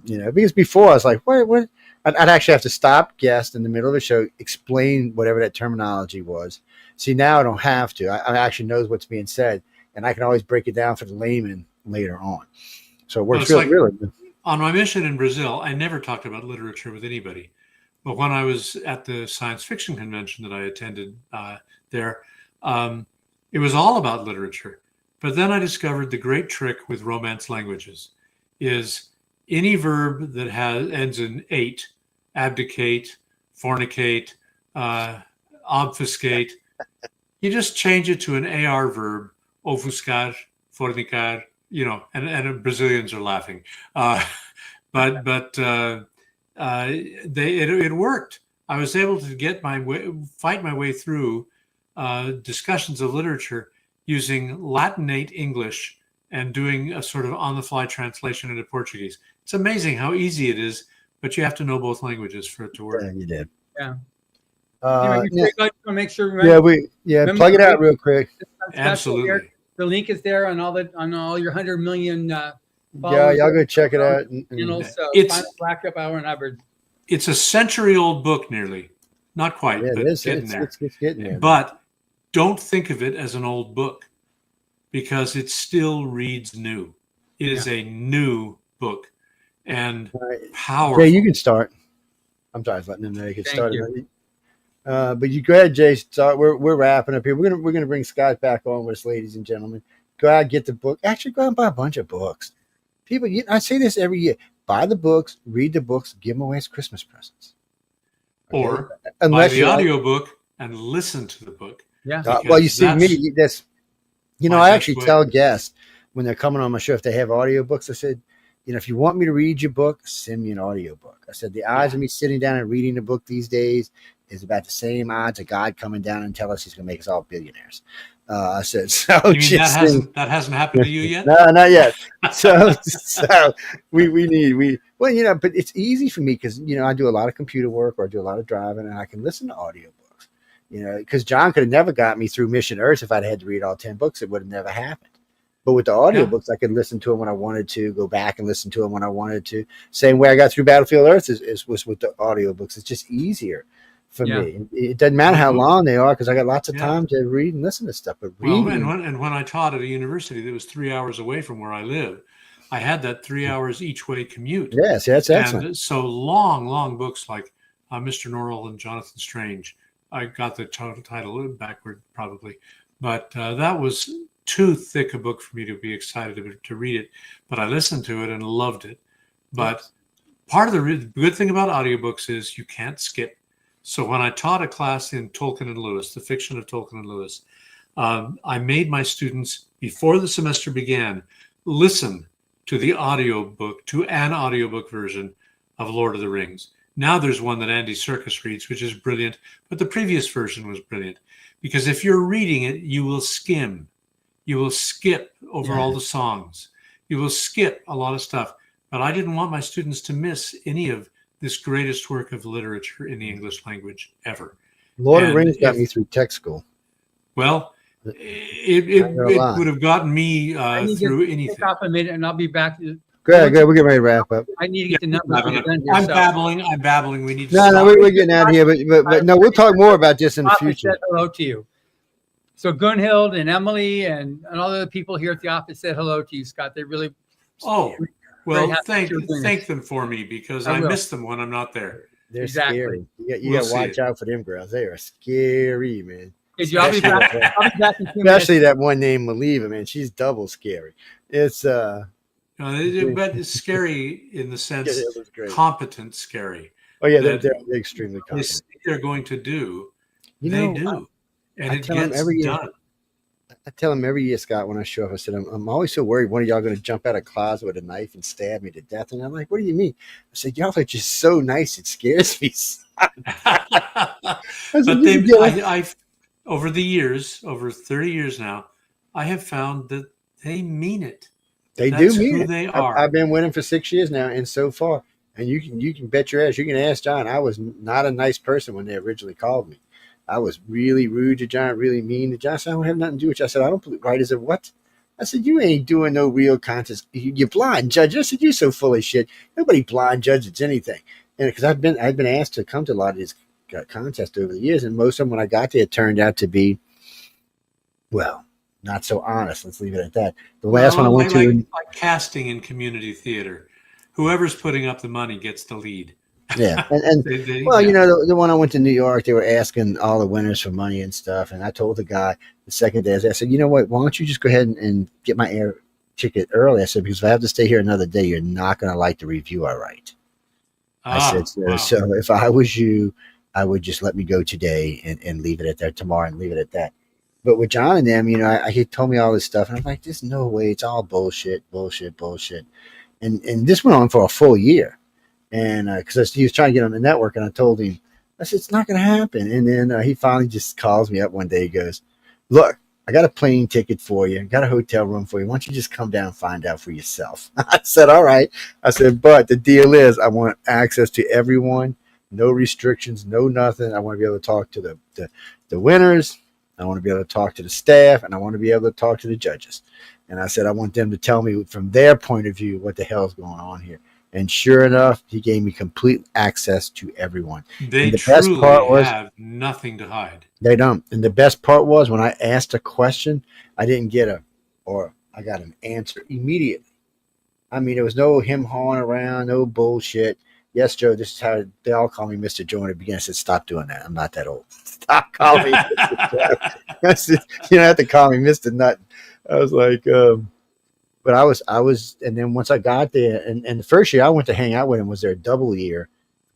You know, because before I was like, what? I'd actually have to stop guest in the middle of the show, explain whatever that terminology was. See, now I don't have to. I actually knows what's being said, and I can always break it down for the layman later on. So it works really good. On my mission in Brazil, I never talked about literature with anybody. But when I was at the science fiction convention that I attended there, it was all about literature. But then I discovered the great trick with Romance languages is any verb that ends in ate, abdicate, fornicate, obfuscate, you just change it to an AR verb, ofuscar, fornicar, you know, and Brazilians are laughing. It worked. I was able to fight my way through discussions of literature using Latinate English and doing a sort of on-the-fly translation into Portuguese. It's amazing how easy it is, but you have to know both languages for it to work. Yeah, you did. Yeah. Make sure. Plug it out real quick. Absolutely. The link is there on all your 100 million. Y'all go check it out. It's Final Blackup Hour and Hubbard. It's a century-old book, nearly. Not quite, but it's getting there. It's getting there. But don't think of it as an old book because it still reads new. It is a new book and powerful. Yeah, you can start. I'm sorry, I was letting them know you can start. But you go ahead, Jay. Start. We're wrapping up here. We're gonna bring Scott back on with us, ladies and gentlemen. Go out, get the book. Actually, go out and buy a bunch of books. People, I say this every year: buy the books, read the books, give them away as Christmas presents, or buy the audiobook and listen to the book. Yeah. Well, you see, me, that's I actually tell guests when they're coming on my show if they have audiobooks. I said, if you want me to read your book, send me an audiobook. I said the odds of me sitting down and reading a book these days is about the same odds of God coming down and tell us he's going to make us all billionaires. I said, so that hasn't happened to you yet? No, not yet. So but it's easy for me because, I do a lot of computer work or I do a lot of driving and I can listen to audiobooks, because John could have never got me through Mission Earth if I'd had to read all 10 books. It would have never happened. But with the audiobooks, I could listen to them when I wanted to, go back and listen to them when I wanted to. Same way I got through Battlefield Earth was with the audiobooks. It's just easier for me. It doesn't matter how long they are because I got lots of time to read and listen to stuff. But reading, when I taught at a university that was 3 hours away from where I live, I had that 3 hours each way commute. Yes, that's excellent. And so long books like Mr. Norrell and Jonathan Strange. I got the title backward probably, but that was too thick a book for me to be excited to read it. But I listened to it and loved it. But part of the good thing about audiobooks is you can't skip. So when I taught a class in Tolkien and Lewis, the fiction of Tolkien and Lewis, I made my students, before the semester began, listen to an audiobook version of Lord of the Rings. Now there's one that Andy Serkis reads, which is brilliant, but the previous version was brilliant. Because if you're reading it, you will skim. You will skip over all the songs. You will skip a lot of stuff. But I didn't want my students to miss any of this greatest work of literature in the English language ever. Lord of the Rings got me through tech school. Well, it would have gotten me through anything. Take off a minute and I'll be back. Go ahead. We're getting ready to wrap up. I need to get the numbers. I'm babbling. We need to No, we're getting out of here. But no, we'll talk more about this in the future. Said hello to you. So Gunhild and Emily and all the people here at the office said hello to you, Scott. They really. Well, thank them for me because I miss them when I'm not there. They're scary. You got to watch out for them girls. They are scary, man. I'll be back in 2 minutes. Especially that one named Maliva, man. She's double scary. It's But it's scary in the sense, Yeah, it was great. competent scary. Oh yeah, that they're extremely They competent. say they're going to do, You they know, do. And I it tell them gets every year. done. I tell them every year, Scott, when I show up, I said, I'm always so worried one of y'all going to jump out of a closet with a knife and stab me to death. And I'm like, what do you mean? I said, y'all are just so nice. It scares me. I've over the years, over 30 years now, I have found that they mean it. They That's do mean who it. they are. I've been with him for 6 years now, and so far, and you can bet your ass, you can ask John, I was not a nice person when they originally called me. I was really rude to John, really mean to John. I said, I don't have nothing to do with you. I said, I don't believe right. He said, what? I said, you ain't doing no real contest. You're blind judge. I said, you're so full of shit. Nobody blind judges anything. And because I've been asked to come to a lot of these contests over the years, and most of them, when I got there, it turned out to be, well, not so honest. Let's leave it at that. The last one I went to, like casting in community theater. Whoever's putting up the money gets the lead. yeah, and well, you know, the one I went to New York, they were asking all the winners for money and stuff, and I told the guy the second day, I said, you know what, why don't you just go ahead and get my air ticket early? I said, because if I have to stay here another day, you're not going to like the review I write. I said, so if I was you, I would just let me go today and leave it at that, tomorrow and leave it at that. But with John and them, you know, he told me all this stuff, and I'm like, there's no way, it's all bullshit. And this went on for a full year. And because he was trying to get on the network, and I told him, I said, it's not going to happen. And then he finally just calls me up one day. He goes, look, I got a plane ticket for you. Got a hotel room for you. Why don't you just come down and find out for yourself? I said, all right. I said, but the deal is I want access to everyone. No restrictions, no nothing. I want to be able to talk to the winners. I want to be able to talk to the staff, and I want to be able to talk to the judges. And I said, I want them to tell me from their point of view what the hell's going on here. And sure enough, he gave me complete access to everyone. They truly have nothing to hide. They don't. And the best part was when I asked a question, I didn't get I got an answer immediately. I mean, there was no him hawing around, no bullshit. Yes, Joe, this is how they all call me Mr. Joe in the beginning. I said, stop doing that. I'm not that old. Stop calling me Mr. Joe. I said, you don't have to call me Mr. Nut. I was like, but I was, and then once I got there, and the first year I went to hang out with him was their double year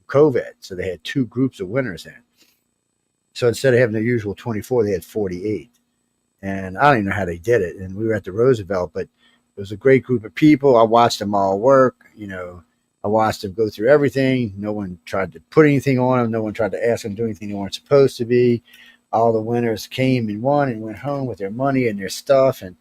COVID. So they had two groups of winners in. So instead of having the usual 24, they had 48. And I don't even know how they did it. And we were at the Roosevelt, but it was a great group of people. I watched them all work, you know. I watched them go through everything. No one tried to put anything on them. No one tried to ask them to do anything they weren't supposed to be. All the winners came and won and went home with their money and their stuff, and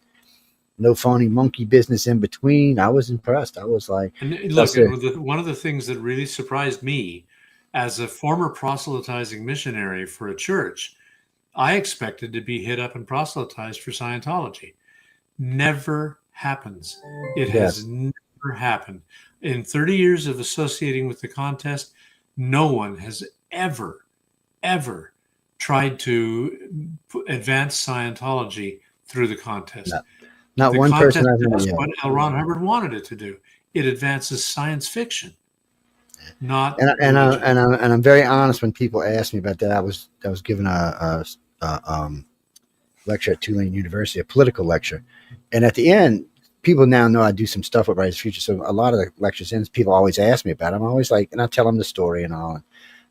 no phony monkey business in between. I was impressed. I was like, and look, one of the things that really surprised me as a former proselytizing missionary for a church, I expected to be hit up and proselytized for Scientology. Never happens. It has never happened. In 30 years of associating with the contest, no one has ever tried to advance Scientology through the contest. Not the one person I've That's met. what L. Ron Hubbard wanted it to do. It advances science fiction, not. And I'm very honest when people ask me about that. I was given a lecture at Tulane University, a political lecture, and at the end, people now know I do some stuff with Rise of the Future. So a lot of the lectures in, people always ask me about it. I'm always like, and I tell them the story and all.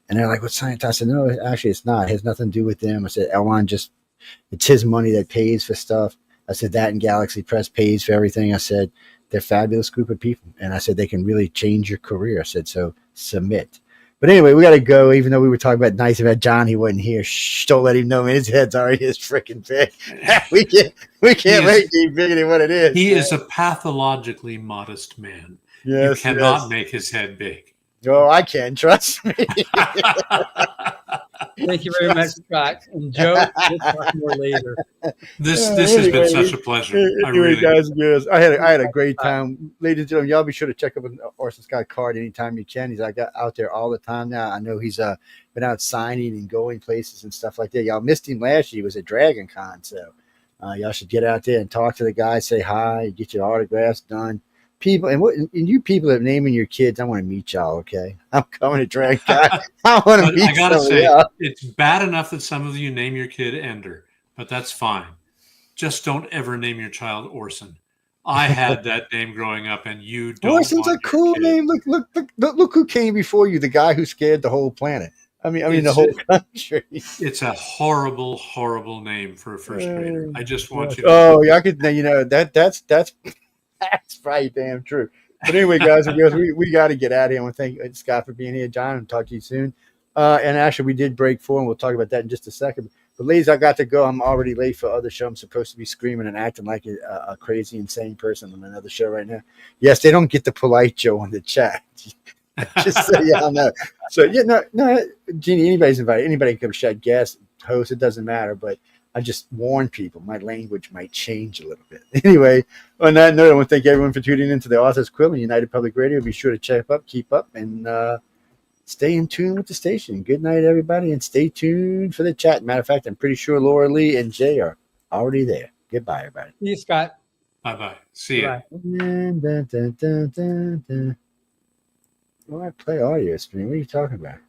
And they're like, what's science? I said, no, actually it's not. It has nothing to do with them. I said, Elron it's his money that pays for stuff. I said, that and Galaxy Press pays for everything. I said, they're a fabulous group of people. And I said, they can really change your career. I said, so submit. But anyway, we got to go. Even though we were talking about nice about John, he wasn't here. Shh, don't let him know, man. His head's already as freaking big. we can't make it bigger than what it is. He is a pathologically modest man. Yes, you cannot make his head big. Oh, I can. Trust me. Thank you very much, Scott. And Joe, we'll talk more later. This has been such a pleasure. I had a great time. Ladies and gentlemen, y'all be sure to check up on Orson Scott Card anytime you can. He's out there all the time now. I know he's been out signing and going places and stuff like that. Y'all missed him last year. He was at Dragon Con. So y'all should get out there and talk to the guy, say hi, get your autographs done. People and you people that are naming your kids, I want to meet y'all. Okay, I'm coming to Dragon Con. I want to meet. I gotta say, it's bad enough that some of you name your kid Ender, but that's fine. Just don't ever name your child Orson. I had that name growing up, and you don't. Orson's a cool name. Look who came before you, the guy who scared the whole planet. I mean the whole country. It's a horrible, horrible name for a first grader. I just want you to. Oh, yeah, I could. That's probably damn true. But anyway, guys and girls, we got to get out of here. I want to thank Scott for being here, John, and talk to you soon. And actually, we did break 4, and we'll talk about that in just a second. But ladies, I got to go. I'm already late for other show. I'm supposed to be screaming and acting like a crazy, insane person on another show right now. Yes, they don't get the polite Joe on the chat. Just so y'all know. So no, Jeannie, anybody's invited. Anybody can come chat, guest, host. It doesn't matter. But I just warn people. My language might change a little bit. Anyway, on that note, I want to thank everyone for tuning into the Authors Quill and United Public Radio. Be sure to keep up, and stay in tune with the station. Good night, everybody, and stay tuned for the chat. Matter of fact, I'm pretty sure Laura Lee and Jay are already there. Goodbye, everybody. See you, Scott. Bye-bye. See you. Well, I play audio stream. What are you talking about?